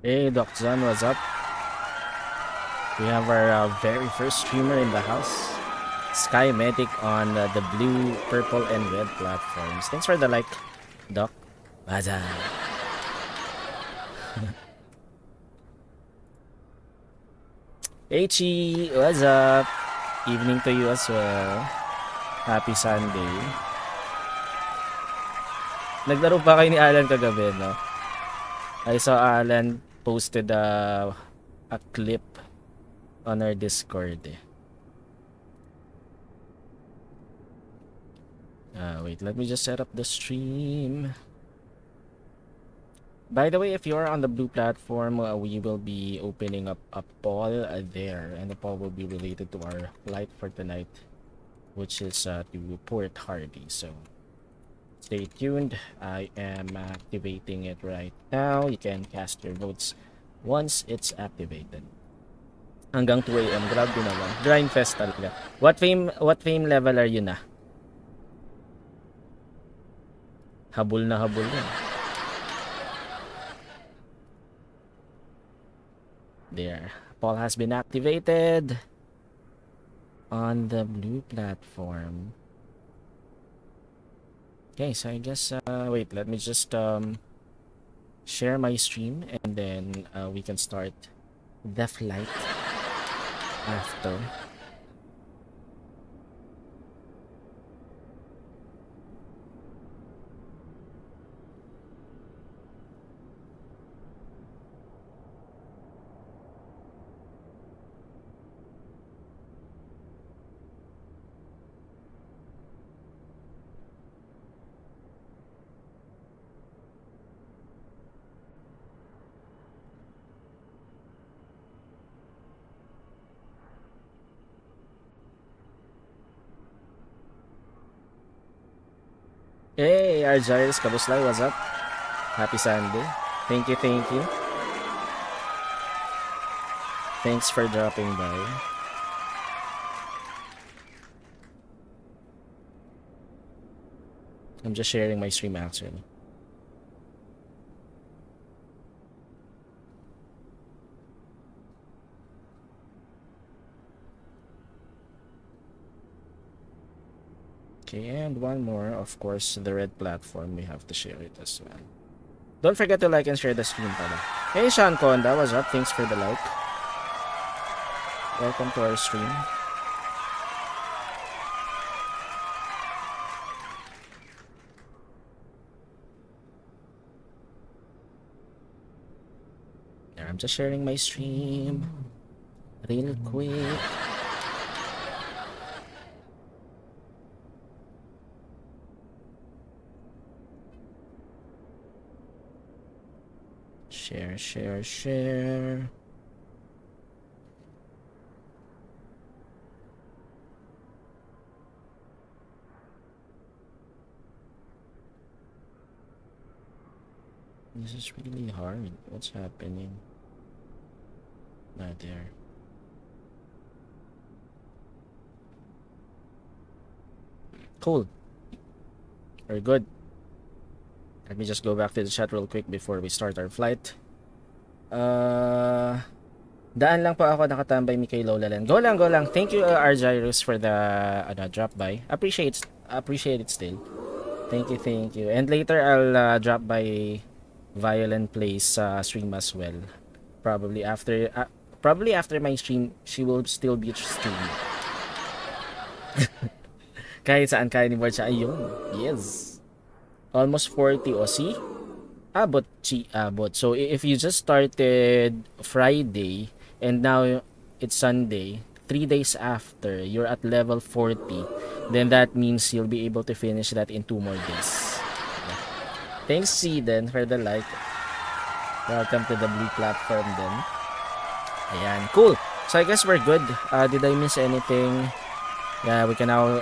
Hey, Doc John, what's up? We have our very first streamer in the house. Sky Medic on the blue, purple, and red platforms. Thanks for the like, Doc. Baza. Hey, Chi, what's up? Evening to you as well. Happy Sunday. Naglaro pa kayo ni Alan kagabi, no? I saw Alan posted a clip on our Discord. Wait, let me just set up the stream. By the way, if you're on the blue platform, we will be opening up a poll there, and the poll will be related to our flight for tonight, which is to Port Hardy. So stay tuned. I am activating it right now. You can cast your votes once it's activated. Hanggang 2 a.m. Grabe naman. Grind fest talaga. What fame level are you na? Habol na habol yan. There. Poll has been activated on the blue platform. Okay, so I guess wait, let me just share my stream, and then we can start the flight after. Hey, Argyles, kamusta? What's up? Happy Sunday. Thank you, thank you. Thanks for dropping by. I'm just sharing my stream actually. Okay, and one more, of course, the red platform, we have to share it as well. Don't forget to like and share the stream pala. Hey, Sean Conda, what's up? Thanks for the like. Welcome to our stream. There, I'm just sharing my stream real quick. Share, share, share. This is really hard. What's happening? Not there. Cool. We're good. Let me just go back to the chat real quick before we start our flight. Daan lang po ako nakatambay Mikay Lolalan. Go lang, go lang. Thank you, Argyrus, for the drop by. Appreciate it still. Thank you, thank you. And later I'll drop by Violent Plays stream as well. Probably after my stream, she will still be streaming. Kahit saan kaya ni Borg siya. Ayun. Yes. Almost 40 o see? Abot. So if you just started Friday and now it's Sunday, 3 days after, you're at level 40, then that means you'll be able to finish that in 2 more days. Thanks, Seeden, for the like. Welcome to the blue platform then. Ayan, cool. So I guess we're good. Did I miss anything? Yeah, we can now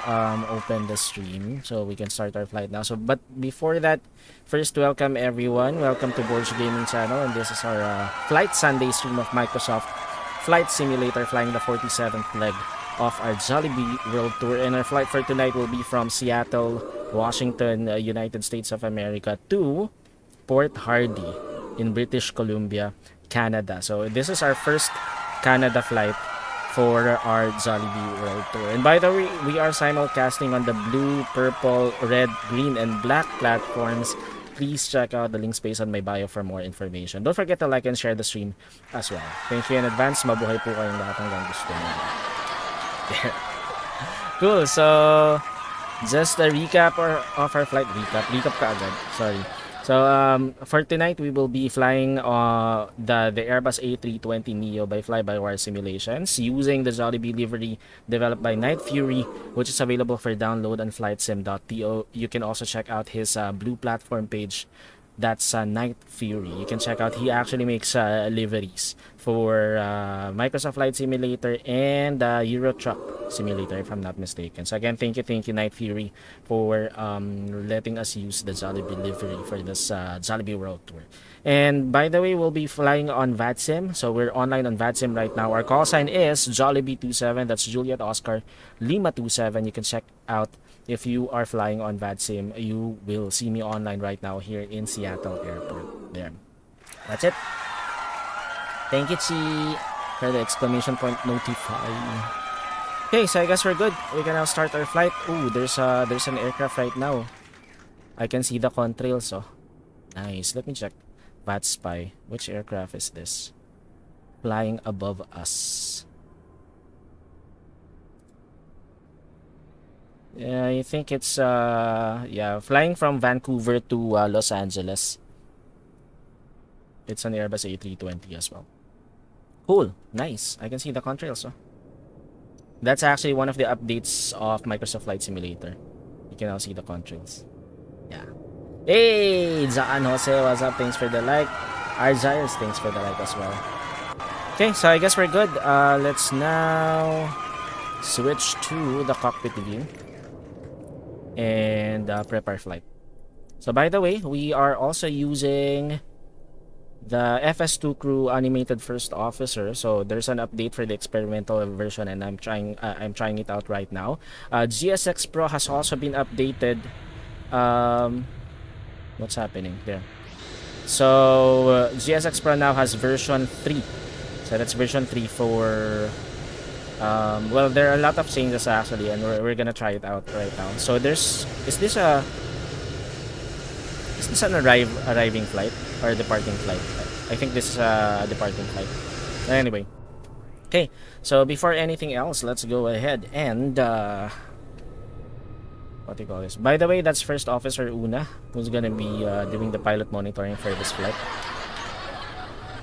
open the stream, so we can start our flight now. So, but before that, first welcome everyone. Welcome to Borg Gaming Channel, and this is our Flight Sunday stream of Microsoft Flight Simulator, flying the 47th leg of our Jollibee World Tour. And our flight for tonight will be from Seattle, Washington, United States of America to Port Hardy in British Columbia, Canada. So this is our first Canada flight for our Jollibee World Tour. And by the way, we are simulcasting on the blue, purple, red, green, and black platforms. Please check out the link space on my bio for more information. Don't forget to like and share the stream as well. Thank you in advance. Mabuhay po kayong lahat hanggang gusto niyo. There. Cool. So, just a recap of our flight. Recap ka agad. Sorry. So for tonight, we will be flying the Airbus A320neo by fly-by-wire simulations using the Jollibee livery developed by Night Fury, which is available for download on flightsim.to. You can also check out his blue platform page. That's Night Fury. You can check out. He actually makes liveries for Microsoft Flight Simulator and Euro Truck Simulator, if I'm not mistaken. So again, thank you, Night Fury, for letting us use the Jollibee livery for this Jollibee World Tour. And by the way, we'll be flying on VATSIM. So we're online on VATSIM right now. Our call sign is Jollibee27. That's Juliet Oscar Lima 27. You can check out. If you are flying on VATSIM, you will see me online right now here in Seattle Airport. There. That's it. Thank you, Chi, for the exclamation point notify. Okay, so I guess we're good. We can now start our flight. Ooh, there's an aircraft right now. I can see the contrails, oh. Nice. Let me check. VAT Spy. Which aircraft is this? Flying above us. Yeah, I think it's yeah, flying from Vancouver to Los Angeles. It's an Airbus A320 as well. Cool, nice. I can see the contrails. That's actually one of the updates of Microsoft Flight Simulator. You can now see the contrails. Yeah. Hey, Zaan Jose, what's up? Thanks for the like. Argyles, thanks for the like as well. Okay, so I guess we're good. Let's now switch to the cockpit view and prep our flight. So by the way, we are also using the FS2 crew animated first officer. So there's an update for the experimental version, and I'm trying it out right now. GSX Pro has also been updated. What's happening there? So GSX Pro now has version 3. So that's version 3 for well, there are a lot of changes actually, and we're gonna try it out right now. So is this an arriving flight or a departing flight? I think this is a departing flight. Anyway, okay. So before anything else, let's go ahead and what do you call this? By the way, that's First Officer Una, who's gonna be doing the pilot monitoring for this flight.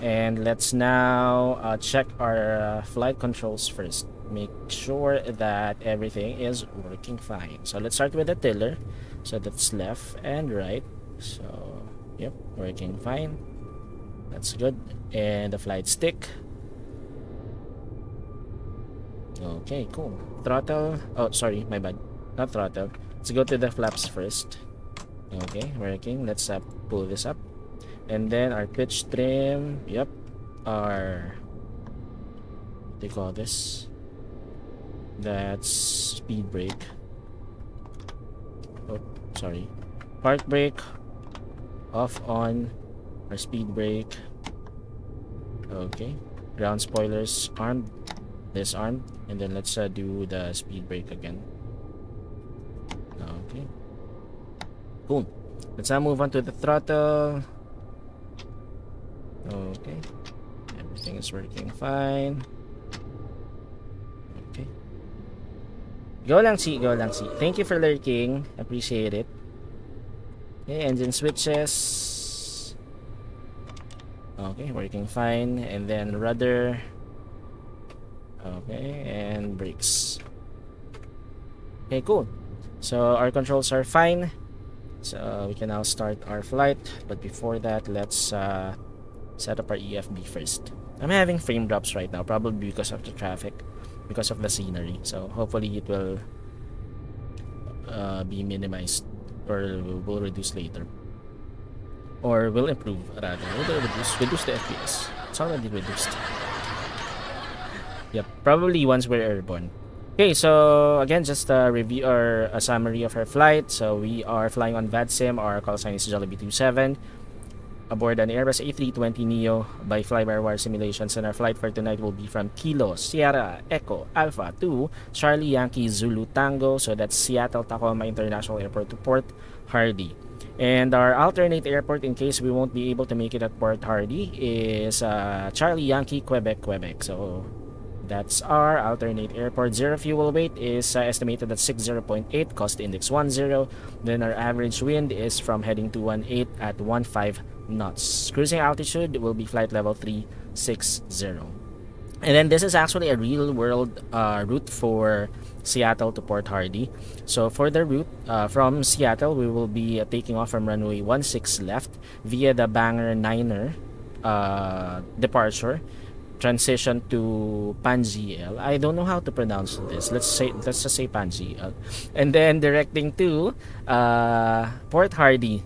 And let's now check our flight controls first. Make sure that everything is working fine. So let's start with the tiller. So that's left and right. So, yep, working fine. That's good. And the flight stick. Okay, cool. Throttle. Oh, sorry, my bad. Not throttle. Let's go to the flaps first. Okay, working. Let's pull this up. And then our pitch trim, yep, our, what do you call this? That's speed brake. Oh, sorry. Park brake, off, on, our speed brake. Okay. Ground spoilers armed, disarmed, and then let's do the speed brake again. Okay. Cool. Let's now move on to the throttle. Okay, everything is working fine. Okay, go lang si. Thank you for lurking, appreciate it. Okay, engine switches. Okay, working fine. And then rudder. Okay, and brakes. Okay, cool. So our controls are fine, so we can now start our flight. But before that, let's set up our EFB first. I'm having frame drops right now, probably because of the traffic, because of the scenery. So hopefully it will be minimized, or will reduce later, or will improve rather. Will reduce the FPS. It's already reduced. Yep, probably once we're airborne. Okay, so again, just a review or a summary of our flight. So we are flying on VATSIM. Our call sign is Jollibee 27. aboard an Airbus A320neo by fly-by-wire simulations, and our flight for tonight will be from Kilo Sierra Echo Alpha to Charlie Yankee Zulu Tango, so that's Seattle Tacoma International Airport to Port Hardy. And our alternate airport, in case we won't be able to make it at Port Hardy, is Charlie Yankee Quebec. So that's our alternate airport. Zero fuel weight is estimated at 60.8, cost index 10. Then our average wind is from heading 218 at 15 knots. Cruising altitude will be flight level 360. And then this is actually a real world route for Seattle to Port Hardy. So for the route from Seattle, we will be taking off from runway 16 left via the Banger 9er departure, transition to Panziel. I don't know how to pronounce this. Let's just say Panziel. And then directing to Port Hardy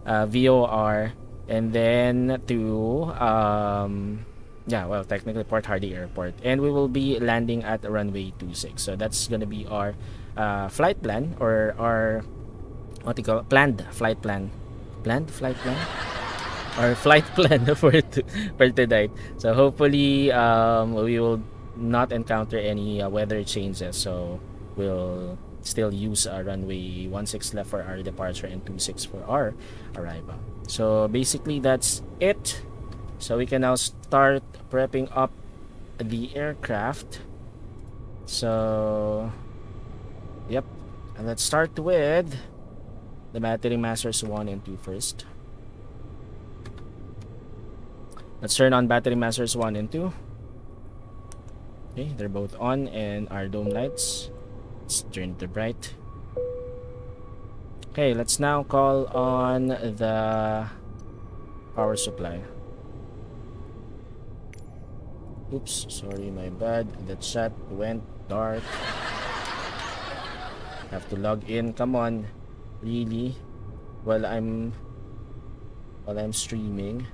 VOR, and then to technically Port Hardy Airport, and we will be landing at runway 26. So that's gonna be our flight plan, or our planned flight plan or flight plan for tonight. So hopefully we will not encounter any weather changes, so we'll still use runway 16 left for our departure and 26 for our arrival. So basically that's it. So we can now start prepping up the aircraft. So yep, and let's start with the battery masters 1 and 2 first. Let's turn on battery masters 1 and 2. Okay, they're both on, and our dome lights, let's turn to bright. Okay, let's now call on the power supply. Oops, sorry, my bad. The chat went dark. Have to log in. Come on, really? While I'm streaming.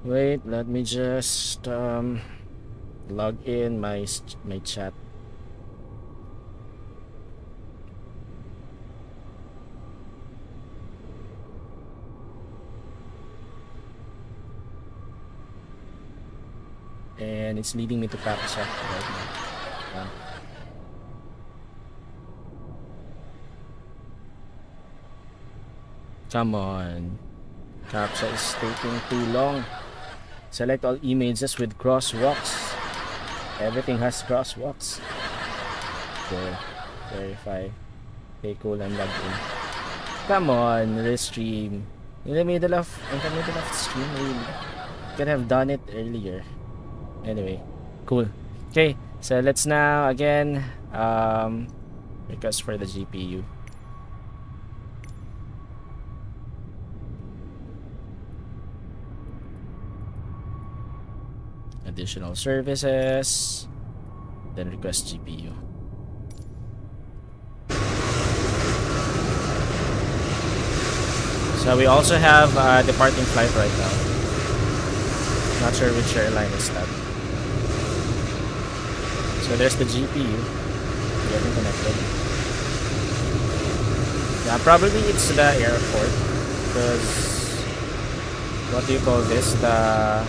Wait, let me just log in my chat. And it's leading me to CAPTCHA right now. Come on. CAPTCHA is taking too long. Select all images with crosswalks. Everything has crosswalks. Okay, verify. Okay, cool, I'm logged in. Come on, restream. In the middle of stream, really. Could have done it earlier. Anyway, cool. Okay, so let's now again request for the GPU. Additional services, then request GPU. So we also have a departing flight right now. Not sure which airline is that. So there's the GPU getting connected. Yeah, probably it's the airport, because what do you call this? The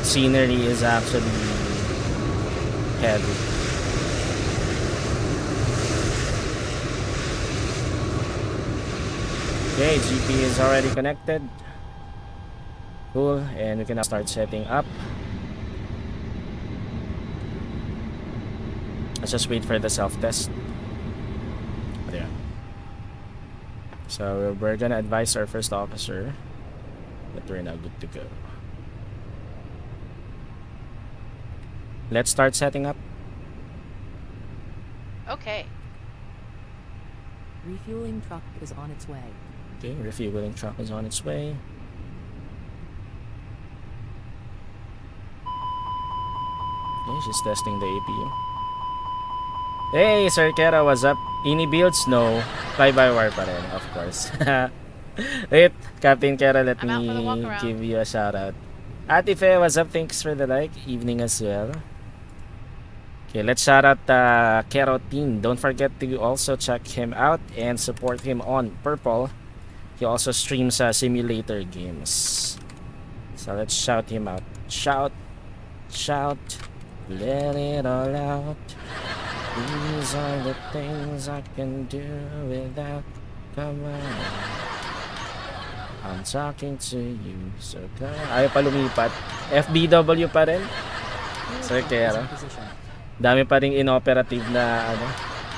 scenery is actually heavy. Okay, GP is already connected. Cool, and we can now start setting up. Let's just wait for the self-test. There. So we're gonna advise our first officer that we're now good to go. Let's start setting up. Okay. Refueling truck is on its way. Okay, refueling truck is on its way. Okay, she's testing the APU. Hey, Sir Kera, what's up? Ini builds? No. Fly-by-wire pa rin, of course. Wait, Captain Kara, let I'm out for the walk me around. give you a shout out. Ate Fe, what's up? Thanks for the like. Evening as well. Okay, let's shout out Kerotin. Don't forget to also check him out and support him on Purple. He also streams simulator games. So let's shout him out. Shout, shout, let it all out. These are the things I can do without. Come on. I'm talking to you. So, ayaw pa lumipat. FBW pa rin. So, Truck kaya is in position. dami pa rin inoperative na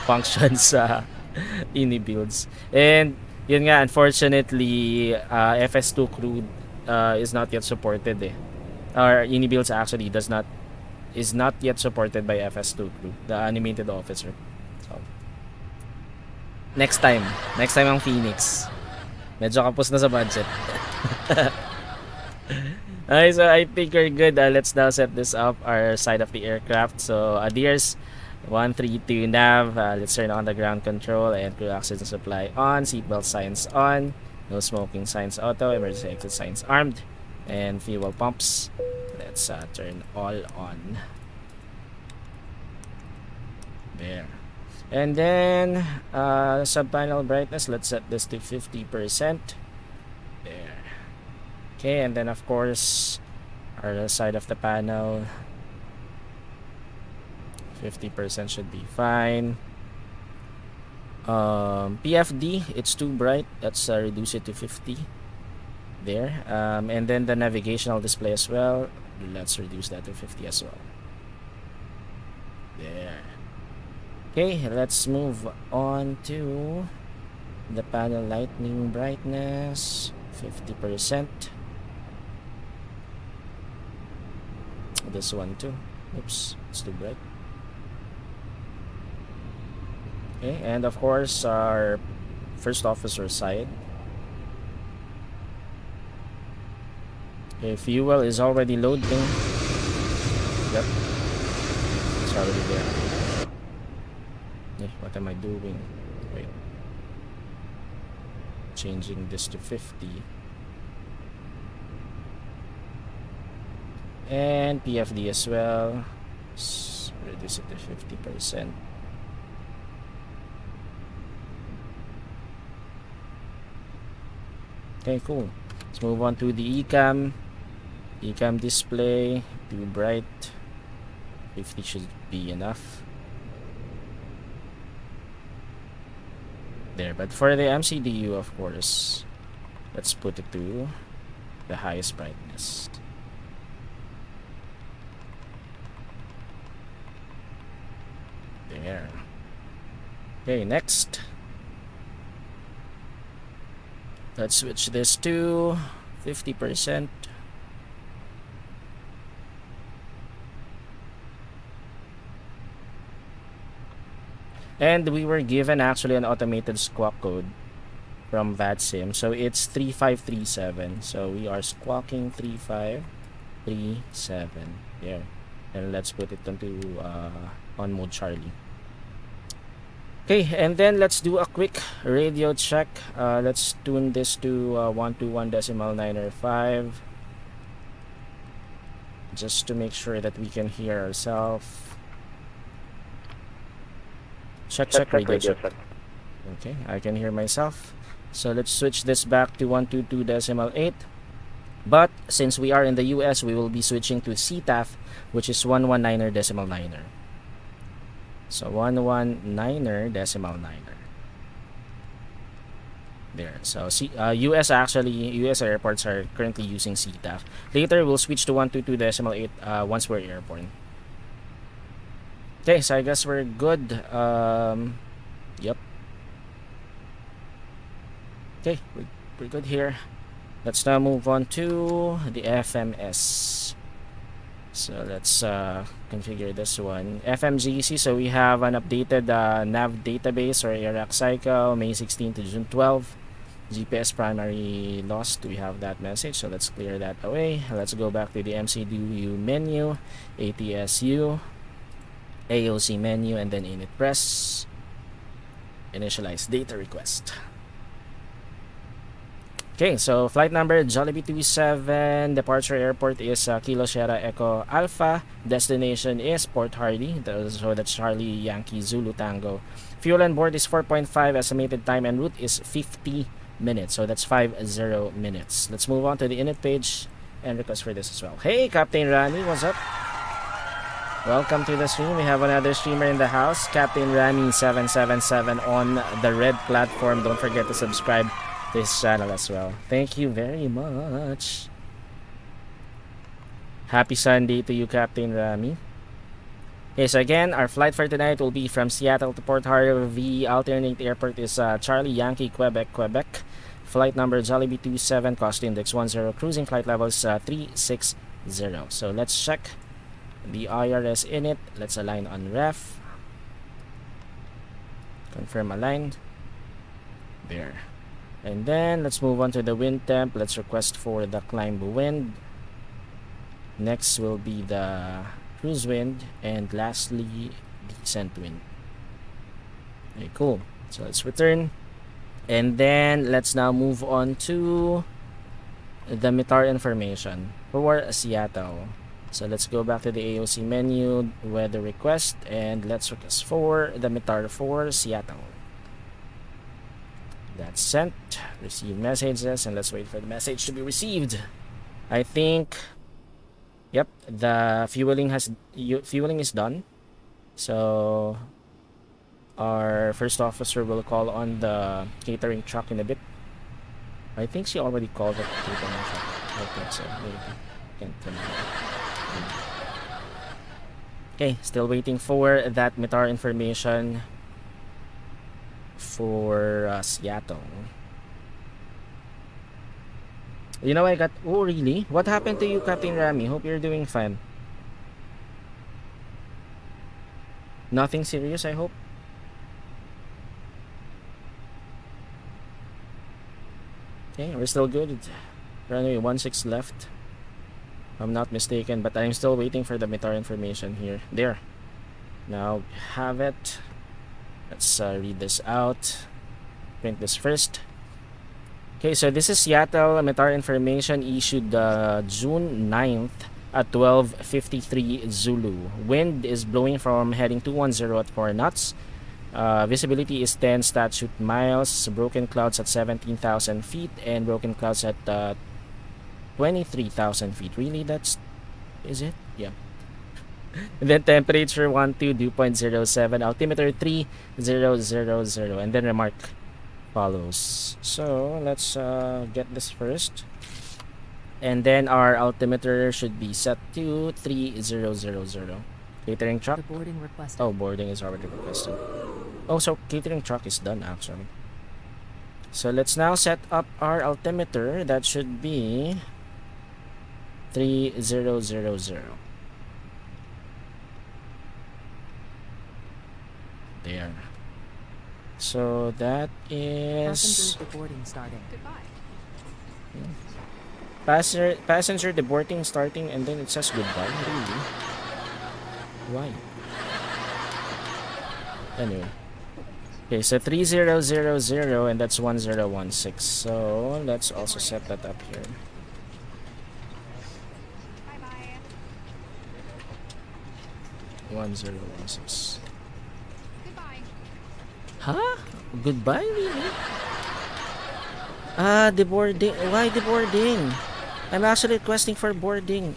functions sa ini builds. And yun nga, unfortunately, FS2 crew is not yet supported Or ini builds actually is not yet supported by FS2 crew, the animated officer. So, next time ang Phoenix. Medyo kapos na sa budget. Okay, so I think we're good. Let's now set this up, our side of the aircraft. So, adheres 132 nav. Let's turn on the ground control and crew oxygen supply on. Seatbelt signs on. No smoking signs auto. Emergency exit signs armed. And fuel pumps. Let's turn all on. There. And then, subpanel brightness. Let's set this to 50%. There. Okay, and then of course our side of the panel 50% should be fine. PFD, it's too bright. Let's reduce it to 50 there. And then the navigational display as well, let's reduce that to 50 as well. There. Okay, let's move on to the panel lighting brightness 50%. This one too. Oops, it's too bright. Okay, and of course our first officer side. Okay, fuel is already loading. Yep, it's already there. What am I doing? Wait, changing this to 50. And PFD as well. Let's reduce it to 50%. Okay, cool. Let's move on to the ECAM. ECAM display, too bright. 50 should be enough. There, but for the MCDU, of course, let's put it to the highest brightness. There. Okay, next. Let's switch this to 50%. And we were given actually an automated squawk code from VATSIM. So it's 3537. So we are squawking 3537. There. And let's put it onto on mode Charlie. Okay, and then let's do a quick radio check. Let's tune this to 121.905 just to make sure that we can hear ourselves. Check radio check. Okay, I can hear myself. So let's switch this back to 122.8. But since we are in the US, we will be switching to CTAF, which is 119.9. So 119.9. There. So US US airports are currently using CTAF. Later we'll switch to 122.8 once we're airborne. Okay, so I guess we're good. Yep. Okay, we're good here. Let's now move on to the FMS. So let's configure this one. FMGC, so we have an updated nav database or ARAC cycle, May 16 to June 12. GPS primary lost, we have that message, so let's clear that away. Let's go back to the MCDU menu, ATSU, AOC menu, and then init press. Initialize data request. Okay, so flight number Jollibee 27, departure airport is Kilo Sierra Echo Alpha, destination is Port Hardy, so that's Charlie Yankee Zulu Tango. Fuel on board is 4.5, estimated time and route is 50 minutes, so that's 50 minutes. Let's move on to the init page and request for this as well. Hey, Captain Rani, what's up? Welcome to the stream. We have another streamer in the house, Captain Rani777 on the red platform. Don't forget to subscribe to his channel as well. Thank you very much. Happy Sunday to you, Captain Rami. Okay, so again, our flight for tonight will be from Seattle to Port Harvey. Alternate airport is Charlie Yankee Quebec, Quebec. Flight number Jollibee 27, cost index 10, cruising flight levels 360. So let's check the IRS in it. Let's align on ref. Confirm aligned. There. And then let's move on to the wind temp. Let's request for the climb wind. Next will be the cruise wind, and lastly descent wind. Okay, cool. So let's return, and then let's now move on to the METAR information for Seattle. So let's go back to the AOC menu, weather request, and let's request for the METAR for Seattle. That's sent. Receive messages, and let's wait for the message to be received. I think, yep, the fueling is done. So our first officer will call on the catering truck in a bit. I think she already called the catering truck. I think so. Maybe. Can't remember. Okay, still waiting for that METAR information for Seattle. You know, I got... Oh, really? What happened to you, Captain Rami? Hope you're doing fine. Nothing serious, I hope? Okay, we're still good. Runway 16 left. If I'm not mistaken, but I'm still waiting for the METAR information here. There. Now, have it. Let's read this out. Print this first. Okay, so this is Seattle METAR information issued June 9th at 12:53 Zulu. Wind is blowing from heading 210 at 4 knots. Visibility is 10 statute miles. Broken clouds at 17,000 feet and broken clouds at 23,000 feet. Really? Is it? Yeah. And then temperature 12, dew point 07, altimeter 3000, and then remark follows. So let's get this first, and then our altimeter should be set to 3000. Catering truck. The boarding requested. Oh, boarding is already requested. Oh, so catering truck is done actually. So let's now set up our altimeter. That should be 3000. There. So that is Passenger deboarding starting. passenger deboarding starting, and then it says goodbye. Really? Why? Anyway. Okay, so 3000, and that's 1016. So let's also set that up here. Bye-bye. 1016. Goodbye. Huh? Goodbye, really? Deboarding. Why deboarding? I'm actually requesting for boarding.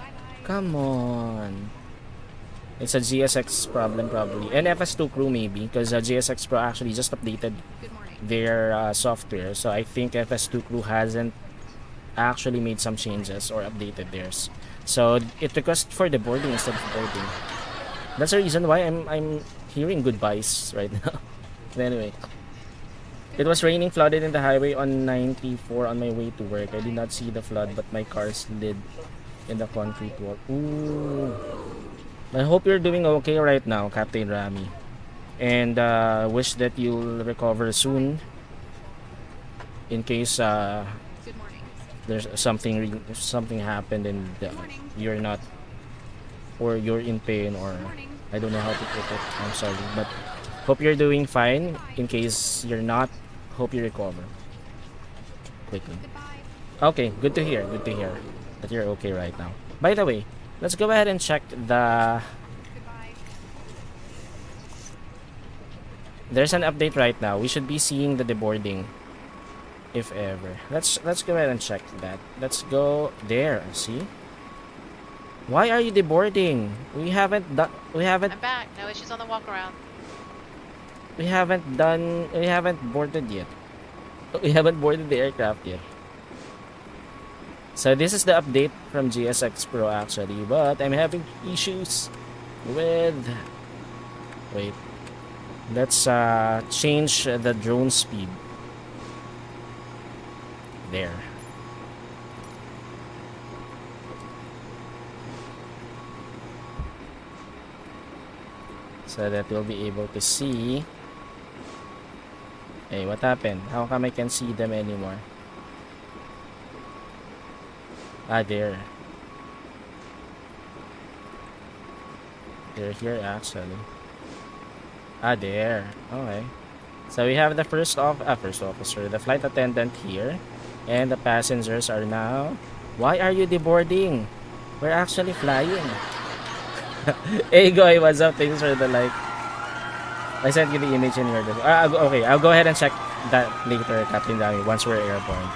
Bye-bye. Come on. It's a GSX problem probably. And FS2 crew maybe, because GSX Pro actually just updated Good morning. their software. So I think FS2 crew hasn't actually made some changes or updated theirs. So it requests for the boarding instead of boarding. That's the reason why I'm hearing goodbyes right now. But anyway, it was raining, flooded in the highway on 94 on my way to work. I did not see the flood, but my car slid in the concrete wall. Ooh. I hope you're doing okay right now, Captain Rami, and wish that you'll recover soon. In case Good morning. there's something happened and you're not, or you're in pain, or Morning. I don't know how to put it. I'm sorry, but Hope you're doing fine. In case you're not, hope you recover quickly. Goodbye. Okay, good to hear. Good to hear that you're okay right now. By the way, let's go ahead and check the. Goodbye. There's an update right now. We should be seeing the deboarding, if ever. Let's go ahead and check that. Let's go there. See? Why are you deboarding? We haven't done. We haven't. I'm back. No issues on the walk around. We haven't done. We haven't boarded yet. We haven't boarded the aircraft yet. So this is the update from GSX Pro actually, but I'm having issues with. Wait. Let's change the drone speed. There. So that we'll be able to see. Hey, what happened? How come I can't see them anymore? Ah, there. They're here actually. Ah, there. Okay. So we have the first officer, the flight attendant here, and the passengers are now. Why are you deboarding? We're actually flying. Hey, Goy, what's up? Thanks for the like. I sent you the image in your. Okay, I'll go ahead and check that later, Captain Dami, once we're airborne.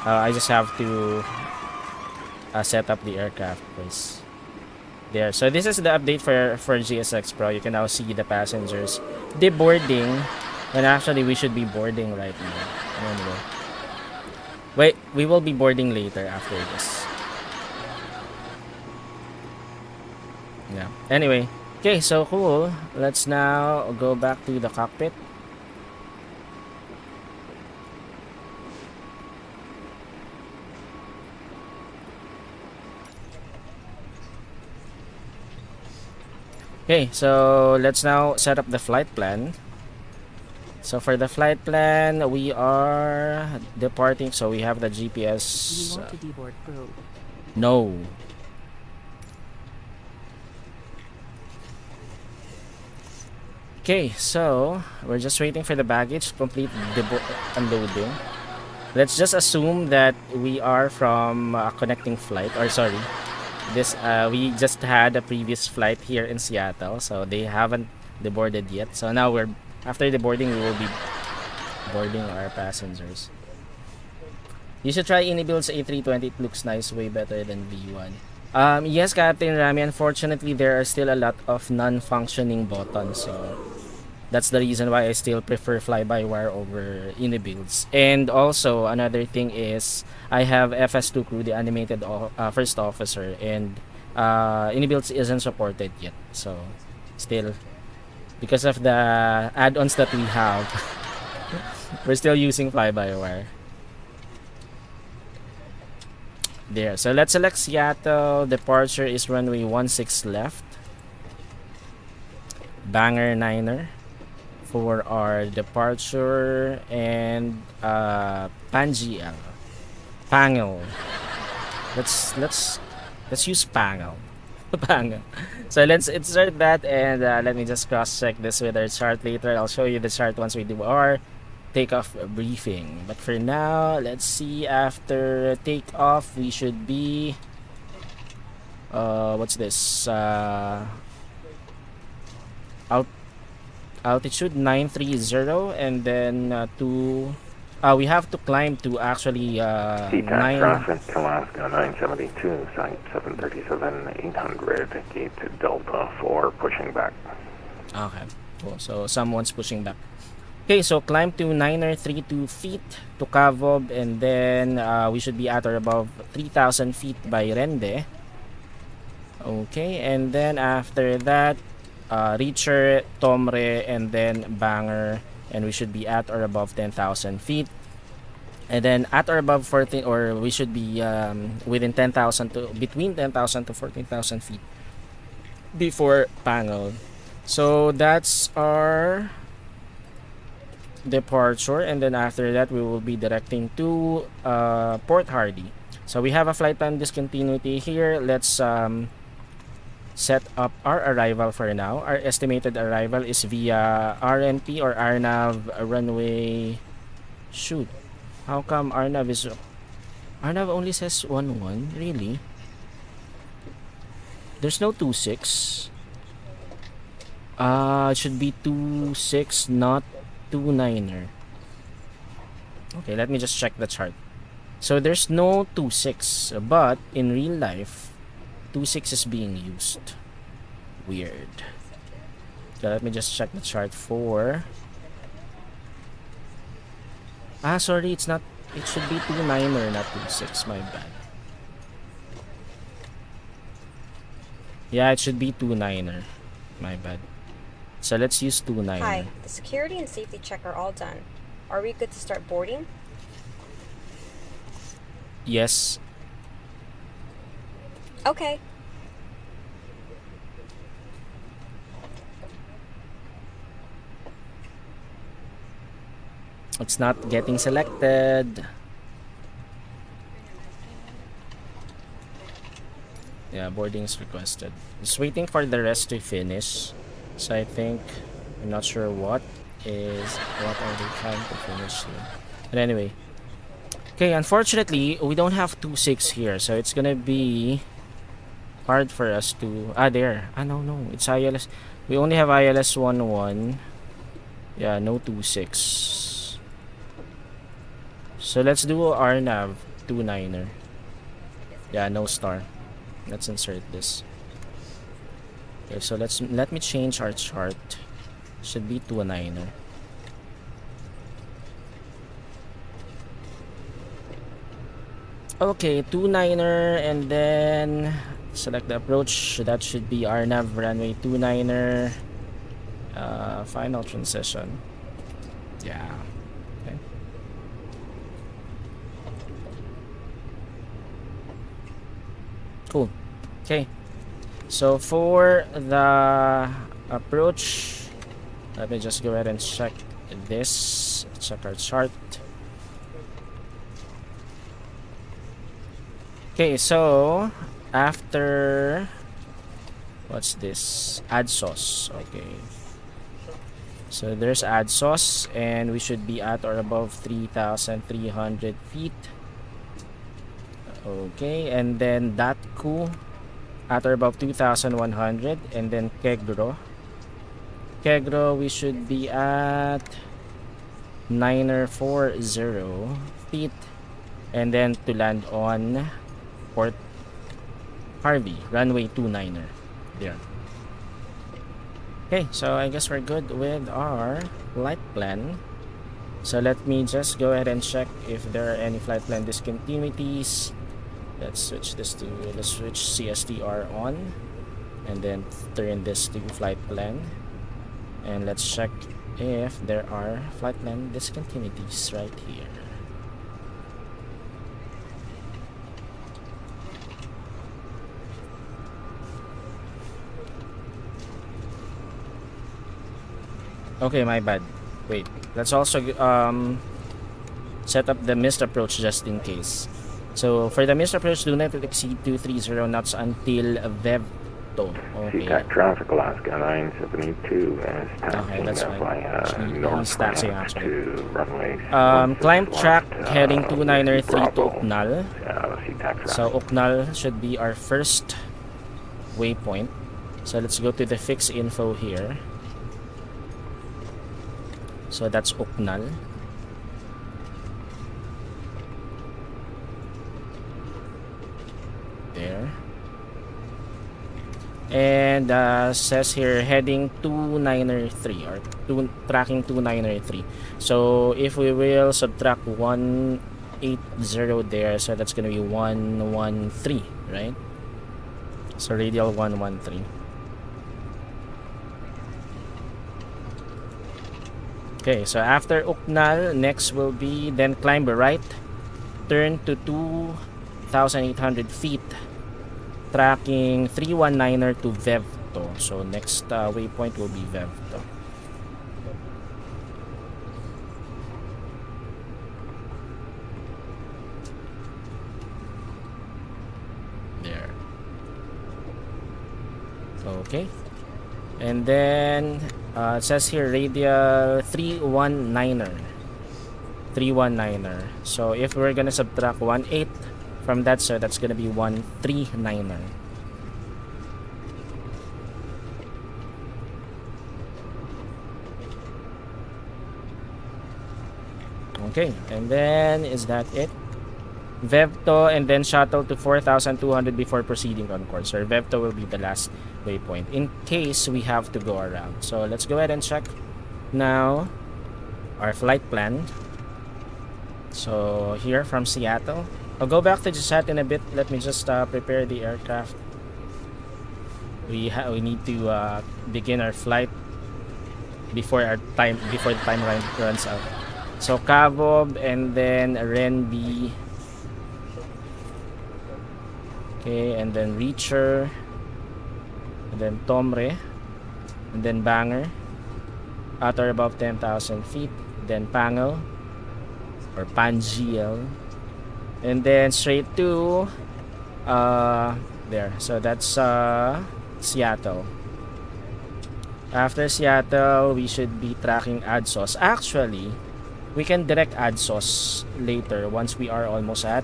I just have to set up the aircraft first. There. So this is the update for GSX Pro. You can now see the passengers deboarding when actually we should be boarding right now. Anyway. Wait, we will be boarding later after this. Yeah. Anyway. Okay, so cool. Let's now go back to the cockpit. Okay, so let's now set up the flight plan. So for the flight plan, we are departing. So we have the Do you GPS. want to deboard crew? No. Okay, so we're just waiting for the baggage to complete the unloading. Let's just assume that we are from a connecting flight, or sorry, this we just had a previous flight here in Seattle, so they haven't deboarded yet. So now we're after the boarding, we will be boarding our passengers. You should try Inibuild's A320. It looks nice, way better than V1. Yes, Captain Rami. Unfortunately, there are still a lot of non-functioning buttons, so that's the reason why I still prefer fly-by-wire over Inibuilds. And also, another thing is, I have FS2 crew, the animated first officer, and Inibuilds isn't supported yet. So, still, because of the add-ons that we have, we're still using fly-by-wire. There. So let's select Seattle. Departure is runway 16 left. Banger 9er for our departure, and Pangel. Pangel. Let's use Pangel. Pangel. So let's insert that, and let me just cross check this with our chart later. I'll show you the chart once we do our takeoff briefing. But for now, let's see, after takeoff we should be what's this, altitude 930, and then we have to climb to actually Seatac traffic, Alaska 972, site 737-800, gate Delta 4, pushing back. Okay, cool. So someone's pushing back. Okay, so climb to 932 feet to Kavob, and then we should be at or above 3,000 feet by Rende. Okay, and then after that, Reacher, Tomre, and then Banger, and we should be at or above 10,000 feet. And then at or above 14, or we should be within 10,000 to between 10,000 to 14,000 feet before Pangal. So that's our departure, and then after that we will be directing to Port Hardy. So we have a flight plan discontinuity here. Let's set up our arrival for now. Our estimated arrival is via RNP or Arnav runway. Shoot. How come Arnav is... Arnav only says 11? Really? There's no 26. It should be 26, not 29er. Okay, let me just check the chart. So there's no 26, but in real life, 26 is being used. Weird. So let me just check the chart for... sorry, it's not... It should be 29er, not 26, my bad. Yeah, it should be 29er. My bad. So let's use 29er. Hi, the security and safety check are all done. Are we good to start boarding? Yes. Okay. It's not getting selected. Yeah, boarding is requested. Just waiting for the rest to finish. So I think... I'm not sure what are they trying to finish here. But anyway. Okay, unfortunately, we don't have 26 here. So it's gonna be hard for us to... there. No. It's ILS. We only have ILS 11. Yeah, no 26. So let's do RNAV 29er. Yeah, no star. Let's insert this. Okay, so let me change our chart. Should be 29er. Okay, 29er, and then select the approach. That should be RNAV runway 29er. Final transition. Yeah. Okay. Cool. Okay. So for the approach, let me just go ahead and check this. Check our chart. Okay, so after what's this? Add sauce. Okay. So there's add sauce, and we should be at or above 3,300 feet. Okay, and then Datku at or above 2,100, and then Kegro. Kegro, we should be at 940 feet, and then to land on Port Harvey, runway 29er. There. Okay, so I guess we're good with our flight plan. So let me just go ahead and check if there are any flight plan discontinuities. Let's switch CSTR on, and then turn this to flight plan, and let's check if there are flight plan discontinuities right here. Okay, my bad. Wait, let's also set up the missed approach just in case. So for the missed approach, do not exceed 230 knots until Vevto. Okay. CTAC traffic, Alaska 972 is taxiing that's fine. via north to runway. Climb track heading 293 to Uknal. CTAC So Uknal should be our first waypoint. So let's go to the fix info here. So that's Uknal. There. And says here heading 293 or tracking 293. So if we will subtract 180 there, so that's gonna be 113, right? So radial 113. Okay, so after Uknal, next will be then climb right, turn to 2,800 feet, tracking 319er to Vevto. So next waypoint will be Vevto. There. Okay. And then it says here radial 319er. 319er. So if we're gonna subtract 1/8 from that, so that's gonna be 139er. Okay, and then is that it? Vevto and then shuttle to 4,200 before proceeding on course. Or Vevto will be the last waypoint in case we have to go around. So let's go ahead and check now our flight plan. So here from Seattle, I'll go back to the chat in a bit. Let me just prepare the aircraft. We need to begin our flight before the time runs out. So Cavob and then Renby. Okay, and then Reacher, and then Tomre, and then Banger at or above 10,000 feet, then Pangel or Pangiel, and then straight to there. So that's Seattle. After Seattle, we should be tracking ADSOS. Actually, we can direct ADSOS later once we are almost at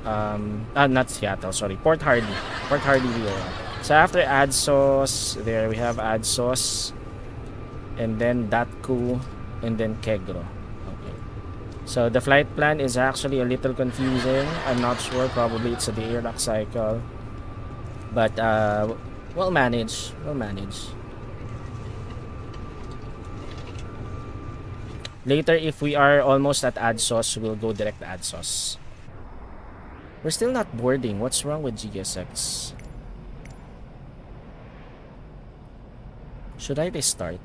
not Seattle, sorry, Port Hardy, VOR. So after ADSOS, there we have ADSOS, and then Datku, and then Kegro. Okay. So the flight plan is actually a little confusing. I'm not sure. Probably it's a day lock cycle, but we'll manage. Later, if we are almost at ADSOS, we'll go direct to ADSOS. We're still not boarding. What's wrong with GSX? Should I restart?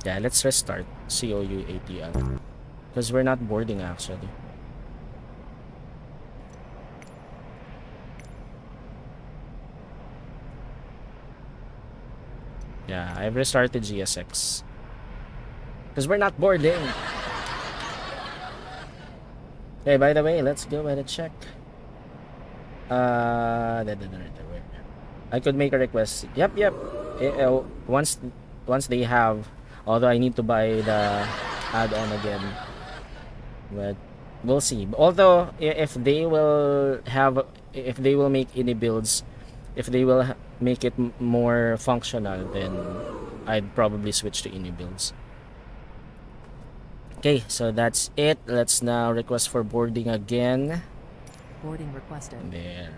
Yeah, let's restart COU ATL. Because we're not boarding actually. Yeah, I've restarted GSX. Because we're not boarding. Hey, by the way, let's go ahead and check. I could make a request. Yep. Once they have, although I need to buy the add-on again, but we'll see. Although if they will make any builds, if they will make it more functional, then I'd probably switch to any builds. Okay, so that's it. Let's now request for boarding again. Boarding requested. There.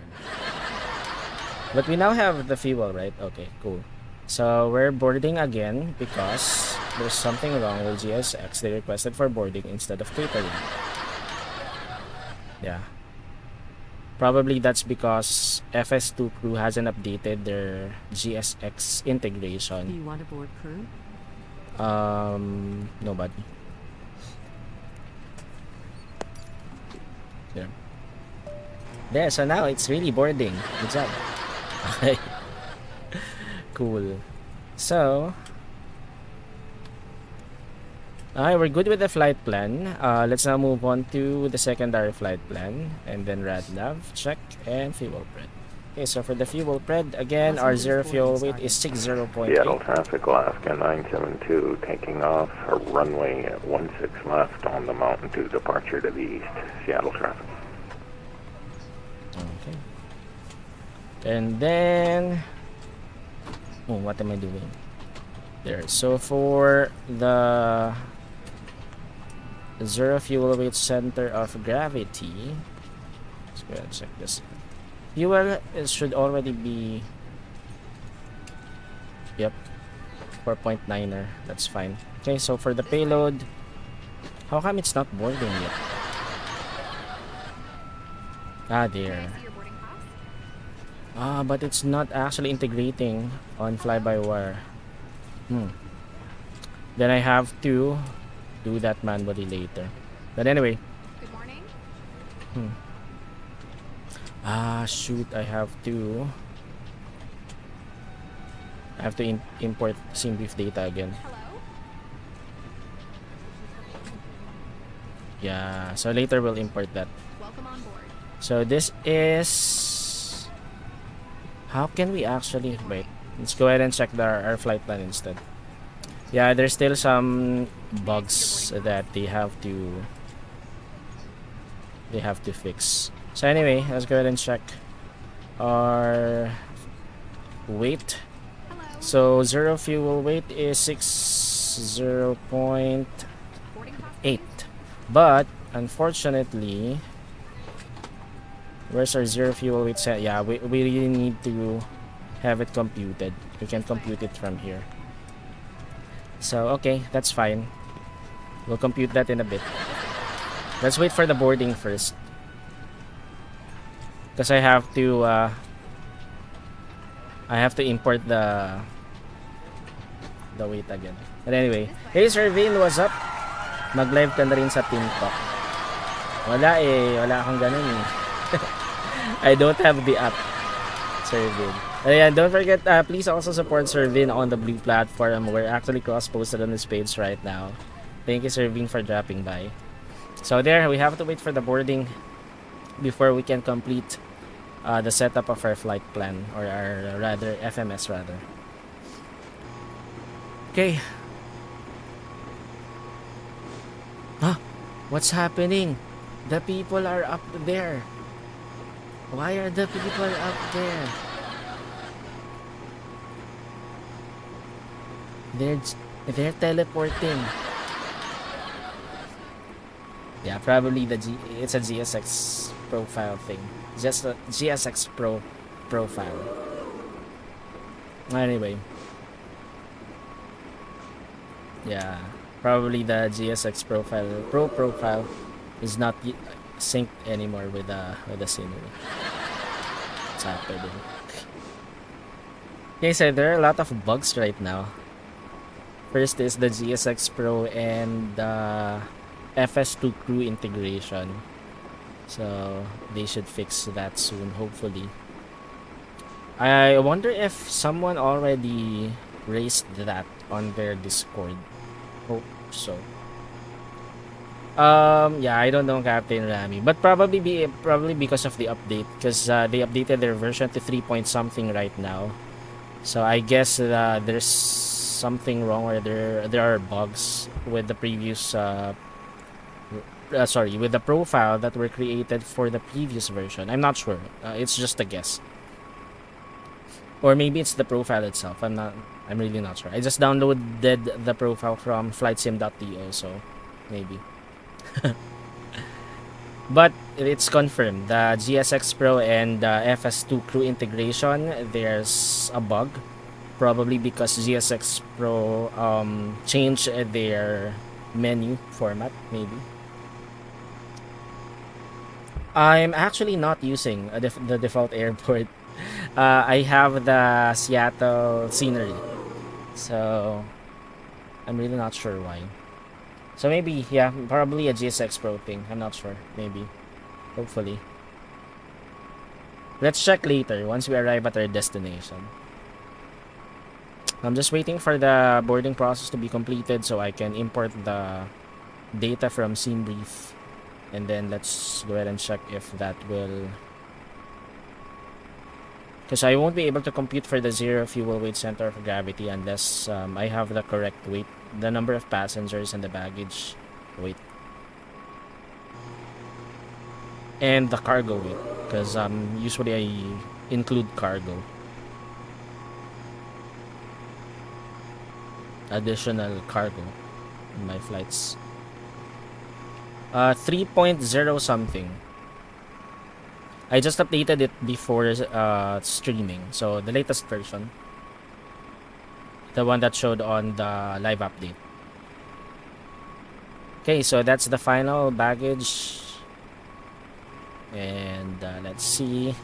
But we now have the fuel, right? Okay, cool. So we're boarding again because there's something wrong with GSX. They requested for boarding instead of catering. Yeah. Probably that's because FS2 crew hasn't updated their GSX Do integration. you want a board crew? Nobody. There, so now it's really boarding. Good job. Okay. Cool. So, alright, we're good with the flight plan. Let's now move on to the secondary flight plan. And then RADLAV, check, and fuel pred. Okay, so for the fuel pred, again, our zero fuel weight is 60.8. Seattle traffic, Alaska 972, taking off, a runway at 16 left on the Mountain 2 departure to the east. Seattle traffic. Okay. And then, oh, what am I doing? There. So for the zero fuel weight center of gravity, let's go ahead and check this. Fuel should already be, yep, 4.9er. That's fine. Okay, so for the payload, how come it's not boarding yet? Ah, Can there. I see your boarding pass? But it's not actually integrating on fly-by-wire. Then I have to do that manually later. But anyway. Good morning. Shoot, I have to import SimBrief data again. Hello. Yeah, so later we'll import that. Welcome on board. So this is, how can we actually, wait, Let's go ahead and check our flight plan instead. Yeah, there's still some bugs that they have to fix. So anyway, let's go ahead and check our weight. Hello. So zero fuel weight is 60.8, Boarding pass, please. but unfortunately, where's our zero fuel weight set? Yeah, we really need to have it computed. We can compute it from here. So okay, that's fine. We'll compute that in a bit. Let's wait for the boarding first, because I have to import the weight again. But anyway, hey Sir Vin, what's up? Mag-live ka na rin sa TikTok. Wala akong ganun eh. I don't have the app, Sir Vin. Ayan, don't forget, please also support Sir Vin on the Blue platform. We're actually cross-posted on his page right now. Thank you, Sir Vin, for dropping by. So there, we have to wait for the boarding before we can complete the setup of our flight plan, or our rather FMS rather. Okay. Huh? What's happening? The people are up there. Why are the people up there? They're teleporting. Yeah, probably it's a GSX profile thing. Just a GSX Pro profile. Anyway. Yeah, probably the GSX Pro profile is not synced anymore with the scenery. What's happening? Okay, so there are a lot of bugs right now. First is the GSX Pro and the FS2 crew integration. So they should fix that soon, hopefully. I wonder if someone already raised that on their Discord. Hope so. Yeah, I don't know, Captain Rami, but probably because of the update, because they updated their version to 3 point something right now. So I guess there's something wrong, or there are bugs with the previous with the profile that were created for the previous version. I'm not sure. It's just a guess. Or maybe it's the profile itself. I'm really not sure. I just downloaded the profile from flightsim.to, so maybe. But it's confirmed. The GSX Pro and FS2 crew integration, there's a bug. Probably because GSX Pro changed their menu format, maybe. I'm actually not using the default airport. I have the Seattle scenery, so I'm really not sure why. So maybe, yeah, probably a GSX Pro thing. I'm not sure. Maybe. Hopefully. Let's check later once we arrive at our destination. I'm just waiting for the boarding process to be completed so I can import the data from Scene Brief. And then let's go ahead and check if that will... Because I won't be able to compute for the zero fuel weight center of gravity unless I have the correct weight, the number of passengers and the baggage weight. And the cargo weight, because usually I include cargo. Additional cargo in my flights. 3.0 something. I just updated it before streaming, so the latest version, the one that showed on the live update. Okay, so that's the final baggage, and let's see.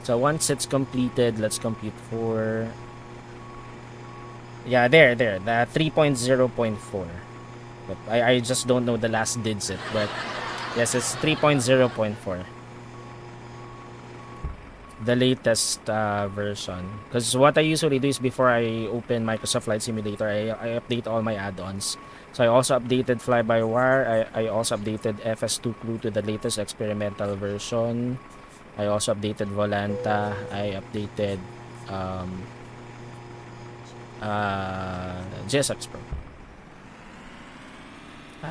So once it's completed, let's compute for... Yeah, there, the 3.0.4. But I just don't know the last digit, but yes, it's 3.0.4. The latest version. Because what I usually do is before I open Microsoft Flight Simulator, I update all my add-ons. So I also updated Fly-by-Wire. I also updated FS2 Crew to the latest experimental version. I also updated Volanta. I updated um, GSX Pro.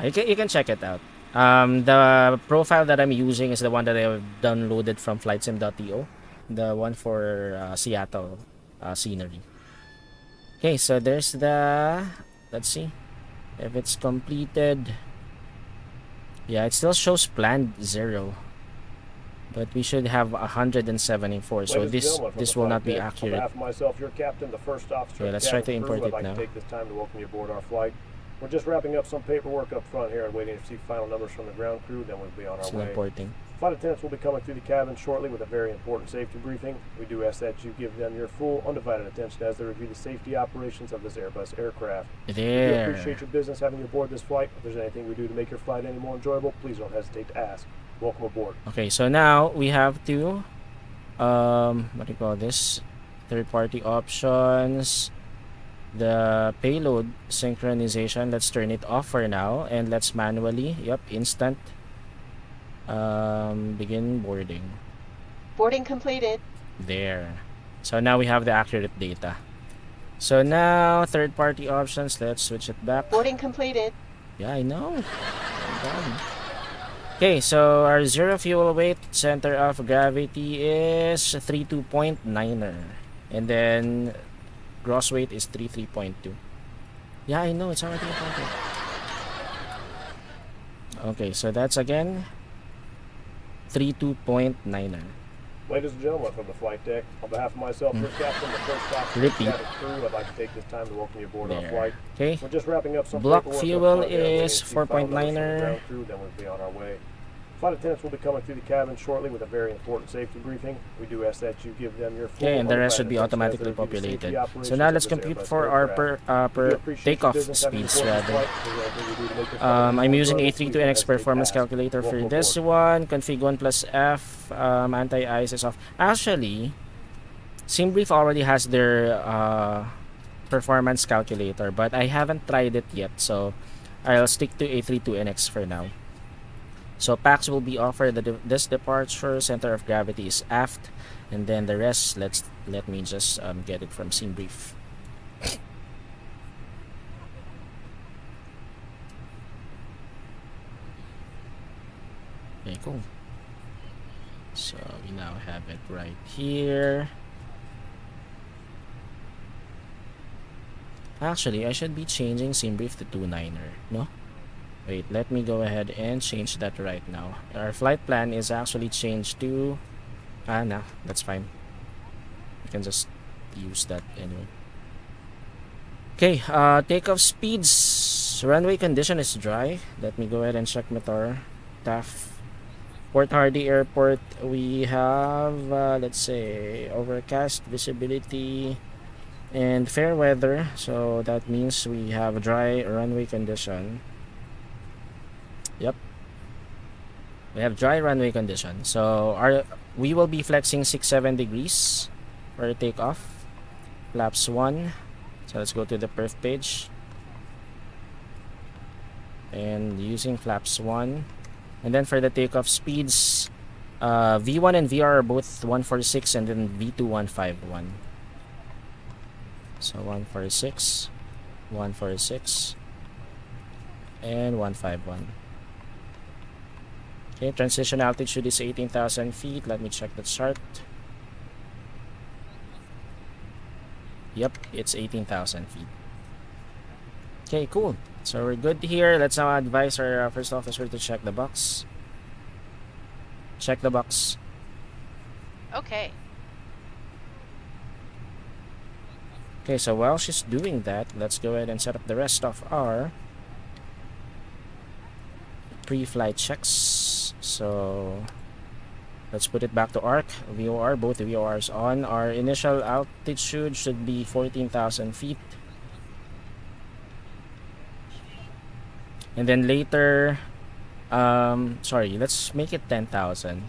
You can check it out. The profile that I'm using is the one that I've downloaded from flightsim.to, the one for Seattle scenery. Okay, so there's the, let's see if it's completed. Yeah, it still shows planned 0, but we should have 174. So this will not be accurate. On behalf of myself, your captain, the first officer. Yeah, let's try to import it I'd like now. to take this time to welcome you aboard our flight. We're just wrapping up some paperwork up front here and waiting to see final numbers from the ground crew. Then we'll be on our Still way. importing. Flight attendants will be coming through the cabin shortly with a very important safety briefing. We do ask that you give them your full, undivided attention as they review the safety operations of this Airbus aircraft. We do There. appreciate your business having you aboard this flight. If there's anything we do to make your flight any more enjoyable, please don't hesitate to ask. Welcome aboard. Okay, so now we have to what do you call this? Third-party options. The payload synchronization, let's turn it off for now and let's manually, instant begin boarding. Boarding completed. There. So now we have the accurate data. So now third-party options, let's switch it back. Boarding completed. Yeah, I know. I'm done. Okay, so our zero fuel weight, center of gravity is 32.9er. And then gross weight is 33.2. Yeah, I know, it's already accounted. Okay, so that's again 32.9er. Ladies and gentlemen from the flight deck, on behalf of myself, your captain, the first officer, Repeat. cabin crew, I'd like to take this time to welcome you aboard our There. flight. Okay, We're just wrapping up some block paperwork up fuel front here, waiting is to see final numbers from the 4.9er. ground crew, then we'll be on our way. Flight attendants will be coming through the cabin shortly with a very important safety briefing. We do ask that you give them your full, Okay, and the rest should be undivided attention as automatically they review the safety populated. So operations now of let's this compute Airbus for our aircraft. We do appreciate your takeoff business having you speeds aboard this rather. flight. If there's anything we do to make your flight any I'm more using enjoyable, please don't A32NX hesitate to performance ask. calculator for Welcome this aboard. one. Config 1 plus F. Anti-ice is off. Actually, SimBrief already has their performance calculator, but I haven't tried it yet, so I'll stick to A32NX for now. So packs will be offered this departure, center of gravity is aft, and then the rest, let me just get it from SimBrief. Okay, cool. So we now have it right here. Actually, I should be changing SimBrief to 29er, no? Wait, let me go ahead and change that right now. Our flight plan is actually changed to... no, that's fine. We can just use that anyway. Okay, takeoff speeds. Runway condition is dry. Let me go ahead and check Meteor. TAF. Port Hardy Airport, we have, let's say, overcast visibility and fair weather. So that means we have a dry runway condition. Yep, we have dry runway condition. So we will be flexing 6-7 degrees for takeoff. Flaps 1. So let's go to the perf page and using flaps 1. And then for the takeoff speeds, V1 and VR are both 146 and then V2 151. So 146, 146, and 151. Okay, transition altitude is 18,000 feet. Let me check the chart. Yep, it's 18,000 feet. Okay, cool. So we're good here. Let's now advise our first officer to check the box. Check the box. Okay. Okay, so while she's doing that, let's go ahead and set up the rest of our pre-flight checks. So let's put it back to ARC. VOR, both VORs on. Our initial altitude should be 14,000 feet. And then later, sorry, let's make it 10,000.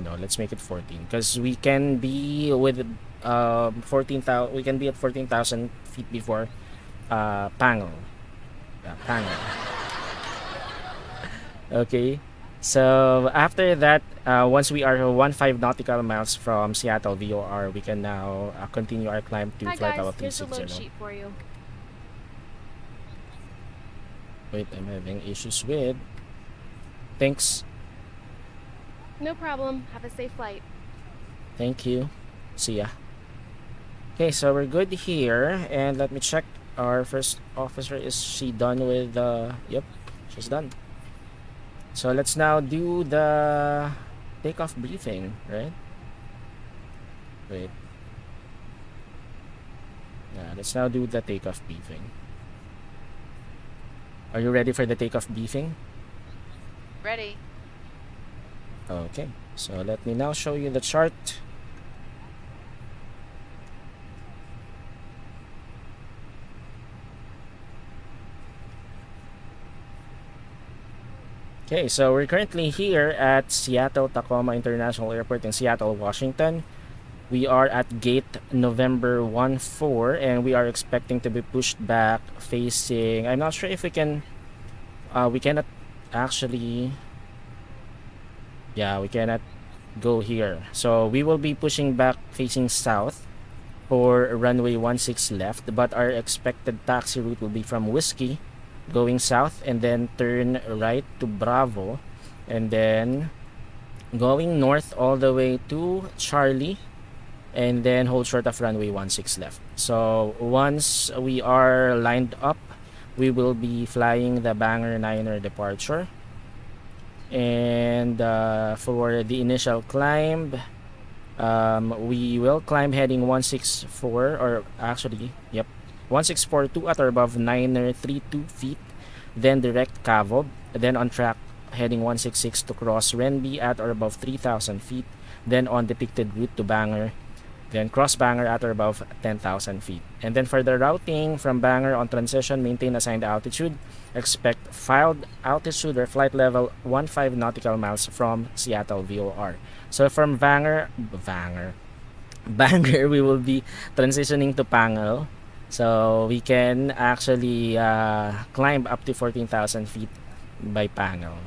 No, let's make it 14 because we can be with 14,000. We can be at 14,000 feet before Pangal. Pangal. Okay, So after that, once we are 15 nautical miles from Seattle VOR, we can now continue our climb to Hi flight guys, level here's the load 360. sheet for you. Wait, I'm having issues with. Thanks. No problem. Have a safe flight. Thank you. See ya. Okay, so we're good here, and let me check. Our first officer, is she done with yep, she's done. So let's now do the takeoff briefing, right? Wait. Yeah, let's now do the takeoff briefing. Are you ready for the takeoff briefing? Ready. Okay, so let me now show you the chart. Okay, so we're currently here at Seattle Tacoma International Airport in Seattle, Washington. We are at gate November 14, and we are expecting to be pushed back facing. I'm not sure if we can. We cannot actually. Yeah, we cannot go here. So we will be pushing back facing south for runway 16 left, but our expected taxi route will be from Whiskey going south and then turn right to Bravo and then going north all the way to Charlie and then hold short of runway 16 left. So once we are lined up, we will be flying the Banger 9er departure. And for the initial climb, we will climb heading 164, or actually, yep, 1642 at or above 932 feet, then direct Cavob, then on track heading 166 to cross Renby at or above 3000 feet, then on depicted route to Banger, then cross Banger at or above 10,000 feet. And then for the routing from Banger on transition, maintain assigned altitude, expect filed altitude or flight level 15 nautical miles from Seattle VOR. So from Banger, we will be transitioning to Pangal. So we can actually climb up to 14,000 feet by Pangal.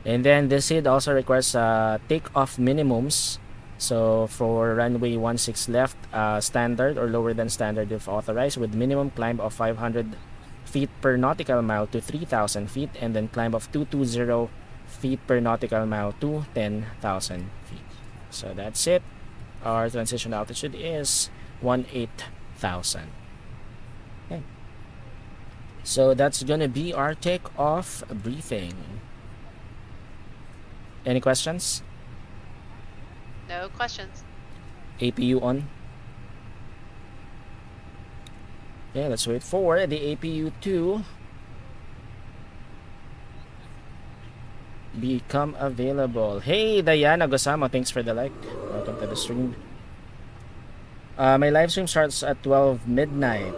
And then the SID also requires takeoff minimums. So for runway 16 left, standard or lower than standard if authorized, with minimum climb of 500 feet per nautical mile to 3,000 feet, and then climb of 220 feet per nautical mile to 10,000 feet. So that's it. Our transition altitude is 18,000. Okay. So that's gonna be our takeoff briefing. Any questions? No questions. APU on. Okay, let's wait for the APU to become available. Hey, Diana Gosama, thanks for the like. Welcome to the stream. My live stream starts at 12 midnight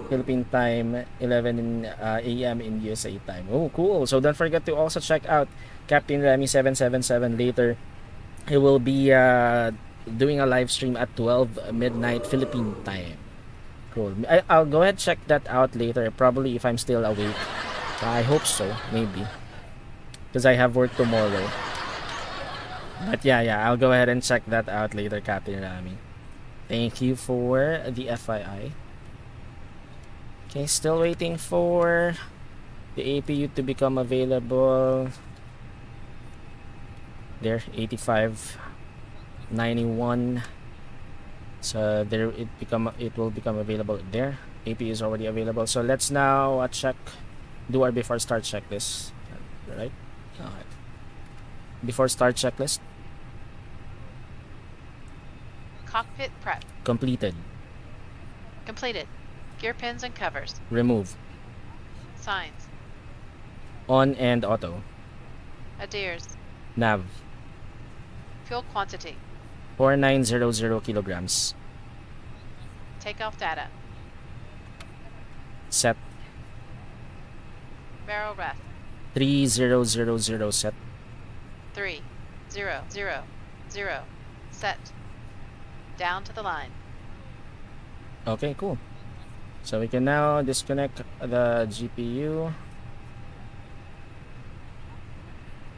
Philippine time, 11 a.m. in USA time. Oh, cool. So don't forget to also check out Captain Remy 777 later. He will be doing a live stream at 12 midnight Philippine time. Cool. I'll go ahead check that out later, probably if I'm still awake. I hope so, maybe. Because I have work tomorrow. But yeah, I'll go ahead and check that out later, Captain Rami. Thank you for the FYI. Okay, still waiting for the APU to become available. There, 85, 91. So there it will become available there. APU is already available. So let's now do our before start checklist. Right? Alright. Before start checklist. Cockpit prep. Completed. Completed. Gear pins and covers. Remove. Signs. On and auto. Adheres. Nav. Fuel quantity. 4900 kilograms. Takeoff data. Set. Barrel ref. 3000 set. 3, 0, 0, 0. Set. Down to the line. Okay, cool. So we can now disconnect the GPU.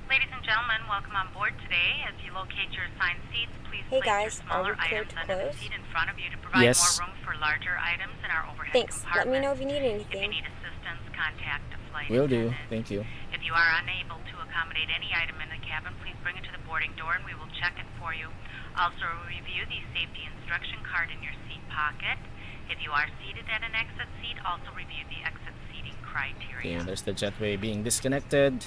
Ladies and Gentlemen, welcome on board today. As you locate your assigned seats, please Hey place your guys, are smaller we cleared items to under the close? seat in front of you to provide Yes. more room for larger items in our overhead Thanks. Let me compartment. know if you need If you anything. need assistance, contact a flight Will do. attendant. Thank you. If you are unable to accommodate any item in the cabin, please bring it to the boarding door and we will check it for you. Also, review the safety instruction card in your seat pocket. If you are seated at an exit seat, also review the exit seating Okay, criteria. there's the jetway being disconnected.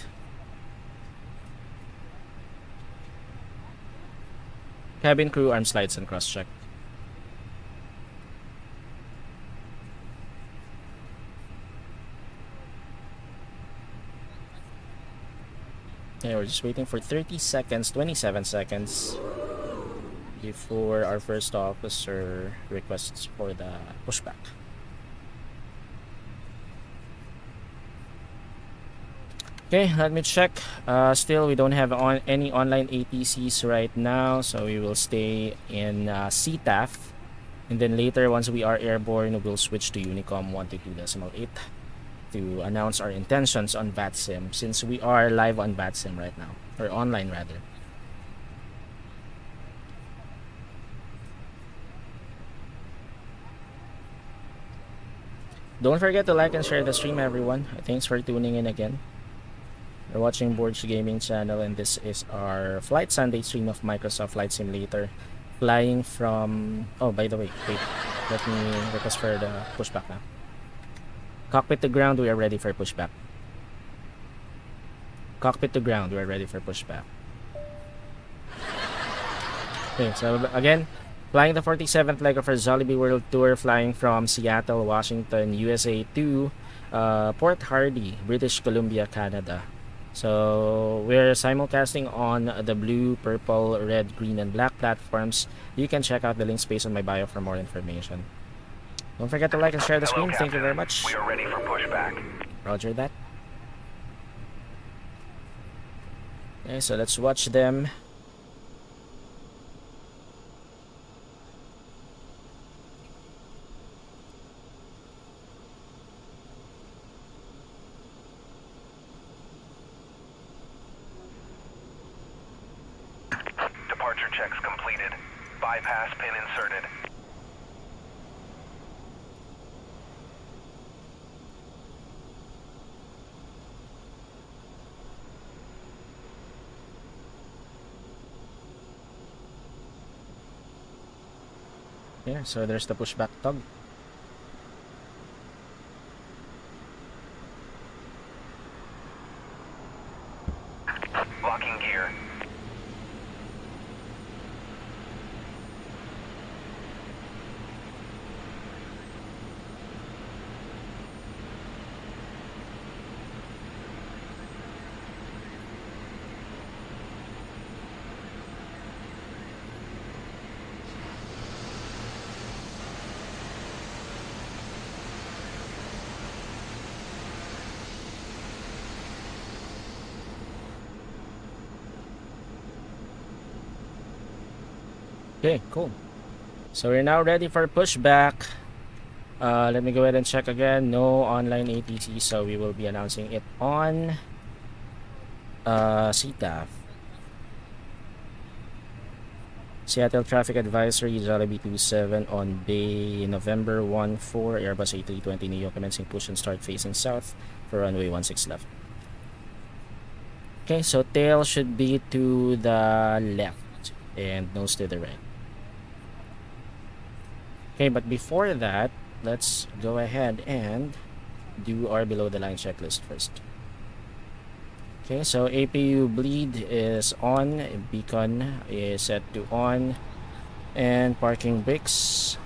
Cabin crew arm slides and cross check. Okay, we're just waiting for 30 seconds, 27 seconds before our first officer requests for the pushback. Okay, let me check. Still, we don't have any online ATCs right now, so we will stay in CTAF. And then later, once we are airborne, we'll switch to Unicom 122.8 to announce our intentions on VATSIM, since we are live on VATSIM right now, or online rather. Don't forget to like and share the stream, everyone. Thanks for tuning in again. We're watching Borg's Gaming channel, and this is our Flight Sunday stream of Microsoft Flight Simulator. Flying from... Oh, by the way, wait. Let me request for the pushback now. Cockpit to ground, we are ready for pushback. Cockpit to ground, we are ready for pushback. Okay, so again, flying the 47th leg of our Jollibee World Tour, flying from Seattle, Washington, USA to Port Hardy, British Columbia, Canada. So we're simulcasting on the blue, purple, red, green, and black platforms. You can check out the link space on my bio for more information. Don't forget to like and share the stream. Thank you very much. We are ready for pushback. Roger that. Okay, so let's watch them. Departure checks completed. Bypass pin inserted. Yeah, so there's the pushback tug. Locking gear. Okay, cool. So we're now ready for pushback. Let me go ahead and check again. No online ATC, so we will be announcing it on CTAF. Seattle Traffic Advisory, Jollibee 27 on Bay November 14, Airbus A320 Neo commencing push and start facing south for runway 16 left. Okay, so tail should be to the left and nose to the right. Okay, but before that, let's go ahead and do our below the line checklist first. Okay, so APU bleed is on, beacon is set to on, and parking brakes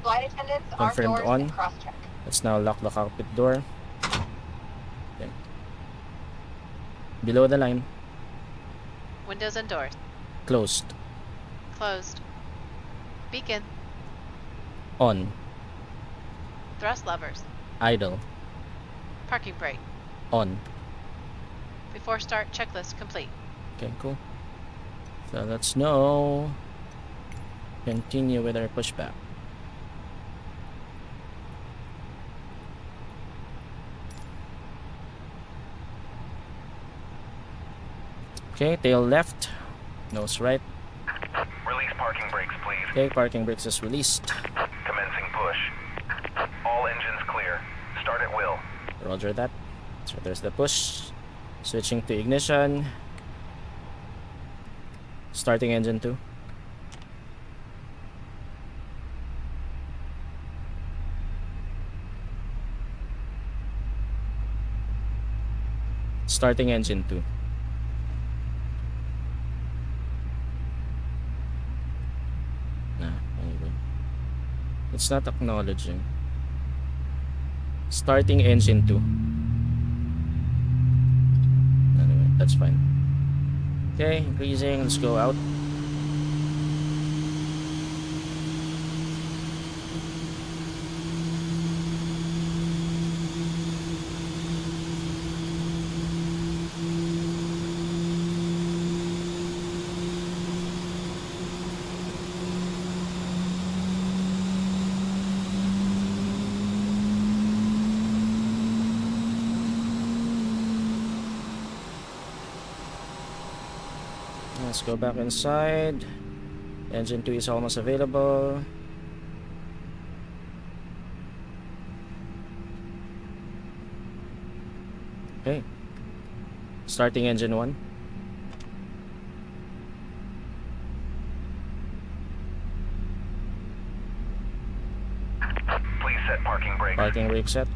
Flight attendants, confirmed arm doors, on. and cross-check. Let's now lock the cockpit door. Okay. Below the line, Windows and doors. closed, Closed. Beacon. on, Thrust levers. idle, Parking brake. on. Before start, checklist complete. Okay, cool. So let's now continue with our pushback. Okay, tail left, nose right. Release parking brakes, please. Okay, parking brakes is released. Commencing push. All engines clear. Start at will. Roger that. So there's the push. Switching to ignition. Starting engine 2. Starting engine 2. Anyway. It's not acknowledging. Starting engine 2. Anyway, that's fine. Okay, increasing. Let's go out. Let's go back inside. Engine 2 is almost available. Okay. Starting engine 1. Please set parking brakes. Parking brake set.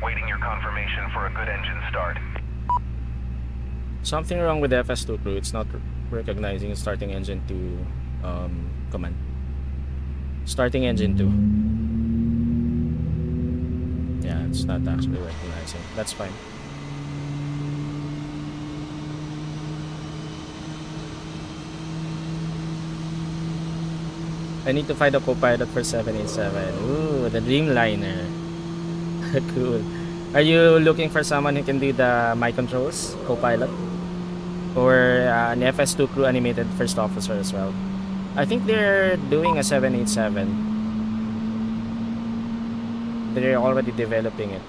Waiting your confirmation for a good engine start. Something wrong with the FS2 crew. It's not recognizing starting engine 2 command. Starting engine 2. Yeah, it's not actually recognizing. That's fine. I need to find a co-pilot for 787. Ooh, the Dreamliner. Cool. Are you looking for someone who can do the mic controls, co-pilot? Or an FS2 crew animated first officer as well? I think they're doing a 787. They're already developing it.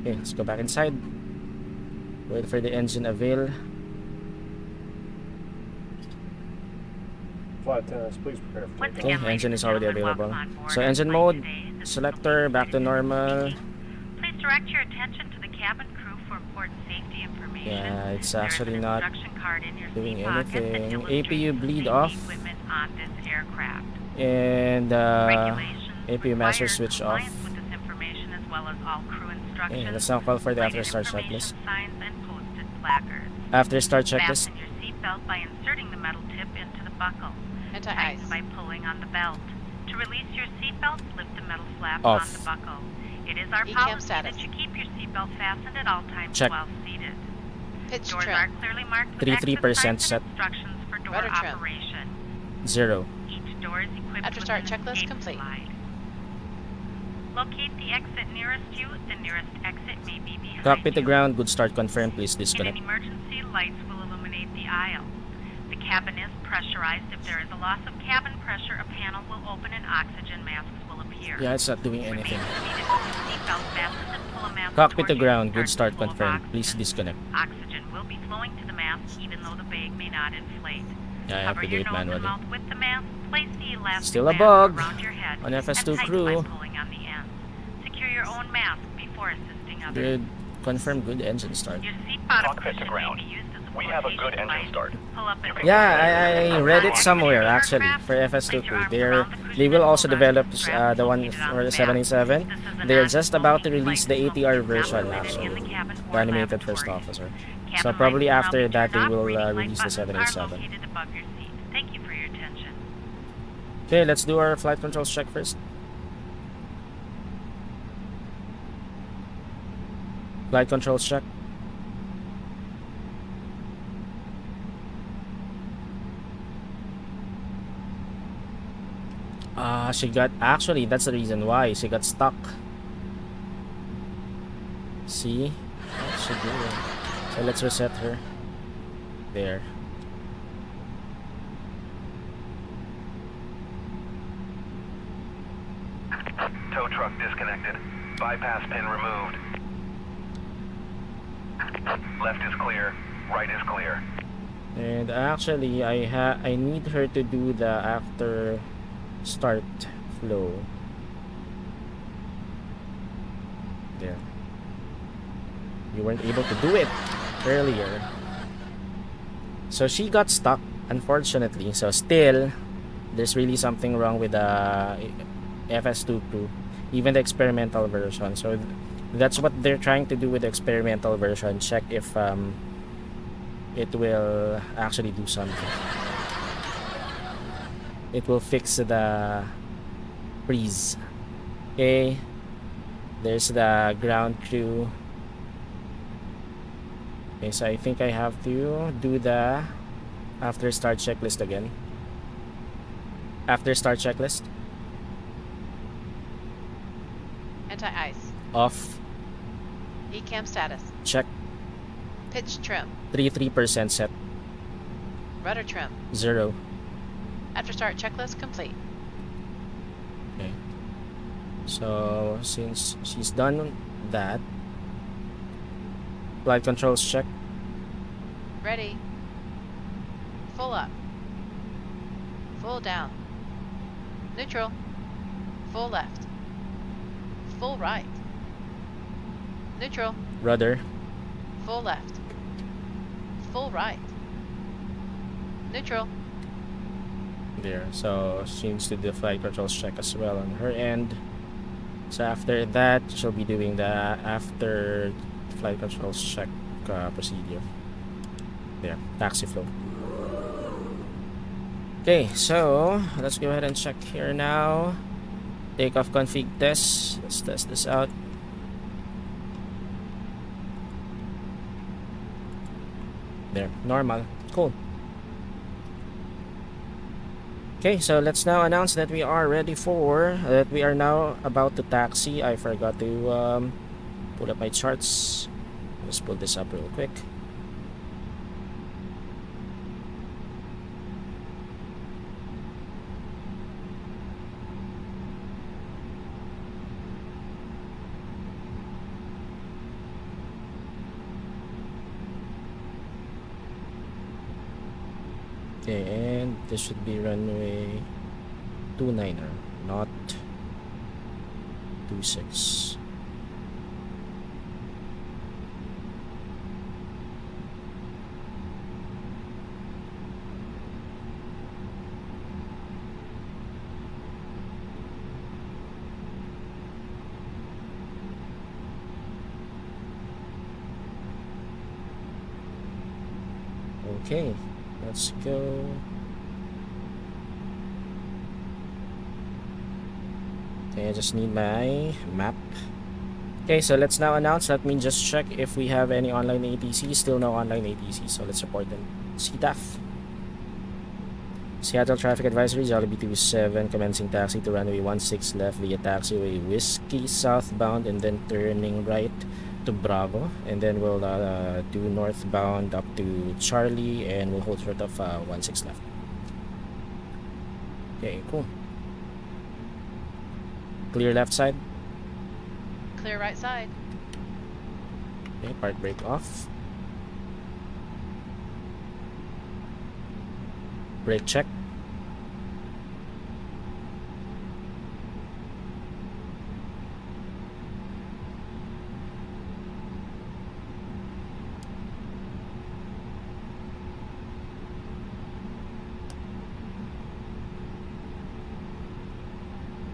Okay, let's go back inside. Wait for the engine avail. Flight attendants, please prepare for Once takeoff. Okay, engine is already available. So engine mode, selector, back to normal. Please direct your attention to the cabin crew for important safety information. Yeah, it's There is actually an not instruction card in your doing seat pocket that anything. illustrates APU the bleed safety off. equipment on this aircraft. And Regulations APU master require switch off. compliance with this information as well as all crew instructions. Okay, let's now call for the after related start information checklist. Signs and posted placards. After start checklist. Fasten your seatbelt by inserting the metal tip into the buckle. Anti-ice. Tighten by pulling on the belt. To release your seatbelt, lift the metal flap Off. on the buckle. It is our ECAM policy status. that you keep your seatbelt fastened at all times Check. while seated. Pitch Doors trim. are clearly marked with 33% exit signs set. and instructions for door Rudder trim. operation. 0. Each door is equipped After with start an checklist escape complete. slide. Locate the exit nearest you. The nearest exit may be behind Cockpit to you. ground, good start confirmed. Please In an disconnect. emergency, lights will illuminate the aisle. The cabin is pressurized. If there is a loss of cabin pressure, a panel will open and oxygen masks will appear. Yeah, it's not doing anything. Remain seated with your seatbelt fastened and pull a mask Cockpit toward to you ground, to good start the flow of confirmed. Please oxygen. disconnect. Oxygen will be flowing to the mask even though the bag may not inflate. Yeah, I have Cover to do your it nose and manually. mouth with the mask. Place the elastic Still a band bug around your head on FS2 and tighten crew. by pulling on the ends. Secure your own mask before assisting others. Good. Confirm good engine start. Your seat bottom Cockpit to cushion ground. may be used as a We have a good flotation engine device. start. Pull up and Yeah, I read it somewhere actually for FS2 crew. They will also develop the one for the 787. They're just about to release the ATR version actually, the animated first officer. So probably after that they will release the 787. Thank you for your attention. Okay, let's do our flight controls check first. Flight controls check. She got, actually that's the reason why she got stuck. See? What's she doing? So let's reset her. There. Tow truck disconnected. Bypass pin removed. Left is clear. Right is clear. And actually, I need her to do the after start flow. There. You weren't able to do it earlier. So she got stuck, unfortunately. So still, there's really something wrong with the FS2 crew, even the experimental version. So that's what they're trying to do with the experimental version. Check if it will actually do something. It will fix the freeze. Okay, there's the ground crew. Okay, so I think I have to do the after start checklist again. After start checklist. Anti-ice. Off. Ecam status. Check. Pitch trim. 33% set. Rudder trim. 0. After start checklist complete. Okay. So since she's done that, flight controls check. Ready. Full up. Full down. Neutral. Full left. Full right. Neutral. Rudder. Full left. Full right. Neutral. There. So she needs to do the flight controls check as well on her end. So after that, she'll be doing the after flight controls check procedure. There. Taxi flow. Okay, so let's go ahead and check here now. Takeoff config test. Let's test this out. There, normal. Cool. Okay, so let's now announce that we are ready for that we are now about to taxi. I forgot to pull up my charts. Let's pull this up real quick. Okay, and this should be runway 29er, not 26. Okay, let's go. Okay, I just need my map. Okay, so let's now announce. Let me just check if we have any online ATC. Still no online ATC, so let's report them. CTAF. Seattle Traffic Advisory, Jollibee 27, commencing taxi to runway 16 left via taxiway Whiskey southbound and then turning right to Bravo, and then we'll do northbound up to Charlie and we'll hold short of 16 left. Okay, cool. Clear left side. Clear right side. Okay, park brake off. Brake check.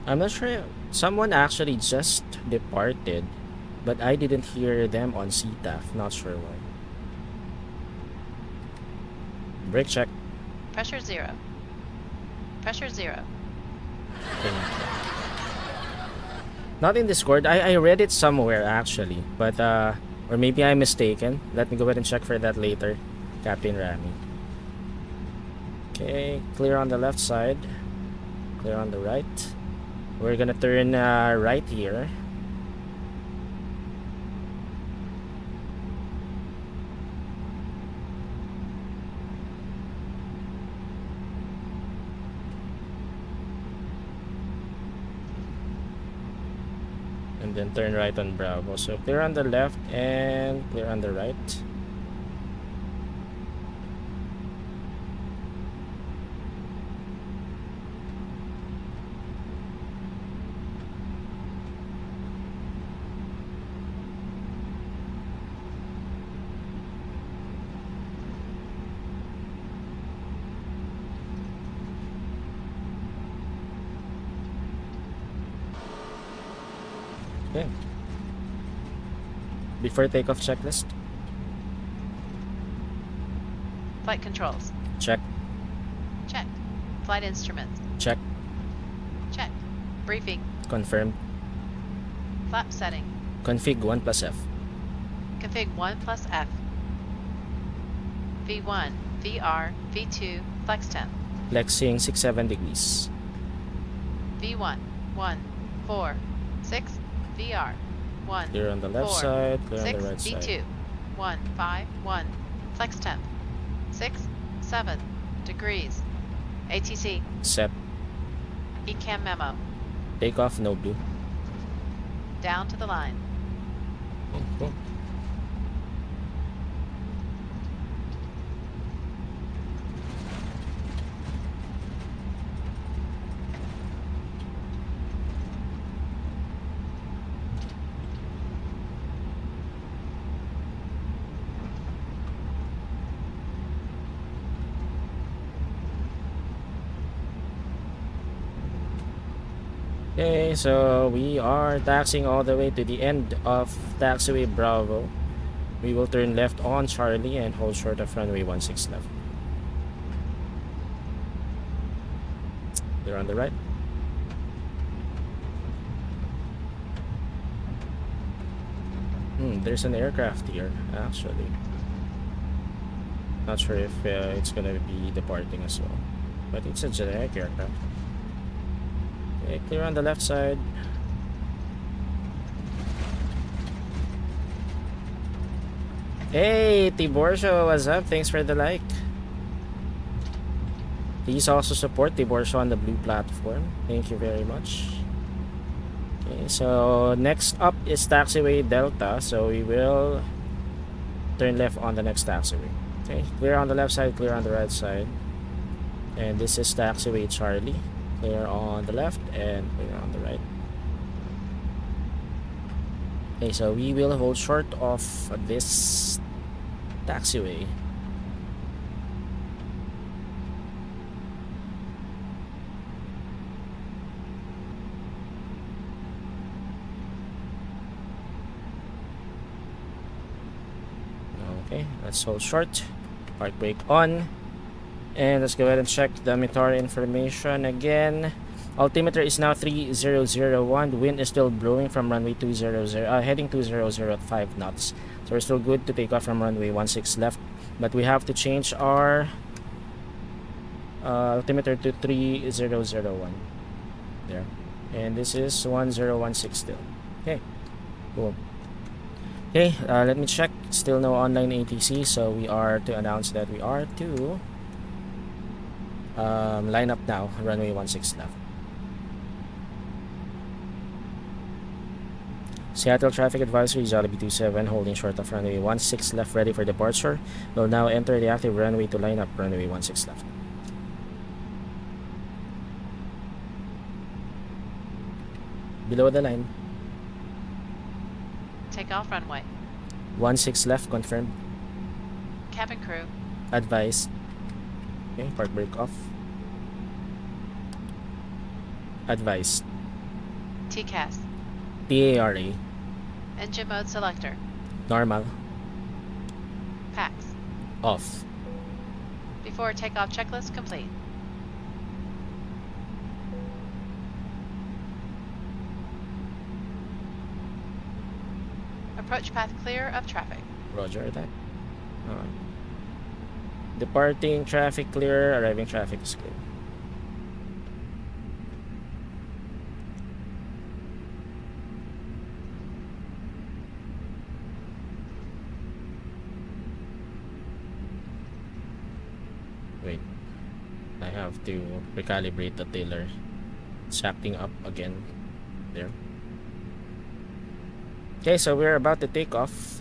I'm not sure. Someone actually just departed, but I didn't hear them on CTAF. Not sure why. Brake check. Pressure 0. Pressure 0. Okay. Not in Discord. I read it somewhere actually, but or maybe I'm mistaken. Let me go ahead and check for that later, Captain Rami. Okay, clear on the left side. Clear on the right. We're gonna turn right here. And then turn right on Bravo. So clear on the left and clear on the right. Okay. Before takeoff checklist. Flight controls. Check. Check. Flight instruments. Check. Check. Briefing. Confirmed. Flap setting. Config 1 plus F. Config 1 plus F. V1, VR, V2, flex temp. Flexing 67 degrees. V1, 1, 4, 6, VR, 1, Clear on the left 4, side, clear 6, on the right V2, side. 1, 5, 1, flex temp. 6, 7 degrees. ATC, Set. ECAM memo. Takeoff, no blue. Down to the line. Cool. Okay, so we are taxiing all the way to the end of taxiway Bravo. We will turn left on Charlie and hold short of runway 16 left. They're on the right. There's an aircraft here, actually. Not sure if it's gonna be departing as well, but it's a generic aircraft. Okay, clear on the left side. Hey, Tiborsho, what's up? Thanks for the like. Please also support Tiborsho on the blue platform. Thank you very much. Okay, so next up is taxiway Delta, so we will turn left on the next taxiway. Okay, clear on the left side, clear on the right side. And this is taxiway Charlie. Clear on the left and clear on the right. Okay, so we will hold short of this taxiway. Okay, let's hold short. Park brake on. And let's go ahead and check the METAR information again. Altimeter is now 3001. The wind is still blowing from runway 200, heading 200 at 5 knots. So we're still good to take off from runway 16 left. But we have to change our altimeter to 3001. There. And this is 1016 still. Okay. Cool. Okay, let me check. Still no online ATC, so we are to announce that we are to line up now, runway 16 left. Seattle traffic advisory, Jollibee 27, holding short of runway 16 left, ready for departure. Will now enter the active runway to line up runway 16 left. Below the line. Take off runway. 16 left, confirmed. Cabin crew. Advised. Okay, park brake off. Advised. TCAS. TARA. Engine mode selector. Normal. PAX. Off. Before takeoff checklist complete. Approach path clear of traffic. Roger that. Departing traffic clear, arriving traffic is clear. Wait, I have to recalibrate the tiller. It's acting up again. There. Okay, so we're about to take off.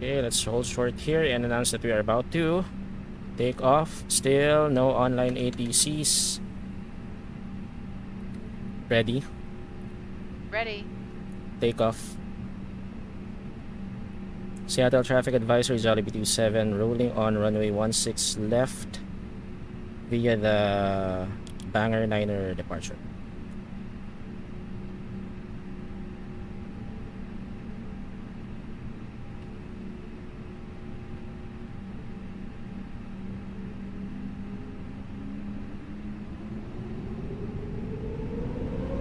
Okay, let's hold short here and announce that we are about to take off. Still no online ATCs. Ready? Ready. Take off. Seattle traffic advisory Jollibee 27 rolling on runway 16 left via the Banger Niner departure.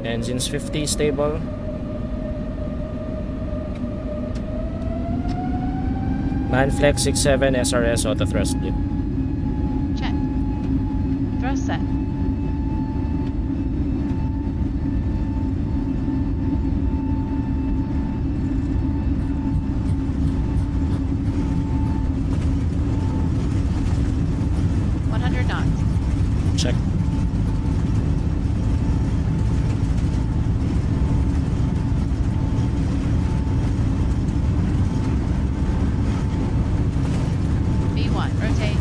Engines 50 stable. Manflex 67 SRS auto thrust blue. Check. Thrust set. knots. Check. B1, rotate.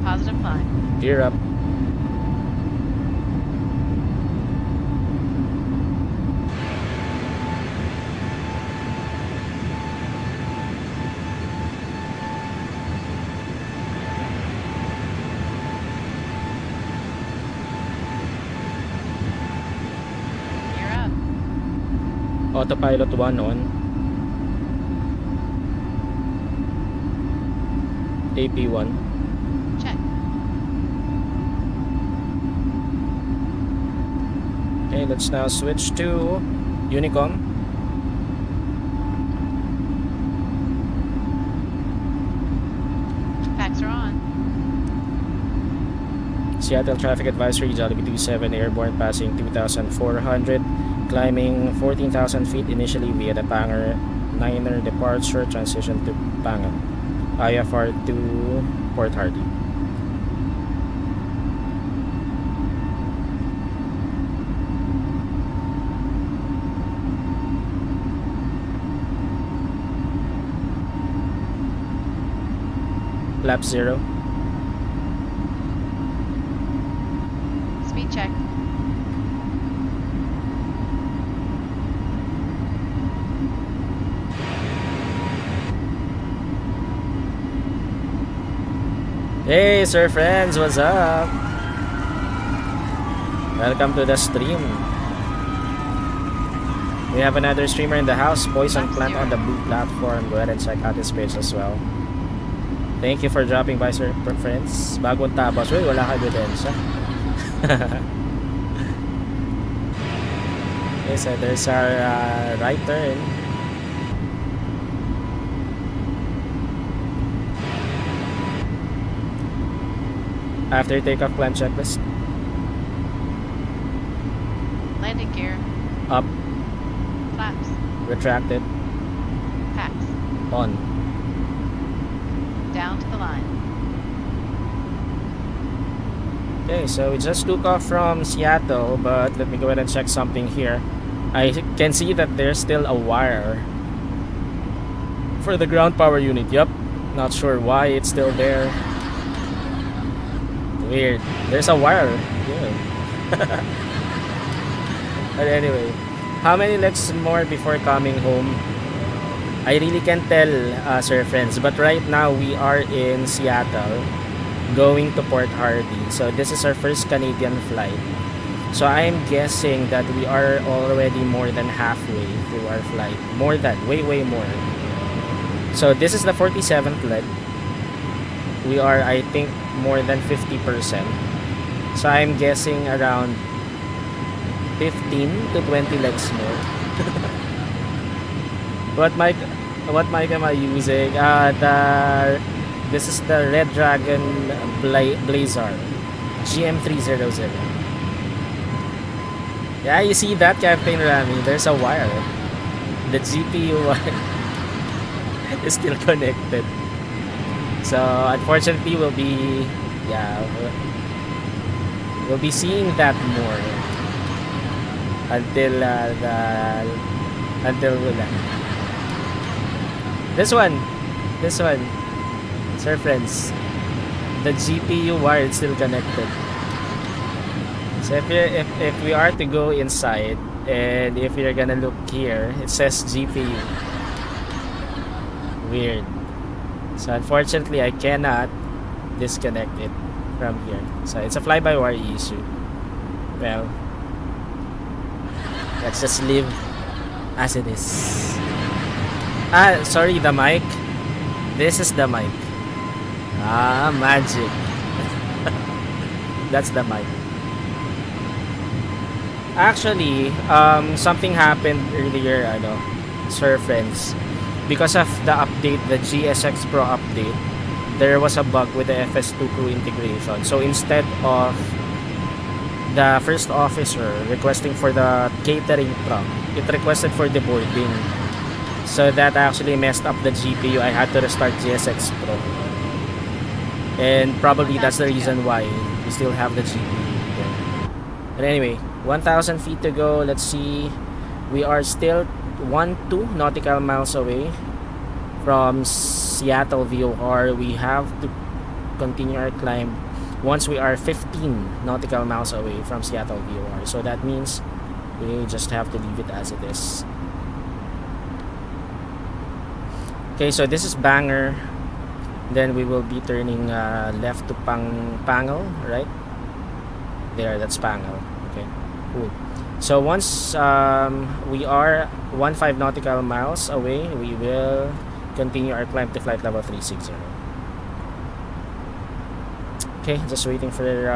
Positive climb. Gear up. Gear up. Autopilot 1 on. AP1. Check. Okay, let's now switch to Unicom. Packs are on. Seattle traffic advisory Jollibee 27 airborne passing 2,400, climbing 14,000 feet initially via the Banger Niner departure, transition to Banger IFR to Port Hardy. Lap 0. Speed check. Hey, sir friends, what's up? Welcome to the stream. We have another streamer in the house, Poison Plant on the blue platform. Go ahead and check out his page as well. Thank you for dropping by, sir friends. Bagong tabas. Uy, wala ka ebidensya. Okay, so there's our right turn. After takeoff, climb checklist. Landing gear. Up, Flaps. retracted, Packs. on. Down to the line. Okay, so we just took off from Seattle, but let me go ahead and check something here. I can see that there's still a wire for the ground power unit. Yup, not sure why it's still there. Weird. There's a wire. Yeah. But anyway, how many legs more before coming home? I really can't tell, sir friends, but right now we are in Seattle going to Port Hardy. So this is our first Canadian flight. So I'm guessing that we are already more than halfway through our flight. More than, way more. So this is the 47th leg. We are, I think, more than 50%. So I'm guessing around 15 to 20 legs more. What mic am I using? This is the Red Dragon Blazar GM300. Yeah, you see that, Captain Rami? There's a wire. The GPU wire is still connected. So unfortunately, we'll be seeing that more. until wala. This one, sir friends, the GPU wire is still connected. So if we are to go inside, and if you're gonna look here, it says GPU. Weird. So unfortunately, I cannot disconnect it from here. So it's a fly-by-wire issue. Well, let's just live as it is. Sorry, the mic. This is the mic. Magic. That's the mic. Actually, something happened earlier, sir friends. Because of the update, the GSX Pro update, there was a bug with the FS2 crew integration. So instead of the first officer requesting for the catering truck, it requested for the boarding. So that actually messed up the GPU. I had to restart GSX Pro. And probably that's the reason why we still have the GPU here. But anyway, 1,000 feet to go. Let's see. We are still 2 nautical miles away from Seattle VOR. We have to continue our climb once we are 15 nautical miles away from Seattle VOR. So that means we just have to leave it as it is. Okay, so this is Banger. Then we will be turning left to Pangal, right? There, that's Pangal. Okay, cool. So once we are 15 nautical miles away, we will continue our climb to flight level 360. Okay, just waiting for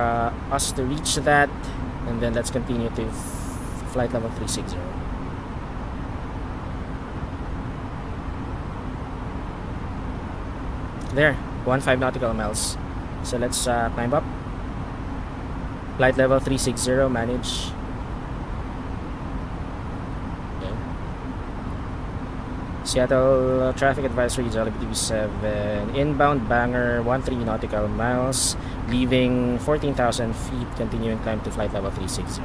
us to reach that, and then let's continue to flight level 360. There, 15 nautical miles. So let's climb up. Flight level 360, manage. Okay. Seattle traffic advisory, Jollibee 7. Inbound Banger, 13 nautical miles, leaving 14,000 feet, continuing climb to flight level 360.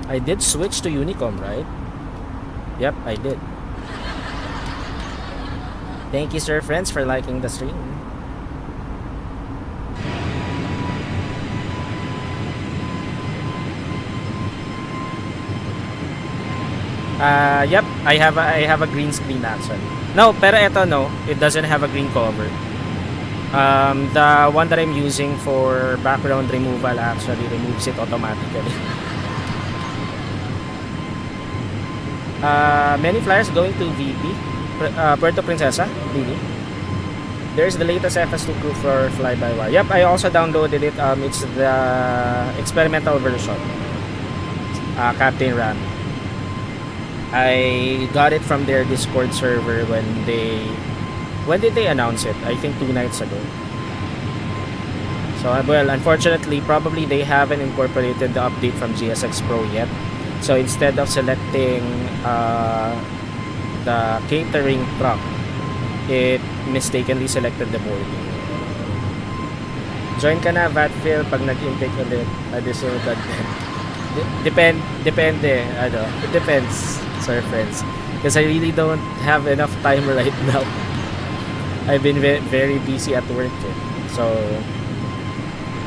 I did switch to Unicom, right? Yep, I did. Thank you, sir, friends, for liking the stream. Yep, I have a green screen actually. No, pero eto no, it doesn't have a green cover. The one that I'm using for background removal actually removes it automatically. Many flyers going to VP, Puerto Princesa, really. There's the latest FS2 crew for fly-by-wire. Yep, I also downloaded it. It's the experimental version. Captain Ram. I got it from their Discord server when did they announce it? I think 2 nights ago. So well, unfortunately, probably they haven't incorporated the update from GSX Pro yet. So instead of selecting the catering truck, it mistakenly selected the boarding. Join ka na, Vatfil, pag nag-intake ulit additional content. Depende, it depends, sir friends. Because I really don't have enough time right now. I've been very busy at work. So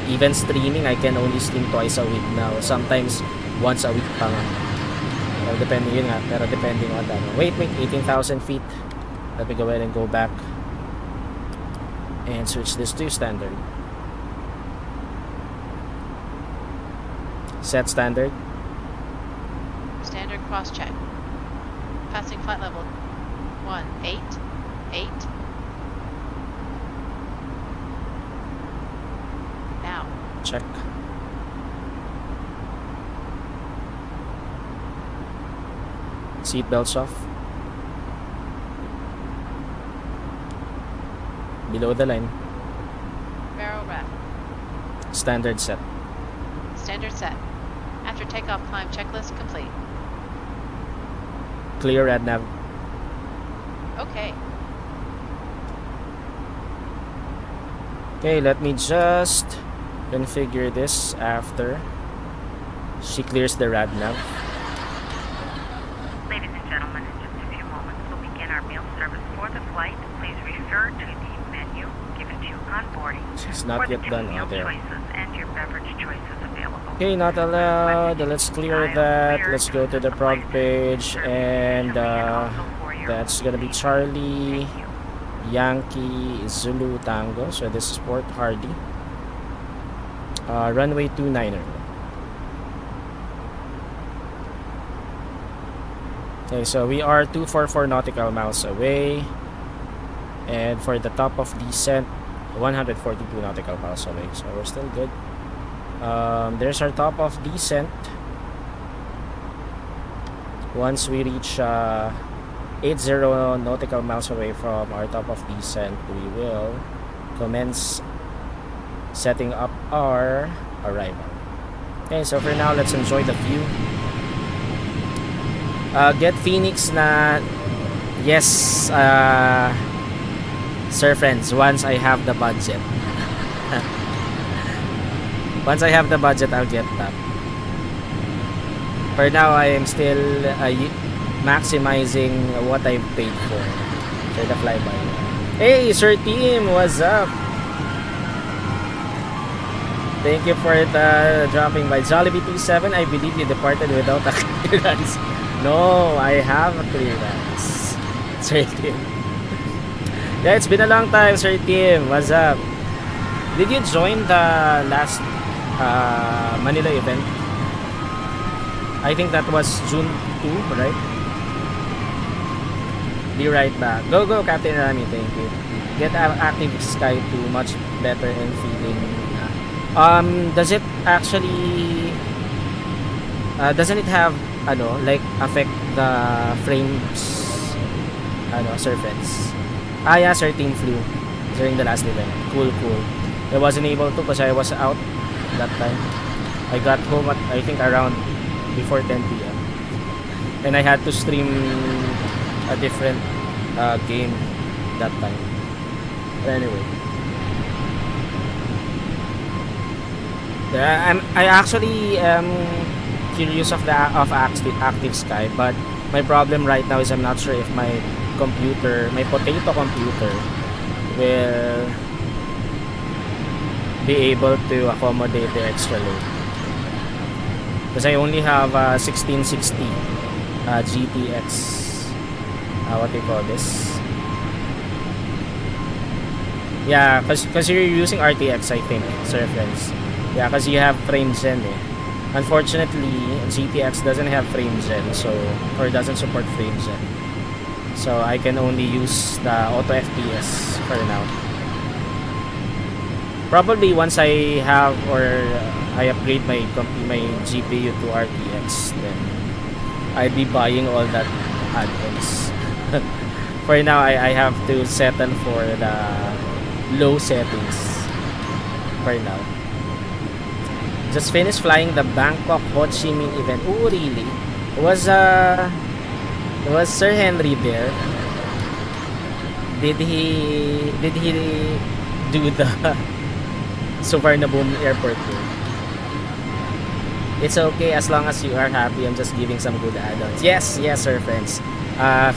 even streaming, I can only stream twice a week now. Sometimes once a week pa nga. Pero depende yun nga. Pero depending on that. Wait, 18,000 feet. Let me go ahead and go back and switch this to standard. Set standard. Standard cross check. Passing flight level 18. Now. Check. Seatbelts off. Below the line. Barrel ref. Standard set. Standard set. After takeoff, climb checklist complete. Clear radnav. Okay. Okay, let me just configure this after she clears the rad nav. Ladies and gentlemen, in just a few moments, we'll begin our meal service for the flight. Please refer to the menu given to you on boarding She's not for the yet two done meal out there. choices and your beverage choices available. Okay, not allowed. Let's clear that. Let's go to the prog page, and that's gonna be Charlie, Yankee, Zulu, Tango. So this is Port Hardy. Runway 29er. Okay, so we are 244 nautical miles away, and for the top of descent, 142 nautical miles away. So we're still good. There's our top of descent. Once we reach 80 nautical miles away from our top of descent, we will commence setting up our arrival. Okay, so for now, let's enjoy the view. Get Phoenix na yes, sir friends, once I have the budget. Once I have the budget, I'll get that. For now, I am still maximizing what I've paid for the flyby. Hey, Sir Team, what's up? Thank you for the dropping by. Jollibee 27, I believe you departed without a clearance. No, I have a clearance. Sir Team. Yeah, it's been a long time, Sir Team. What's up? Did you join the last Manila event? I think that was June 2, right? Be right back. Go, Captain Rami. Thank you. Get Active Sky 2 much better and feeling. Does it actually doesn't it have like affect the frames surface? Yeah, certain flew during the last event. Cool. I wasn't able to because I was out that time. I got home at I think around before 10 p.m. and I had to stream a different game that time. But anyway, I actually am curious of Active Sky, but my problem right now is I'm not sure if my potato computer will be able to accommodate the extra load, because I only have 1660 GTX, what do you call this? Yeah, because you're using RTX, I think, sir friends. Yeah, because you have frame gen Unfortunately, GTX doesn't have frame gen, or doesn't support frame gen. So I can only use the auto FPS for now. Probably once I have I upgrade my GPU to RTX, then I'd be buying all that add-ons. For now, I have to settle for the low settings for now. Just finished flying the Bangkok Ho Chi Minh event. Oh, really? Was Sir Henry there? Did he do the Suvarnabhumi Airport tour? It's okay as long as you are happy. I'm just giving some good add-ons. Yes, sir friends.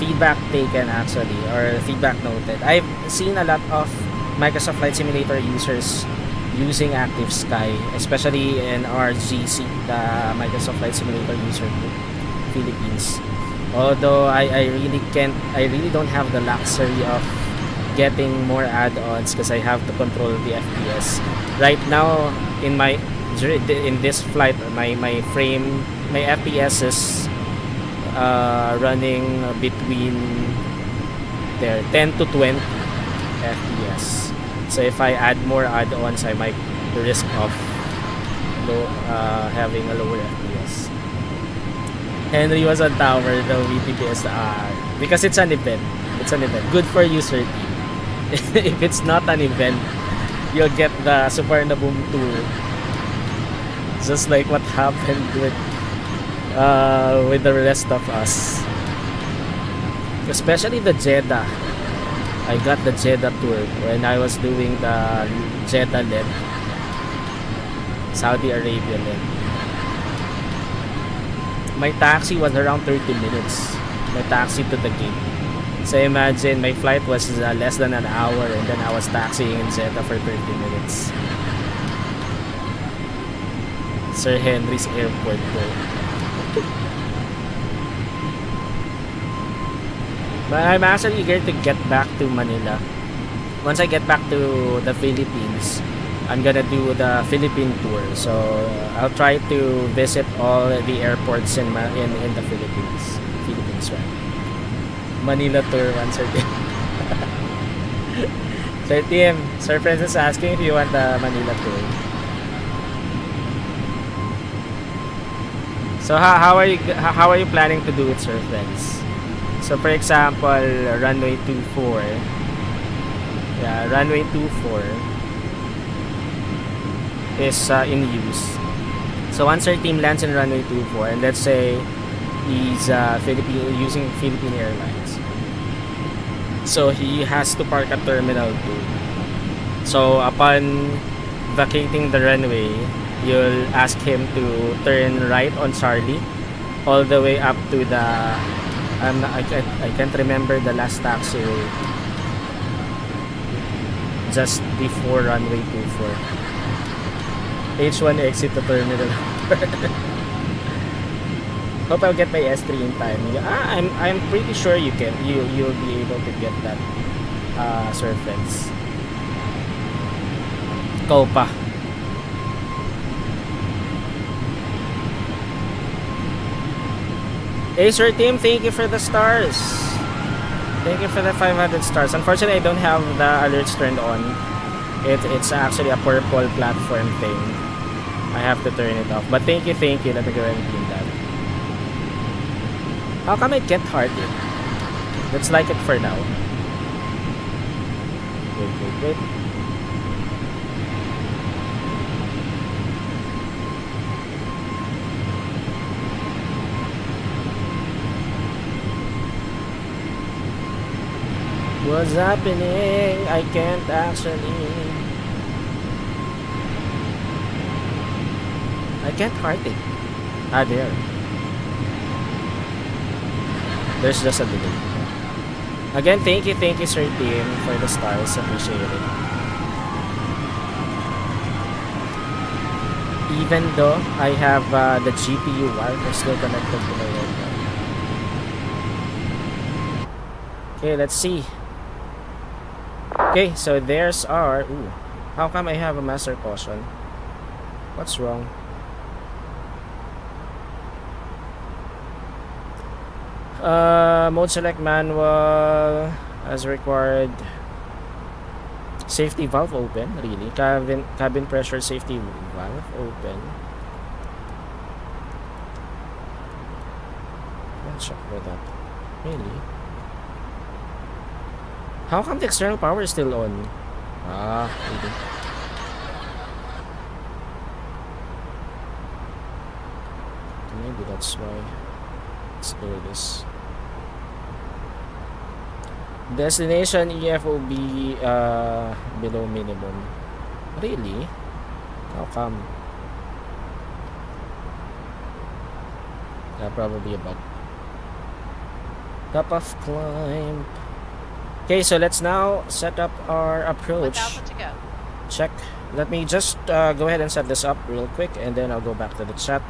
Feedback taken actually, or feedback noted. I've seen a lot of Microsoft Flight Simulator users using Active Sky, especially in RGC, the Microsoft Flight Simulator user group, Philippines. Although I really don't have the luxury of getting more add-ons because I have to control the FPS. Right now in this flight, my FPS is running between 10 to 20 FPS. So if I add more add-ons, I might risk of having a lower FPS. Henry was on tower, the VTPS, because it's an event. Good for you, Sir T. If it's not an event, you'll get the Suvarnabhumi tour, just like what happened with the rest of us, especially the Jeddah. I got the Jeddah tour when I was doing the Jeddah leg, Saudi Arabia leg. My taxi was around 30 minutes. My taxi to the gate. So imagine my flight was less than an hour and then I was taxiing in Jeddah for 30 minutes. Sir Henry's airport tour. But I'm actually eager to get back to Manila. Once I get back to the Philippines, I'm gonna do the Philippine tour. So I'll try to visit all the airports in the Philippines. Philippines, right? Manila tour once or two. Sir Tim, Sir Francis is asking if you want the Manila tour. So how are you planning to do it, Sir Friends? So for example, runway 24. Yeah, runway 24 is in use. So once our team lands in runway 24, and let's say he's using Philippine Airlines, so he has to park at Terminal 2. So upon vacating the runway, you'll ask him to turn right on Charlie all the way up to the I can't remember the last taxiway, just before runway 24. H1 exit to terminal. Hope I'll get my S3 in time. I'm pretty sure you'll be able to get that, Sir Friends. Ikaw pa. Hey Sir Tim, thank you for the stars. Thank you for the 500 stars. Unfortunately, I don't have the alerts turned on. It's actually a purple platform thing. I have to turn it off. But thank you. Let me go ahead and clean that. How come it can't hearted? Let's like it for now. Wait. What's happening? I can't heart it. There. There's just a delay. Again, thank you, Sir Tim, for the stars. Appreciate it. Even though I have the GPU wire still connected to my webcam. Okay, let's see. Okay, so there's our... Ooh, how come I have a master caution? What's wrong? Mode select manual as required. Safety valve open, really? Cabin pressure safety valve open. Let's check for that. Really? How come the external power is still on? Maybe. Maybe that's why. Let's do this. Destination EFOB below minimum. Really? How come? Probably a bug. Top of climb. Okay, so let's now set up our approach. 1,000 to go. Check. Let me just go ahead and set this up real quick, and then I'll go back to the chat.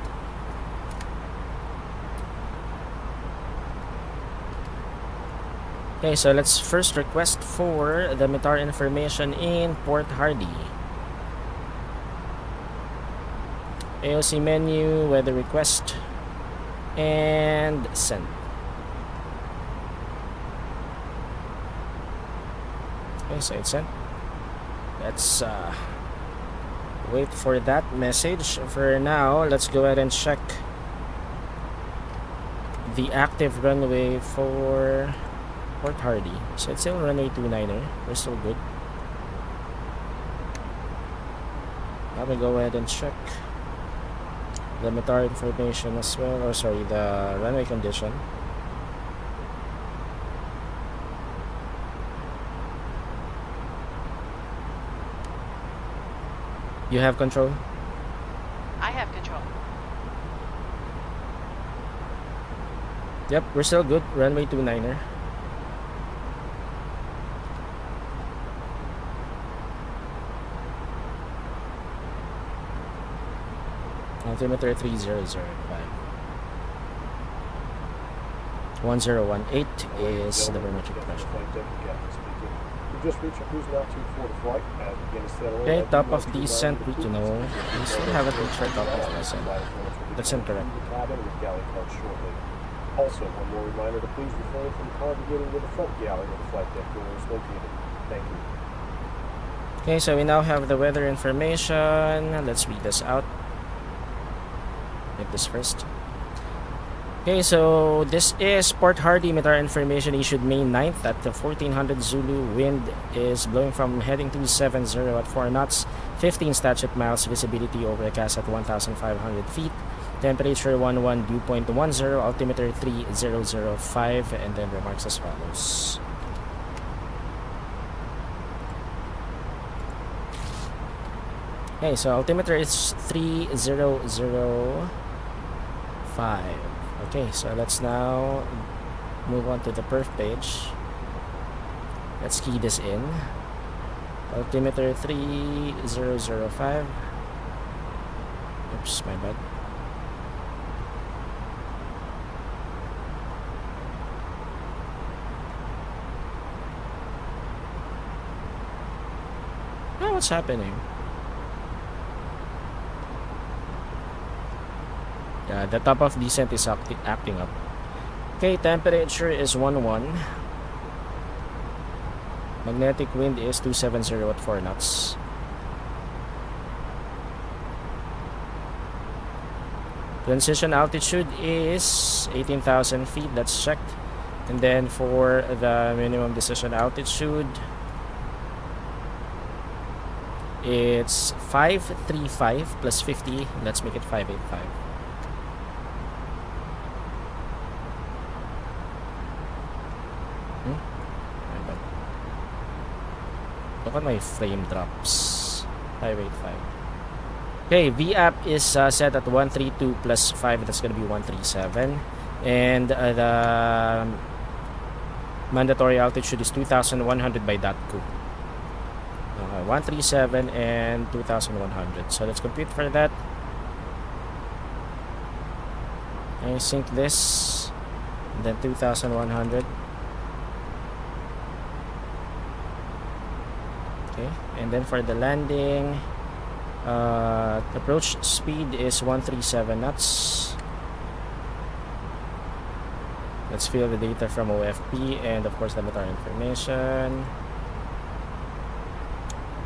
Okay, so let's first request for the METAR information in Port Hardy. AOC menu, weather request, and send. Okay, so it's sent. Let's wait for that message. For now, let's go ahead and check the active runway for Port Hardy. So it's still runway 29er. We're still good. Let me go ahead and check the METAR information as well, or sorry, the runway condition. You have control? I have control. Yep, we're still good. Runway 29er. Altimeter 3005. 1018 is the barometric pressure. Flight deck and captain speaking. We just reached a cruise altitude for the flight. As we begin to settle in, Okay, I do top want of to descent, remind we you know. to We still haven't reached our top of descent. That's incorrect. The cabin with galley cards shortly. Also, one more reminder to please refrain from congregating with the front galley where the flight deck door is located. Thank you. Okay, so we now have the weather information. Let's read this out. Get this first. Okay, so this is Port Hardy with our information issued May 9th at the 1400 Zulu. Wind is blowing from heading 270 at 4 knots, 15 statute miles, visibility overcast at 1,500 feet, temperature 11, dew point 10, altimeter 3005, and then remarks as follows. Okay, so altimeter is 3005. Okay, so let's now move on to the perf page. Let's key this in. Altimeter 3005. Oops, my bad. Oh, what's happening? Yeah, the top of descent is acting up. Okay, temperature is 11. Magnetic wind is 270 at 4 knots. Transition altitude is 18,000 feet, that's checked. And then for the minimum decision altitude, it's 535 plus 50. Let's make it 585. Look at my frame drops. 585. Okay, VAP is set at 132 plus 5. That's gonna be 137. And the mandatory altitude is 2,100 by .2. 137 and 2,100. So let's compute for that. I sync this. And then 2,100. Okay, and then for the landing, approach speed is 137 knots. Let's fill the data from OFP and of course the METAR information.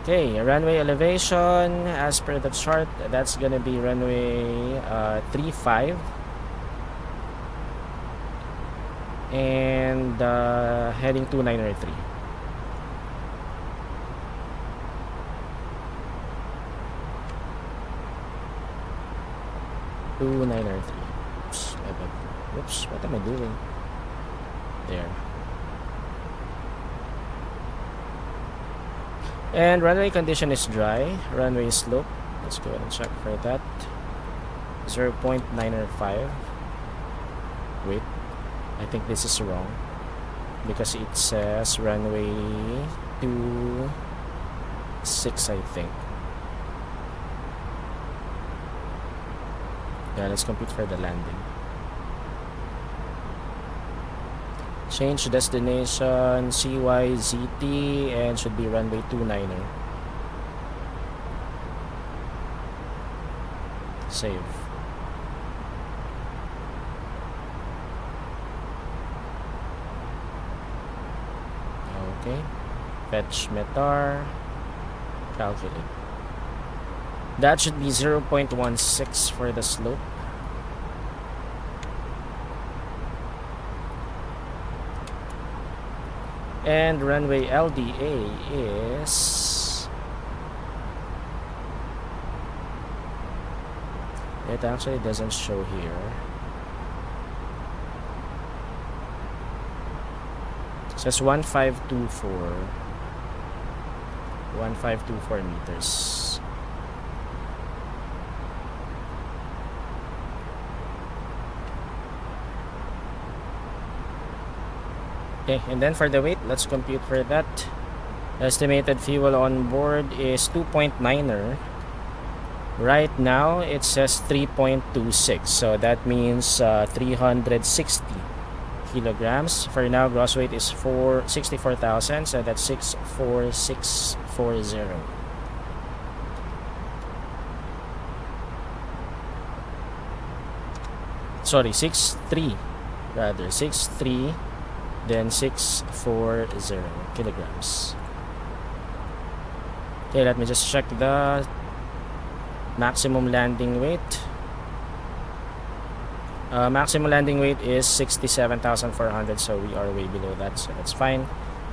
Okay, runway elevation as per the chart, that's gonna be runway 35 and heading 2903. Oops, my bad. Whoops, what am I doing? There. And runway condition is dry. Runway slope, let's go ahead and check for that. 0.905. Wait, I think this is wrong because it says runway 26, I think. Yeah, let's compute for the landing. Change destination CYZT and should be runway 29er. Save. Okay. Fetch METAR. Calculate. That should be 0.16 for the slope. And runway LDA is... It actually doesn't show here. It says 1524. 1524 meters. Okay, and then for the weight, let's compute for that. Estimated fuel on board is 2.9er. Right now, it says 3.26. So that means 360 kilograms. For now, gross weight is 64,000. So that's 64640. Sorry, 63. Rather, 63. Then 640 kilograms. Okay, let me just check the maximum landing weight. Maximum landing weight is 67,400, so we are way below that, so that's fine.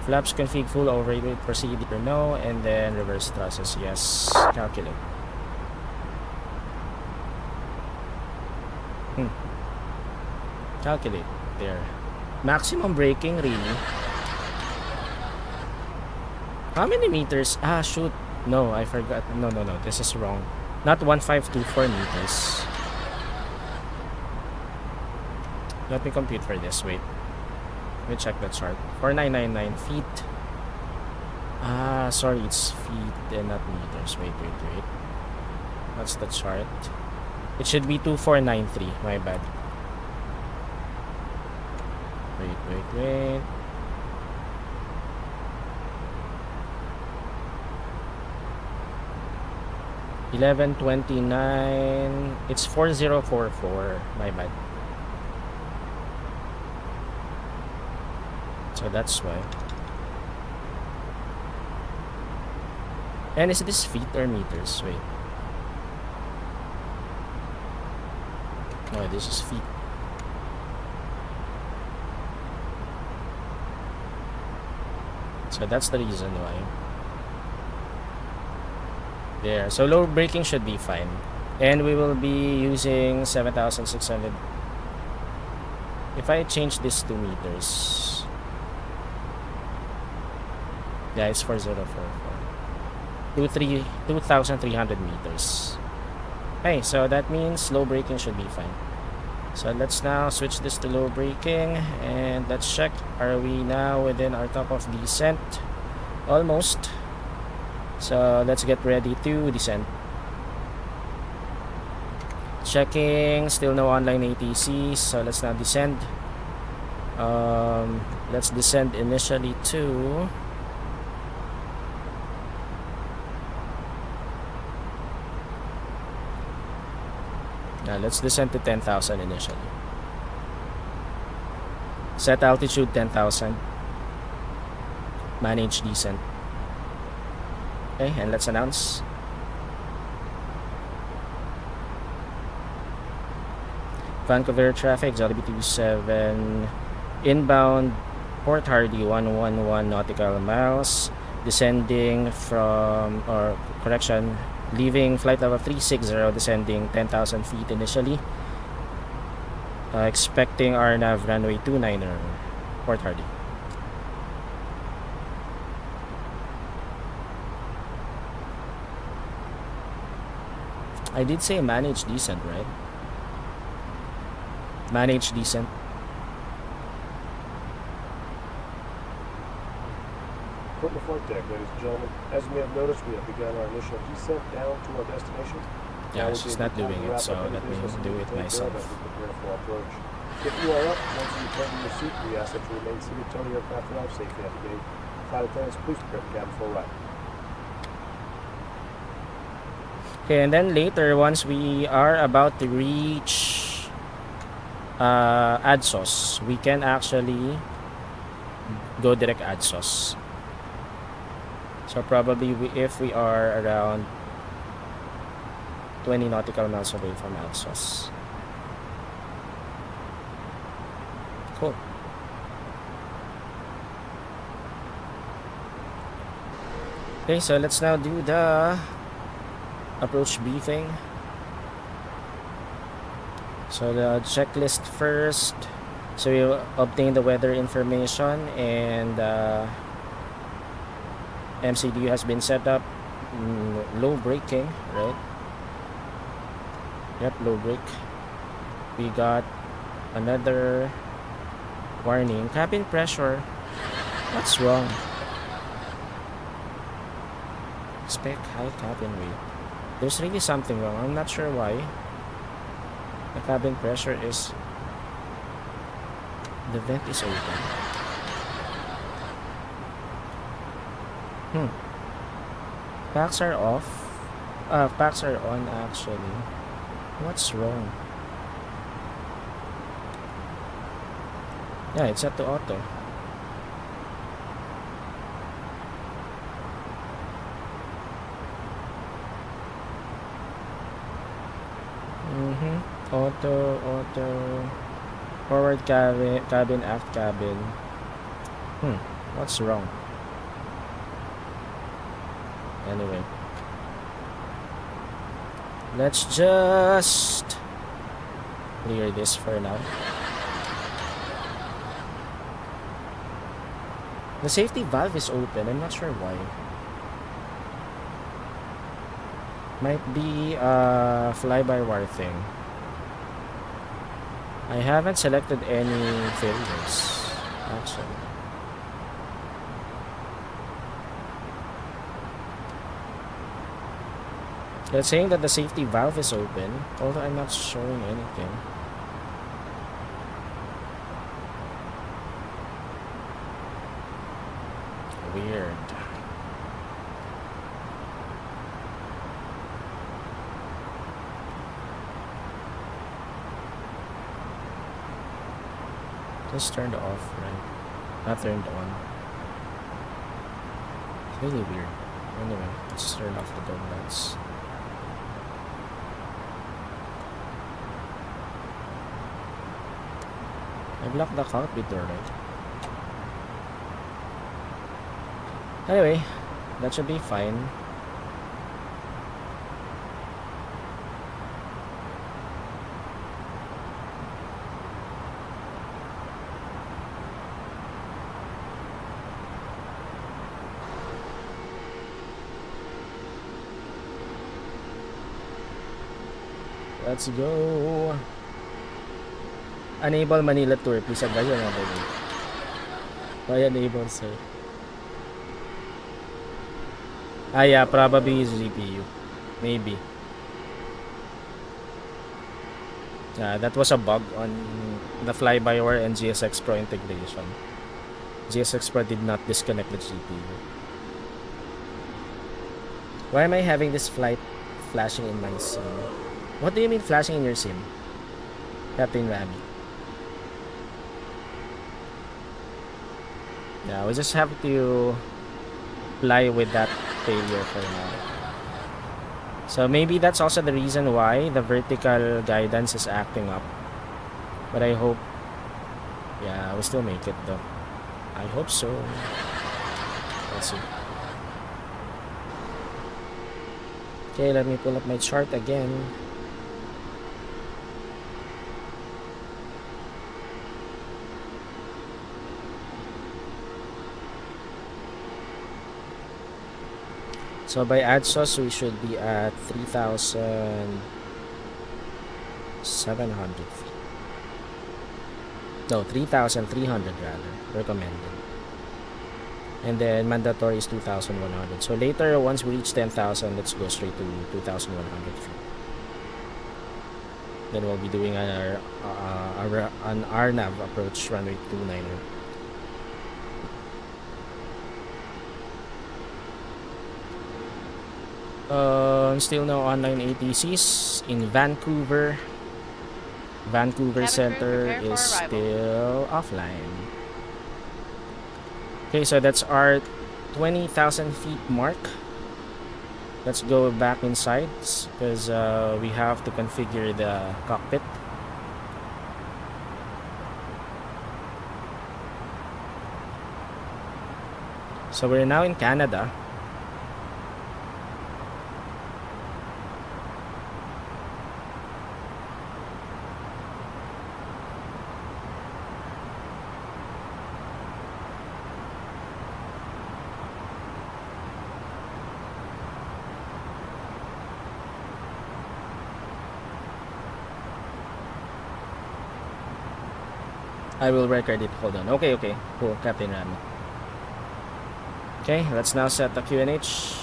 Flaps config full, overweight proceed or no, and then reverse thrusters, yes. Calculate. Calculate. There. Maximum braking, really? How many meters? Ah, shoot. No, I forgot. No. This is wrong. Not 1524 meters. Let me compute for this. Wait. Let me check the chart. 4999 feet. Ah, sorry. It's feet and not meters. Wait. What's the chart? It should be 2493. My bad. Wait. 1129. It's 4044. My bad. So that's why. And is this feet or meters? Wait. No, this is feet. So that's the reason why. There. So low braking should be fine. And we will be using 7,600. If I change this to meters. Yeah, it's 4044. 2,300 meters. Okay, so that means low braking should be fine. So let's now switch this to low braking and let's check. Are we now within our top of descent? Almost. So let's get ready to descend. Checking, still no online ATCs. So let's now descend. Let's descend initially to let's descend to 10,000 initially. Set altitude 10,000. Manage descent. Okay, and let's announce. Vancouver traffic, Jollibee 27 inbound, Port Hardy 111 nautical miles, descending from, or correction, leaving flight level 360, descending 10,000 feet initially. Expecting our nav runway 29er, Port Hardy. I did say manage descent, right? Manage descent. From the flight deck, ladies and gentlemen, as you may have noticed, we have begun our initial descent down to our destination. Yeah, she's not doing it, so let me do it myself. If you are up, once you return to your seat, we ask that you remain seated until the aircraft arrives safely at the gate. Flight attendants, please prepare the cabin for a ride. Okay, and then later, once we are about to reach ADSOS, we can actually go direct ADSOS. So probably if we are around 20 nautical miles away from ADSOS. Cool. Okay, so let's now do the approach briefing. So the checklist first. So we obtain the weather information and MCDU has been set up. Low braking, right? Yep, low brake. We got another warning. Cabin pressure. What's wrong? Expect high cabin weight. There's really something wrong. I'm not sure why. The cabin pressure is... The vent is open. Packs are off. Packs are on actually. What's wrong? Yeah, it's set to auto. Auto. Forward cabin, aft cabin. What's wrong? Anyway. Let's just clear this for now. The safety valve is open. I'm not sure why. Might be a fly-by-wire thing. I haven't selected any failures, actually. It's saying that the safety valve is open, although I'm not showing anything. Weird. Just turned off, right? Not turned on. It's really weird. Anyway, let's turn off the dome lights. I blocked the cockpit door, right? Anyway, that should be fine. Let's go. Unable Manila tour. Please advise another day. Why unable, sir? Yeah, probably is GPU. Maybe. That was a bug on the fly-by-wire and GSX Pro integration. GSX Pro did not disconnect the GPU. Why am I having this flight flashing in my SIM? What do you mean flashing in your SIM, Captain Rami? Yeah, we just have to fly with that failure for now. So maybe that's also the reason why the vertical guidance is acting up. But I hope, yeah, we still make it though. I hope so. Let's see. Okay, let me pull up my chart again. So by ADSOS, we should be at 3,700 feet. No, 3,300 rather, recommended. And then mandatory is 2,100. So later, once we reach 10,000, let's go straight to 2,100 feet. Then we'll be doing an RNAV approach runway 29. Still no online ATCs in Vancouver. Vancouver Cabin crew, Center prepare for is arrival. still offline. Okay, so that's our 20,000 feet mark. Let's go back inside because we have to configure the cockpit. So we're now in Canada. I will record it. Hold on. Okay, cool, Captain Rami. Okay, let's now set the QNH.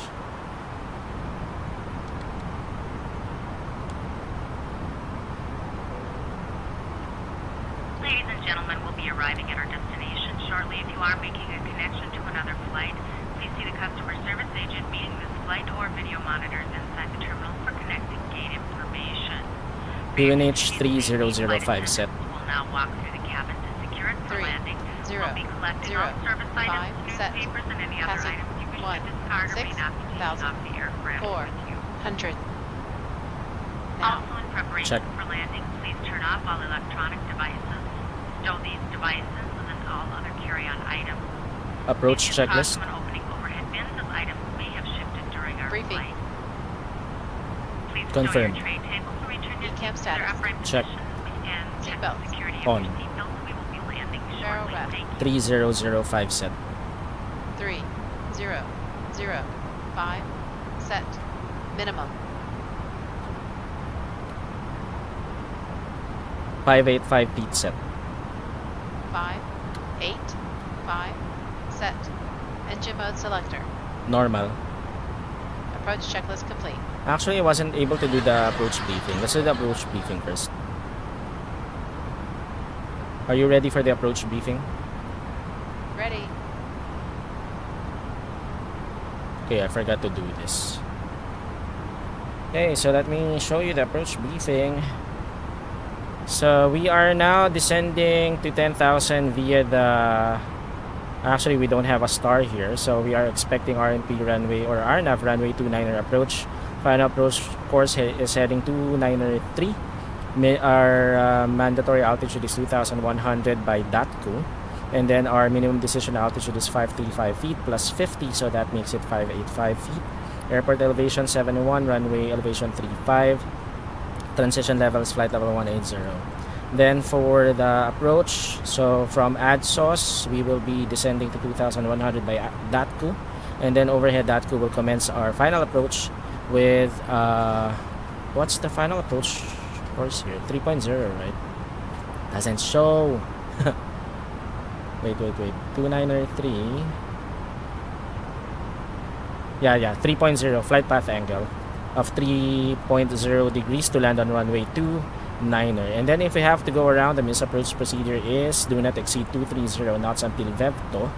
Ladies and gentlemen, we'll be arriving at our destination shortly. If you are making a connection to another flight, please see the customer service agent meeting this flight or video monitors inside the terminal for connecting gate information. QNH 3005 set. We'll now walk through the cabin to secure it for 3, landing. 0, We'll be collecting 0, all service 5, items, set. newspapers, and any other Passing items you wish 1, to discard or may not be taken 6,000, off the aircraft with you. 400. Now, Also in preparation Check. for landing, please turn off all electronic devices. Stow these devices and all other carry-on items. Approach Use checklist. caution when opening overhead bins as items may have shifted during our Briefing. flight. Please Confirm. stow your tray tables and return your Camp seats to their status. upright Check. positions and check Seatbelts. the security of On. your seatbelts. We will be landing Barrel shortly. rest. Thank you. 3005 set. 3, 0, 0, 5, set. Minimum. 585 feet set. 5, 8, 5, set. Engine mode selector. Normal. Approach checklist complete. Actually, I wasn't able to do the approach briefing. Let's do the approach briefing first. Are you ready for the approach briefing? Ready. Okay, I forgot to do this. Okay, so let me show you the approach briefing. So we are now descending to 10,000 via the... Actually, we don't have a star here, so we are expecting RNP runway or RNAV runway 29er approach. Final approach course is heading to 903. Our mandatory altitude is 2,100 by DATCO. And then our minimum decision altitude is 535 feet plus 50, so that makes it 585 feet. Airport elevation 71, runway elevation 35. Transition level is flight level 180. Then for the approach, so from ADSOS, we will be descending to 2,100 by DATCO. And then overhead DATCO will commence our final approach with, what's the final approach course here? 3.0, right? Doesn't show. Wait. 2903. Yeah, 3.0 flight path angle of 3.0 degrees to land on runway 29er. And then if we have to go around, the approach procedure is do not exceed 230 knots until Vevto.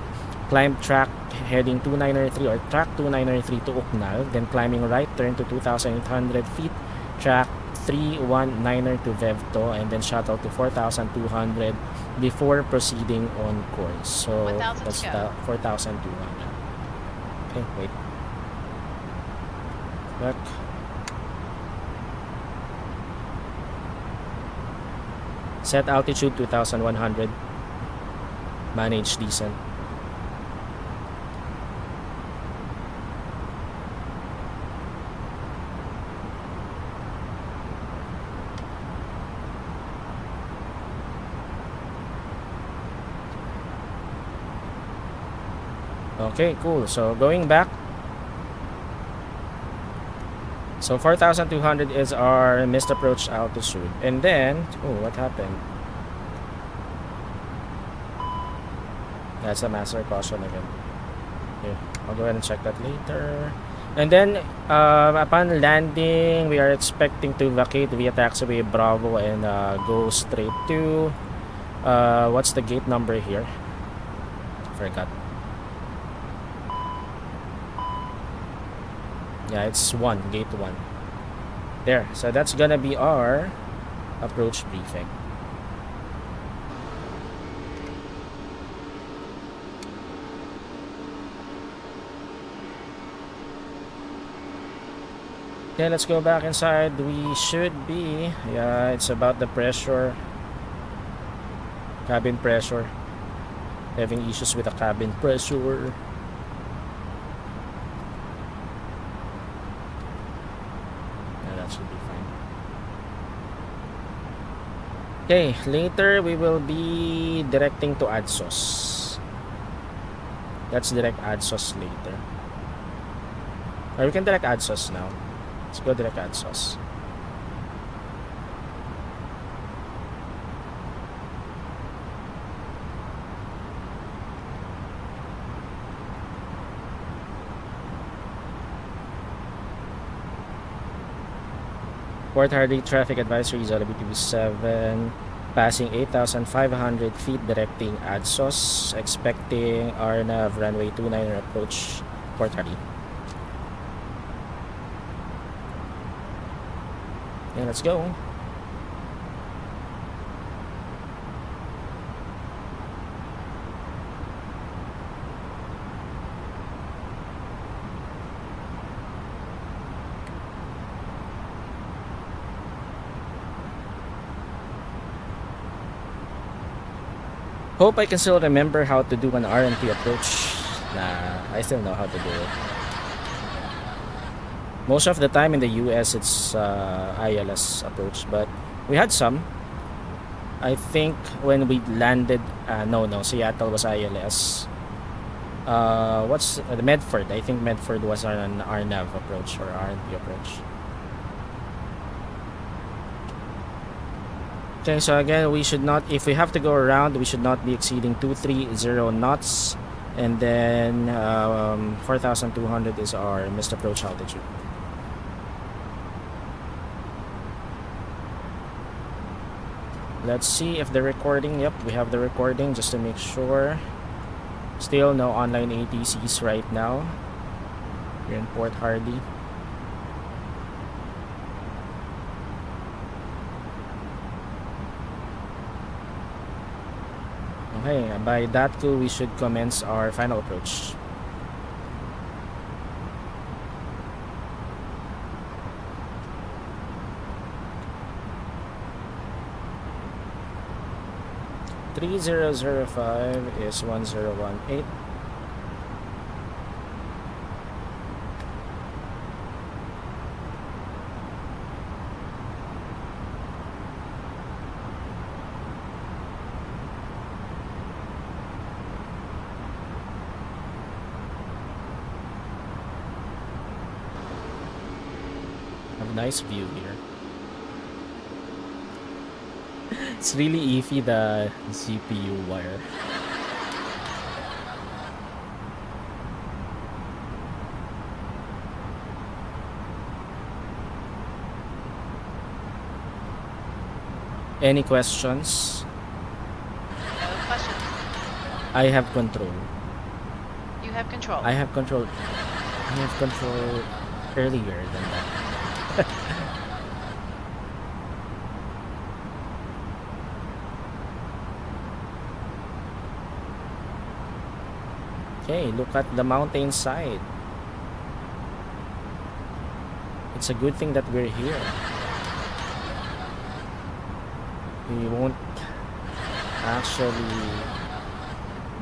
Climb track heading 2903 or track 2903 to Uknal. Then climbing right turn to 2,800 feet. Track 319er to Vevto, and then shuttle to 4,200 before proceeding on course. So 1,000 that's to go. the 4,200. Okay, wait. Back. Set altitude 2,100. Manage descent. Okay, cool. So going back. So 4,200 is our missed approach altitude. And then, oh, what happened? That's a master caution again. Okay, I'll go ahead and check that later. And then, upon landing, we are expecting to vacate via taxiway Bravo and go straight to, what's the gate number here? Forgot. Yeah, it's 1, gate 1. There, so that's gonna be our approach briefing. Okay, let's go back inside. We should be, yeah, it's about the pressure, cabin pressure. Having issues with the cabin pressure. Okay, later we will be directing to ADSOS. Let's direct ADSOS later. Or we can direct ADSOS now. Let's go direct ADSOS. Port Hardy traffic advisory Jollibee 27, passing 8,500 feet, directing ADSOS, expecting RNAV runway 29 approach Port Hardy. Okay, let's go. Hope I can still remember how to do an RNP approach. Nah, I still know how to do it. Most of the time in the US it's ILS approach, but we had some. I think when we landed, no, Seattle was ILS. What's the Medford? I think Medford was an RNAV approach or RNP approach. Okay, so again, we should not, if we have to go around, we should not be exceeding 230 knots, and then 4,200 is our missed approach altitude. Let's see if the recording, yep, we have the recording just to make sure. Still no online ATCs right now. We're in Port Hardy. Okay, by that too, we should commence our final approach. (3005) is 1018. Nice view here. It's really iffy, the GPU wire. Any questions? No questions. I have control. You have control. I have control. I have control earlier than that. Okay, look at the mountain side. It's a good thing that we're here. We won't actually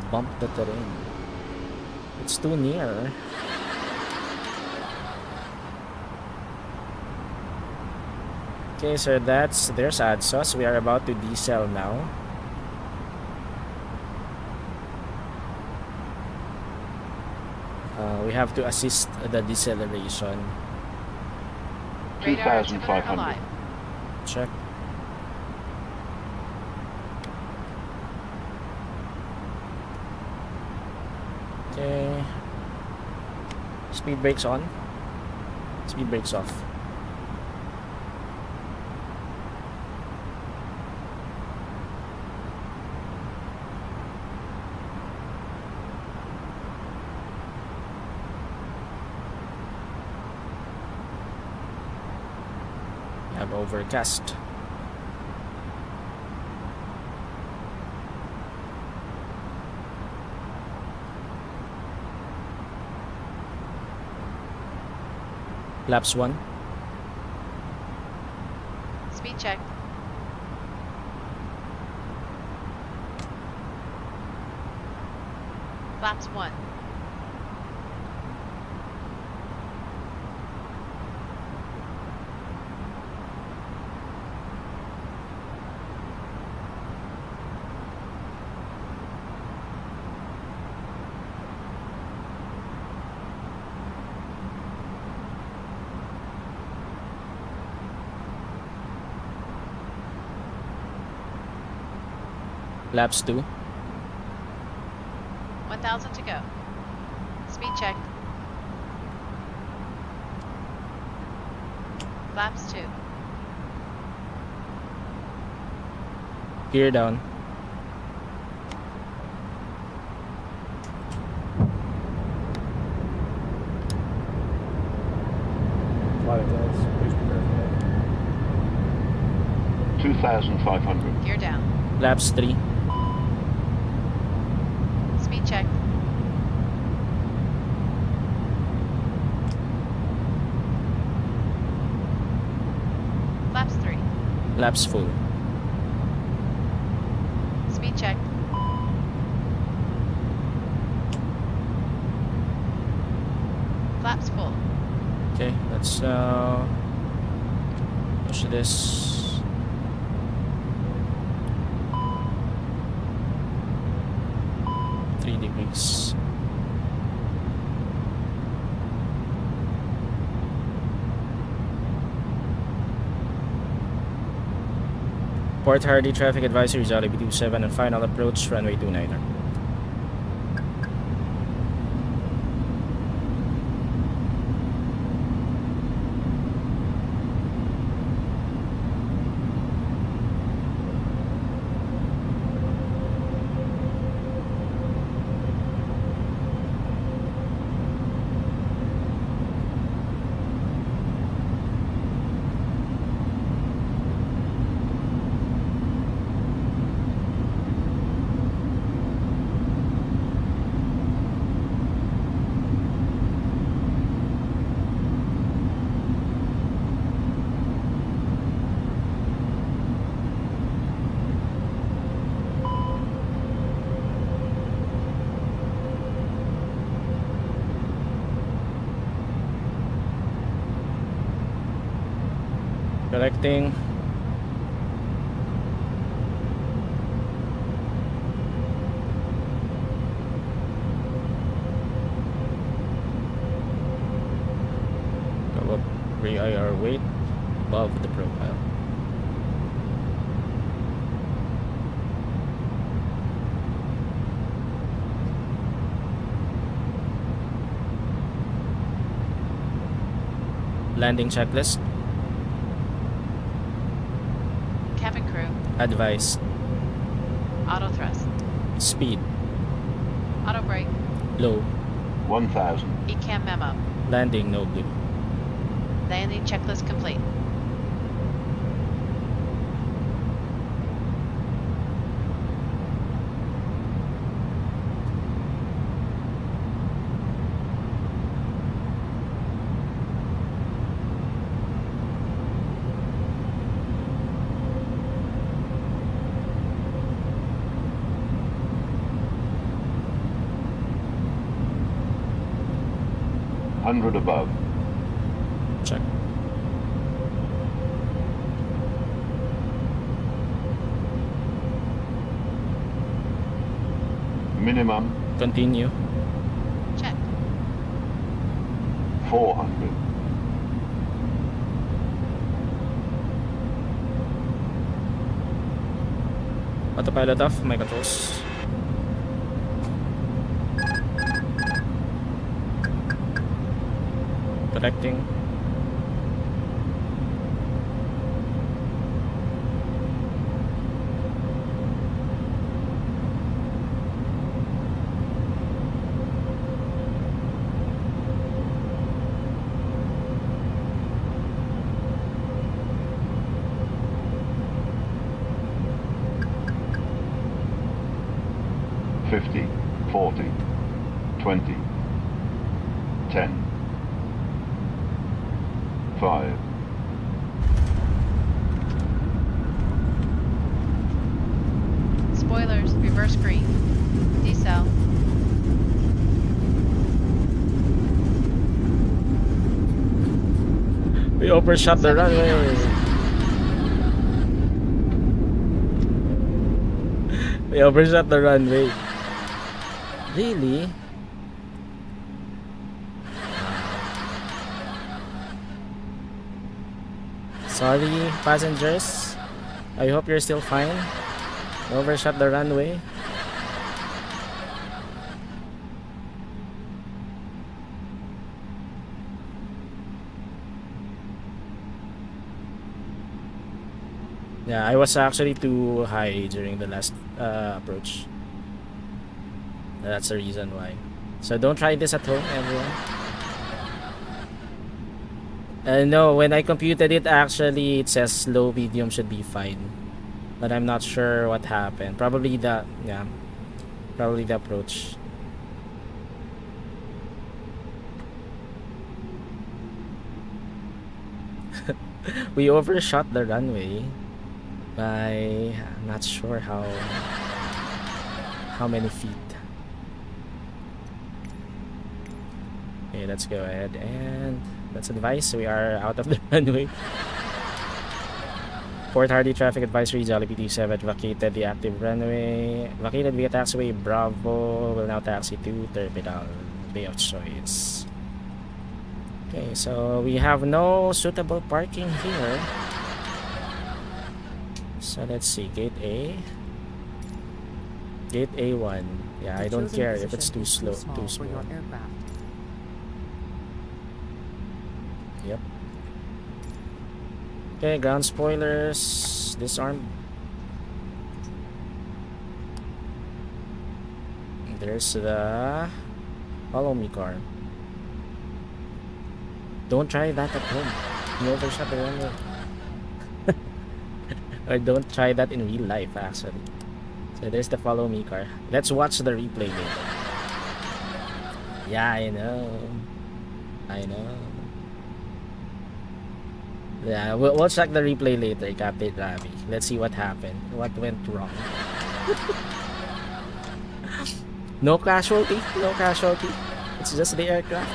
bump the terrain. It's too near. Okay, so there's ADSOS. We are about to decel now. We have to assist the deceleration. Radar altimeter alive. Check. Okay. Speed brakes on. Speed brakes off. Overcast. Laps 1. Speed check. Laps 1. Laps 2. 1,000 to go. Speed check. Laps 2. Gear down. Flight attendants, please prepare for landing. 2,500. Gear down. Laps 3. Speed check. Flaps 3. Laps full. Speed check. Flaps full. Okay, let's push this. Three degrees. Port Hardy traffic advisory, Jollibee 27 and final approach runway 29er. Correcting. Go up rear weight above the profile. Landing checklist. Cabin crew. Advice. Auto thrust. Speed. Auto brake. Low. 1,000. ECAM memo. Landing no blue. Landing checklist complete. Hundred above. Check. Minimum Continue. Check. 400. Autopilot off. My controls. Correcting. Fifty, 40, 20, 10, 5, Spoilers. Reverse green. Decel. We overshot the 17 runway. knots. We overshot the runway. Really? Sorry, passengers. I hope you're still fine. We overshot the runway. Yeah, I was actually too high during the last approach. That's the reason why. So don't try this at home, everyone. No, when I computed it, actually it says low medium should be fine, but I'm not sure what happened. Probably the approach. We overshot the runway by, I'm not sure how many feet. Okay, let's go ahead and let's advise we are out of the runway. Port Hardy traffic advisory, Jollibee T7 vacated the active runway. Vacated via taxiway Bravo. Will now taxi to terminal Bay of Choice. Okay, so we have no suitable parking here. So let's see, gate A. Gate A1. Yeah, I The don't chosen care if it's position too is slow, small too for your small. aircraft. Yep. Okay, ground spoilers disarmed. There's the follow me car. Don't try that at home. You overshot the runway. Or don't try that in real life, actually. So there's the follow me car. Let's watch the replay later. Yeah, I know. I know. Yeah, we'll check the replay later, Captain Ravi. Let's see what happened. What went wrong. No casualty. No casualty. It's just the aircraft.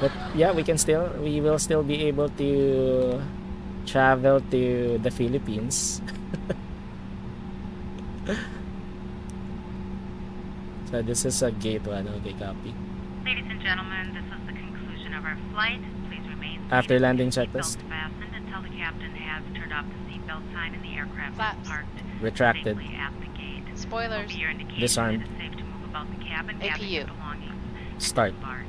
But yeah, we will still be able to travel to the Philippines. So this is a gate 1. Okay, copy. Ladies and gentlemen, this is the conclusion of our flight. Please remain After seated landing with your checklist. seatbelts fastened until the captain has turned off the seatbelt sign and the aircraft Flaps. is parked Retracted. safely at the gate. Spoilers. Over your indication, Disarmed. it is safe to move about the cabin, gather your APU. belongings, and Start. disembark.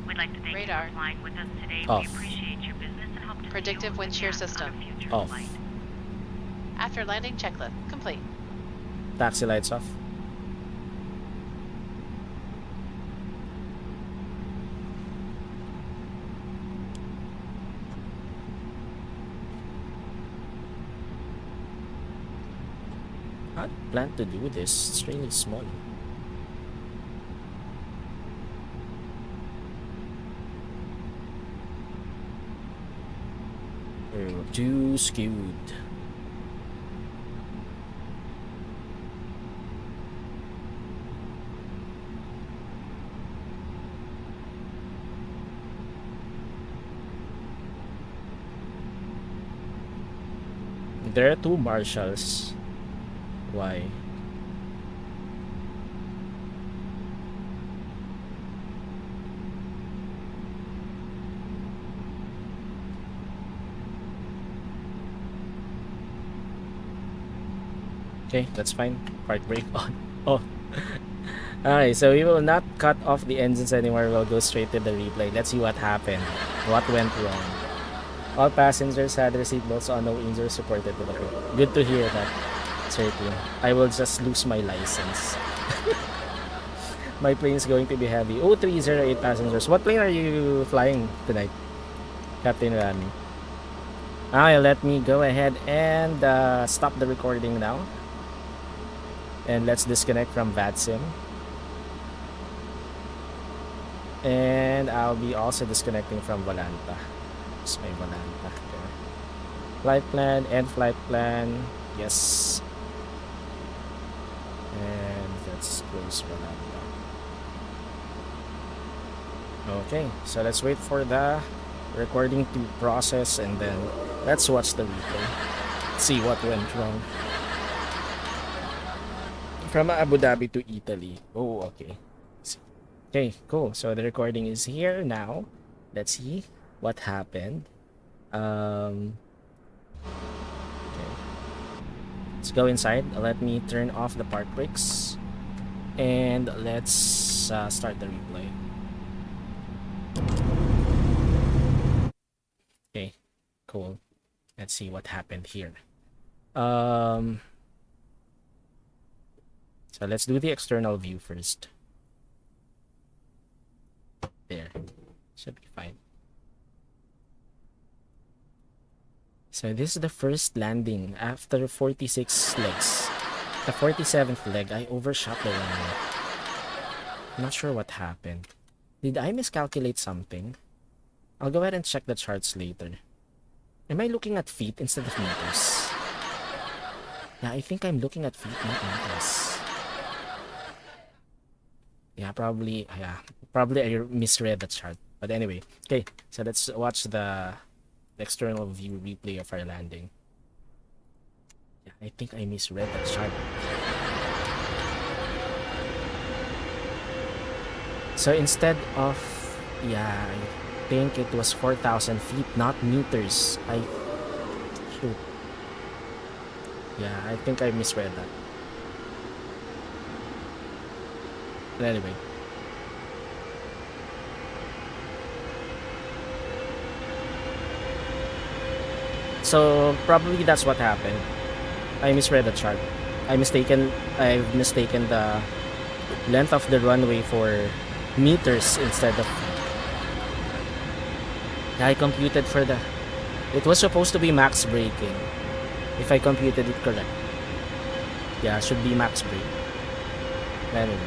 We'd like to thank Radar. you for flying with us today. Off. We appreciate your business and hope to Predictive see you wind shear again system. on a future Off. flight. After landing checklist complete. Taxi lights off. I plan to do this. It's really small. Oh, too skewed. There are two marshals. Why? Okay, that's fine. Park brake on. Oh. Alright, so we will not cut off the engines anymore. We'll go straight to the replay. Let's see what happened. What went wrong. All passengers had their seatbelts on. No injuries reported to the crew. Good to hear that, Sir Team. I will just lose my license. My plane is going to be heavy. 0308 passengers. What plane are you flying tonight, Captain Rami? Alright, let me go ahead and stop the recording now. And let's disconnect from VATSIM. And I'll be also disconnecting from Volanta. It's my Volanta there. Flight plan and flight plan. Yes. And let's close Volanta. Okay, so let's wait for the recording to process and then let's watch the replay. See what went wrong. From Abu Dhabi to Italy. Oh, okay. Okay, cool. So the recording is here now. Let's see what happened. Okay. Let's go inside. Let me turn off the park brakes. And let's start the replay. Okay, cool. Let's see what happened here. So let's do the external view first. There. Should be fine. So this is the first landing after 46 legs. The 47th leg, I overshot the runway. I'm not sure what happened. Did I miscalculate something? I'll go ahead and check the charts later. Am I looking at feet instead of meters? Yeah, I think I'm looking at feet, not meters. Yeah, probably I misread the chart. But anyway, okay, so let's watch the external view replay of our landing. Yeah, I think I misread the chart. So instead of, yeah, I think it was 4,000 feet, not meters. Shoot. Yeah, I think I misread that. But anyway. So probably that's what happened. I misread the chart. I've mistaken the length of the runway for meters instead of feet. I computed for the... It was supposed to be max braking. If I computed it correct. Yeah, it should be max brake. Anyway.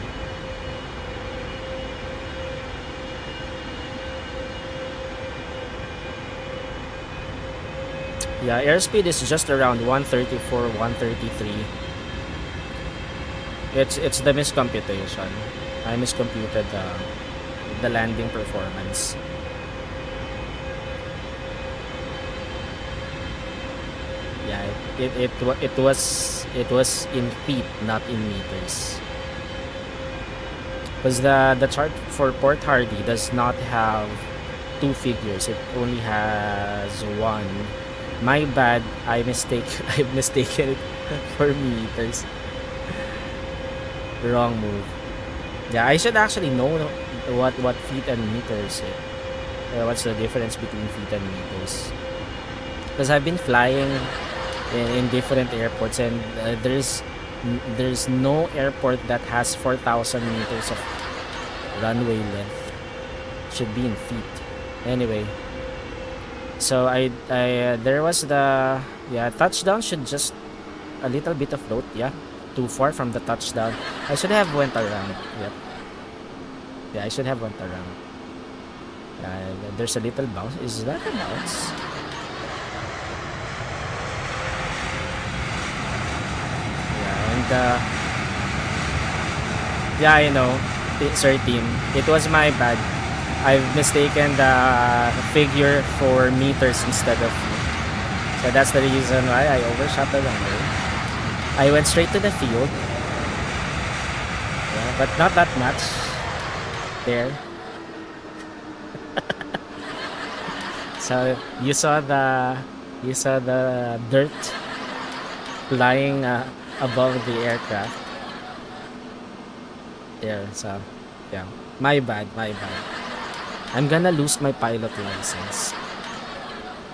Yeah, airspeed is just around 134, 133. It's the miscomputation. I miscomputed the landing performance. Yeah, it was in feet, not in meters. Because the chart for Port Hardy does not have two figures. It only has one. My bad. I've mistaken it for meters. Wrong move. Yeah, I should actually know what feet and meters is. What's the difference between feet and meters? Because I've been flying in different airports, and there's no airport that has 4,000 meters of runway length. Should be in feet. Anyway. So there was the touchdown should just a little bit of float, yeah. Too far from the touchdown. I should have went around. Yep. Yeah, I should have went around. There's a little bounce. Is that a bounce? Yeah, and yeah, I know, sir team. It was my bad. I've mistaken the figure for meters instead of feet. So that's the reason why I overshot the runway. I went straight to the field. Yeah, but not that much. There. So you saw the dirt flying above the aircraft. There, so yeah. My bad. I'm gonna lose my pilot license.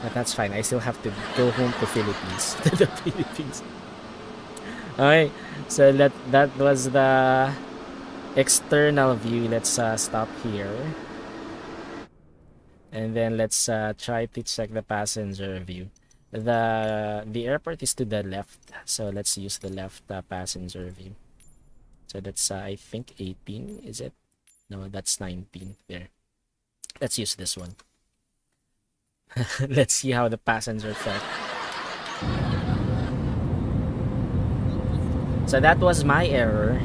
But that's fine. I still have to go home to Philippines. To the Philippines. Okay. So that was the external view. Let's stop here. And then let's try to check the passenger view. The airport is to the left. So let's use the left passenger view. So that's I think 18, is it? No, that's 19 there. Let's use this one. Let's see how the passenger felt. So that was my error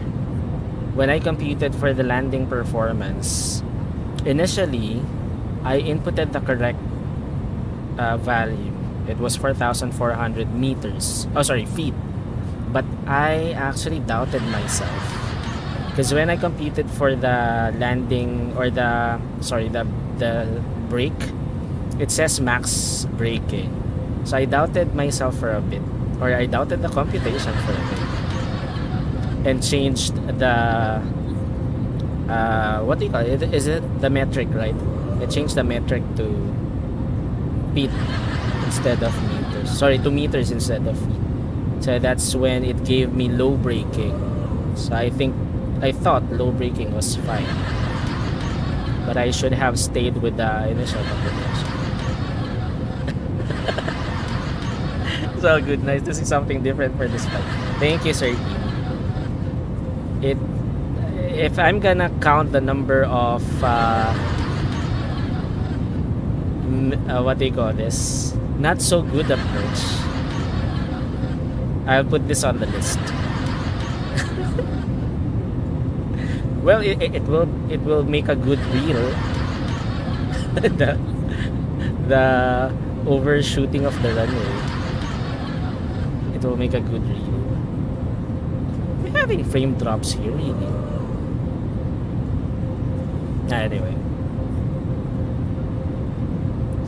when I computed for the landing performance. Initially, I inputted the correct value. It was 4,400 meters. Oh, sorry, feet. But I actually doubted myself. Because when I computed for the landing or the brake, it says max braking. So I doubted myself for a bit, or I doubted the computation for a bit, and changed the what do you call it? Is it the metric, right? I changed the metric to feet instead of meters. meters. Sorry, 2 meters instead of feet. So that's when it gave me low braking. So I thought low braking was fine. But I should have stayed with the initial combination. It's all good. Nice to see something different for this flight. Thank you, sir. If I'm gonna count the number of what do you call this? Not so good approach. I'll put this on the list. Well, it will make a good reel. the overshooting of the runway. It will make a good reel. We're having frame drops here, really. Anyway.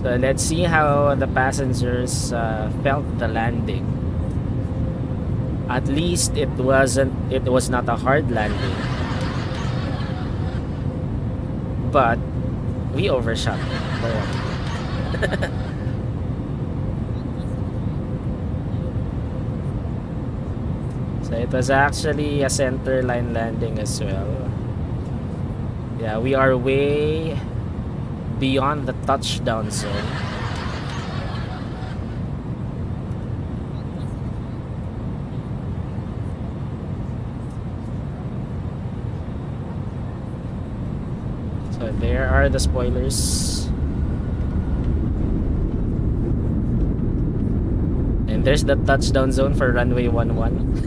So let's see how the passengers felt the landing. At least it was not a hard landing. But we overshot the runway. So it was actually a center line landing as well. Yeah, we are way beyond the touchdown zone. So there are the spoilers. And there's the touchdown zone for runway 11.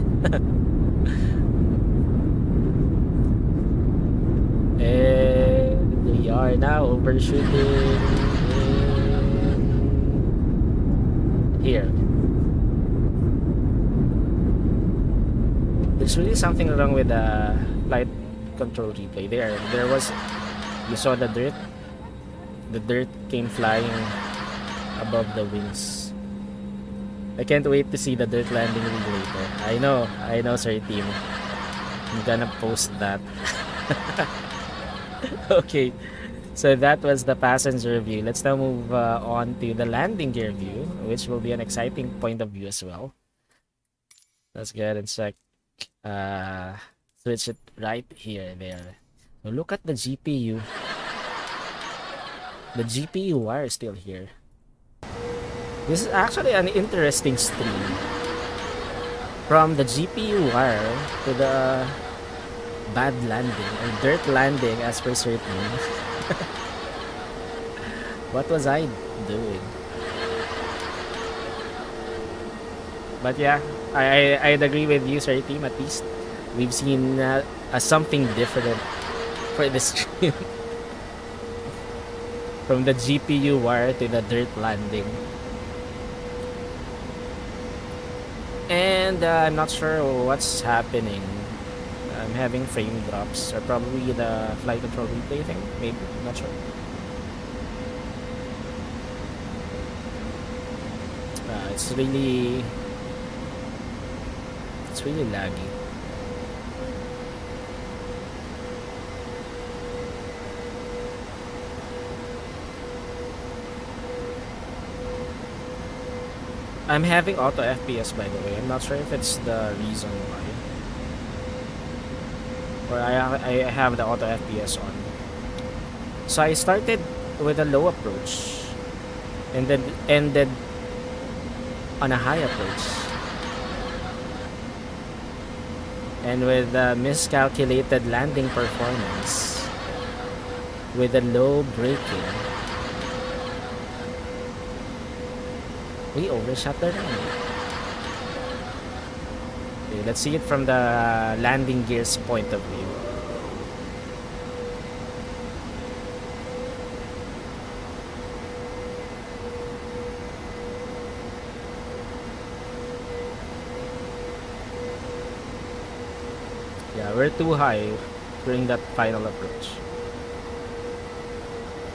And we are now overshooting here. There's really something wrong with the flight control replay. There was, you saw the dirt. The dirt came flying above the wings. I can't wait to see the dirt landing rig later. I know, sir team. I'm gonna post that. Okay, so that was the passenger view. Let's now move on to the landing gear view, which will be an exciting point of view as well. Let's go ahead and check. Switch it right here. There. So look at the GPU. The GPU wire is still here. This is actually an interesting stream. From the GPU wire to the bad landing or dirt landing as per certain. What was I doing? But yeah, I'd agree with you, sir team. At least we've seen something different for this stream. From the GPU wire to the dirt landing. And I'm not sure what's happening. I'm having frame drops, or probably the flight control replay thing. Maybe, not sure. It's really laggy. I'm having auto FPS, by the way. I'm not sure if it's the reason why. Or I have the auto FPS on. So I started with a low approach and then ended on a high approach. And with a miscalculated landing performance, with a low braking, we overshot the runway. Okay, let's see it from the landing gear's point of view. Yeah, we're too high during that final approach.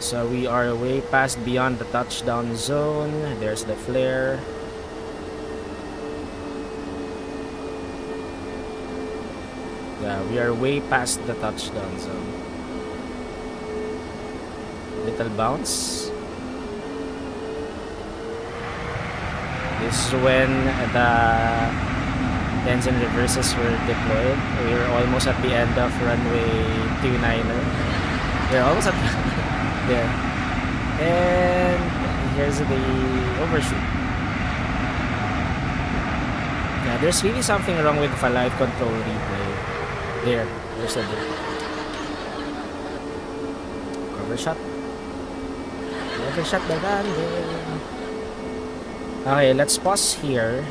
So we are way past beyond the touchdown zone. There's the flare. Yeah, we are way past the touchdown zone. Little bounce. This is when the engine reverses were deployed. We were almost at the end of runway 29er. We're almost at there. And here's the overshoot. Yeah, there's really something wrong with flight control replay. There's a overshot. Overshot the landing. Okay, let's pause here.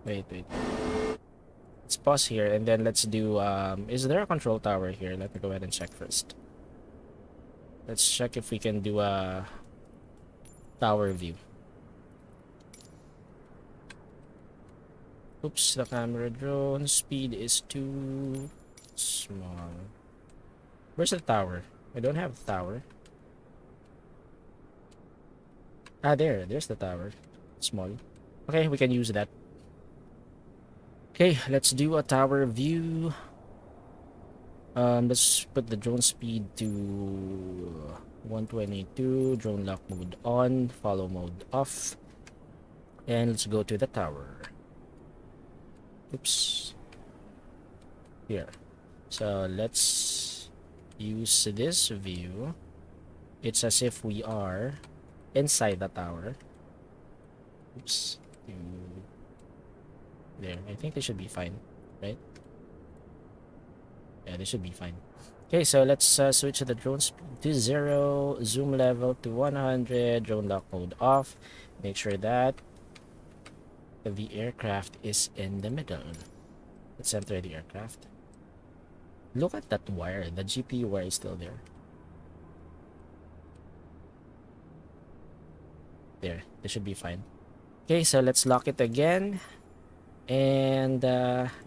Wait. Let's pause here and then let's do is there a control tower here? Let me go ahead and check first. Let's check if we can do a tower view. Oops, the camera drone speed is too small. Where's the tower? I don't have the tower. Ah, there's the tower. Small. Okay, we can use that. Okay, let's do a tower view. Let's put the drone speed to 122, drone lock mode on, follow mode off, and let's go to the tower. Oops. Here. So let's use this view. It's as if we are inside the tower. Oops. There. I think they should be fine, right? Yeah, they should be fine. Okay, so let's switch the drone speed to 0, zoom level to 100, drone lock mode off. Make sure that the aircraft is in the middle. Let's enter the aircraft. Look at that wire. The GPU wire is still there. There. They should be fine. Okay, so let's lock it again. And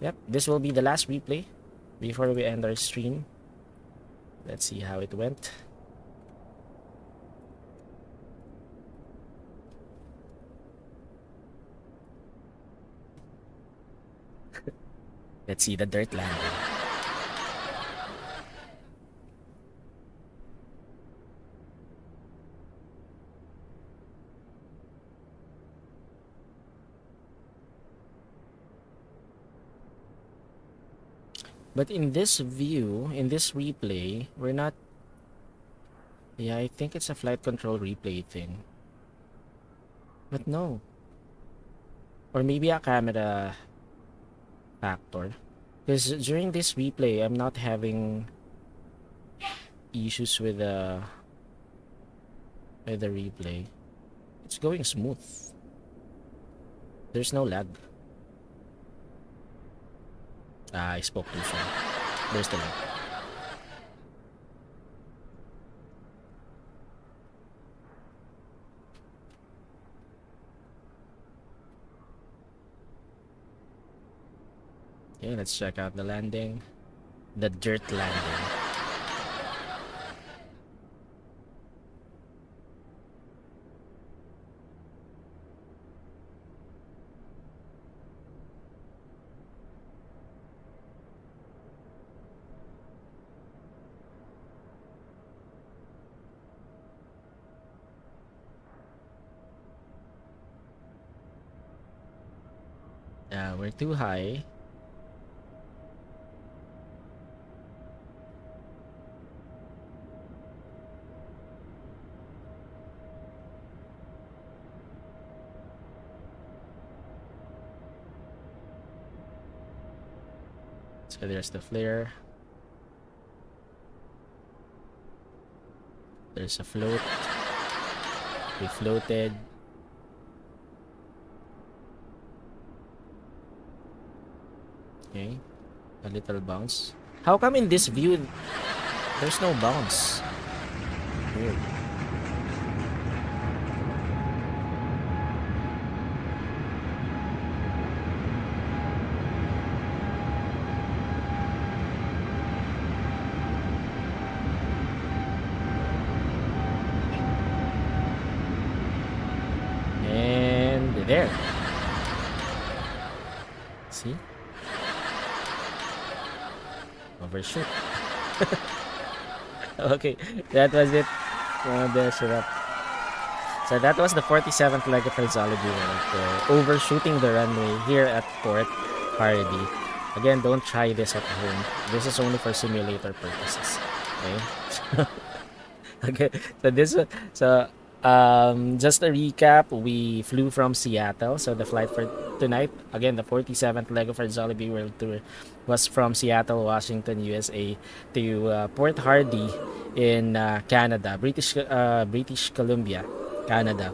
yep, this will be the last replay before we end our stream. Let's see how it went. Let's see the dirt landing. But in this view, in this replay, we're not... Yeah, I think it's a flight control replay thing. But no. Or maybe a camera factor. Because during this replay, I'm not having issues with the replay. It's going smooth. There's no lag. Ah, I spoke too soon. There's the lag. Okay, let's check out the landing. The dirt landing. We're too high. So there's the flare. There's a float. We floated. Okay, a little bounce. How come in this view there's no bounce? Weird. And there. See? Overshoot. Okay, that was it. Beshiewap. So that was the 47th leg of our Jollibee World Tour, overshooting the runway here at Port Hardy. Again, don't try this at home. This is only for simulator purposes. Okay. Okay. So this. So just a recap, we flew from Seattle. So the flight for tonight, again, the 47th leg of our Jollibee World Tour was from Seattle, Washington, USA to Port Hardy in Canada, British Columbia, Canada.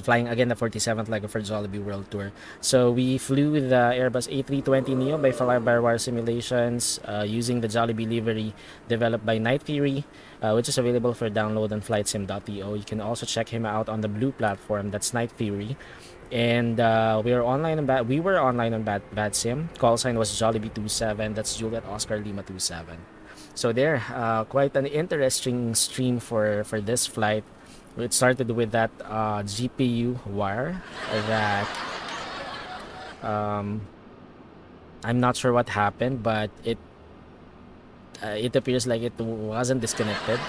Flying again the 47th leg of our Jollibee World Tour. So we flew with the Airbus A320neo by fly-by-wire simulations using the Jollibee livery developed by Night Fury, which is available for download on flightsim.to. You can also check him out on the blue platform, that's Night Fury. And we were online on Bad Sim. Call sign was Jollibee27, that's Juliet Oscar Lima 27. So there, quite an interesting stream for this flight. It started with that GPU wire that I'm not sure what happened, but it appears like it wasn't disconnected.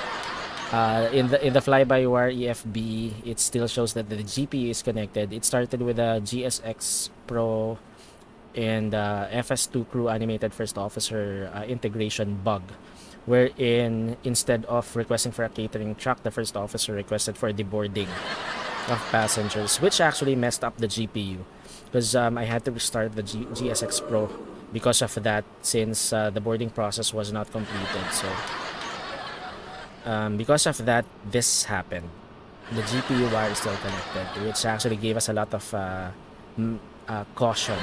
In the fly-by-wire EFB, it still shows that the GPU is connected. It started with a GSX Pro and FS2 crew animated first officer integration bug, wherein instead of requesting for a catering truck, the first officer requested for deboarding of passengers, which actually messed up the GPU because I had to restart the GSX Pro because of that, since the boarding process was not completed. So because of that, this happened. The GPU wire is still connected, which actually gave us a lot of caution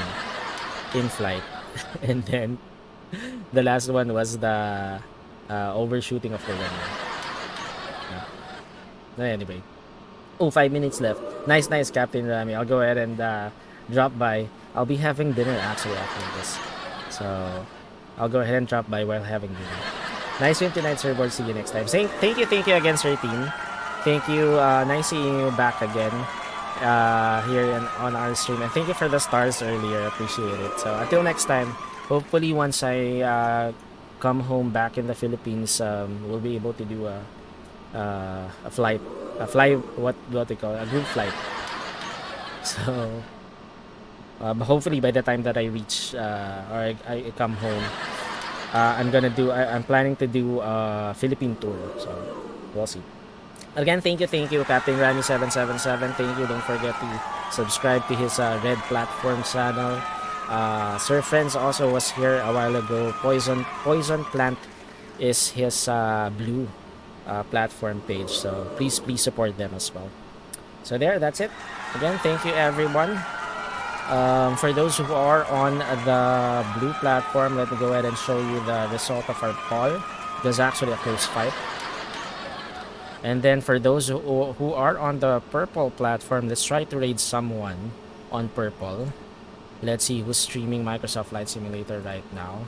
in flight. And then the last one was the overshooting of the runway. Anyway, 5 minutes left. Nice, Captain Rami. I'll go ahead and drop by. I'll be having dinner actually after this, so I'll go ahead and drop by while having dinner. Nice swim tonight, Sir Borg. See you next time. Thank you again, Sir Team. Thank you. Nice seeing you back again here on our stream, and thank you for the stars earlier. Appreciate it. So until next time, hopefully once I come home back in the Philippines, we'll be able to do what they call a group flight. So hopefully by the time that I reach or I come home, I'm planning to do a Philippine tour. So we'll see. Again, thank you, Captain Rami 777. Thank you. Don't forget to subscribe to his red platform channel. Sir Friends also was here a while ago. Poison Plant is his blue platform page. So please support them as well. So that's it. Again, thank you everyone. For those who are on the blue platform, let me go ahead and show you the result of our poll. There's actually a close fight. And then for those who are on the purple platform, let's try to raid someone on purple. Let's see who's streaming Microsoft Flight Simulator right now.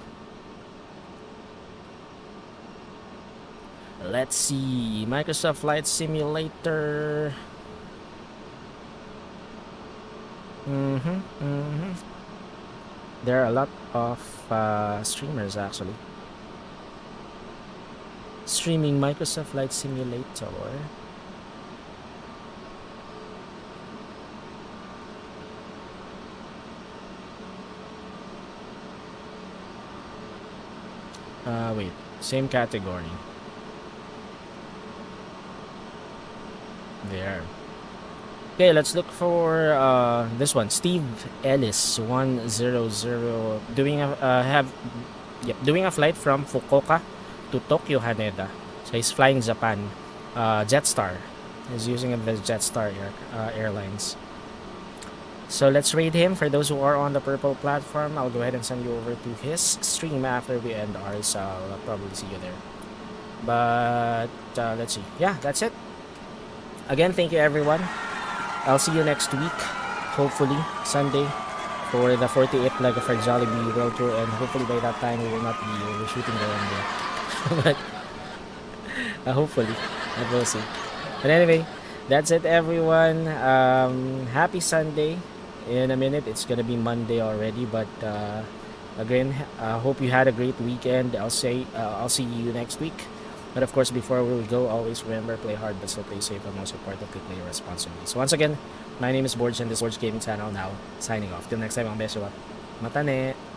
Let's see. Microsoft Flight Simulator. There are a lot of streamers actually streaming Microsoft Flight Simulator. Wait, same category. There. Okay, let's look for this one. Steve Ellis 100 doing a flight from Fukuoka to Tokyo Haneda. So he's flying Japan. Jetstar. He's using the Jetstar Airlines. So let's raid him. For those who are on the purple platform, I'll go ahead and send you over to his stream after we end ours. I'll probably see you there. But let's see. Yeah, that's it. Again, thank you everyone. I'll see you next week, hopefully Sunday, for the 48th leg of our Jollibee World Tour, and hopefully by that time we will not be overshooting the runway. But hopefully, but we'll see. But anyway, that's it everyone. Happy Sunday. In a minute, it's gonna be Monday already, but again, I hope you had a great weekend. I'll see you next week. But of course, before we go, always remember, play hard but still play safe, and most importantly, play responsibly. So once again, my name is Borg and this is Borg Gaming Channel now, signing off. Till next time, ang Beshiewap. Matane!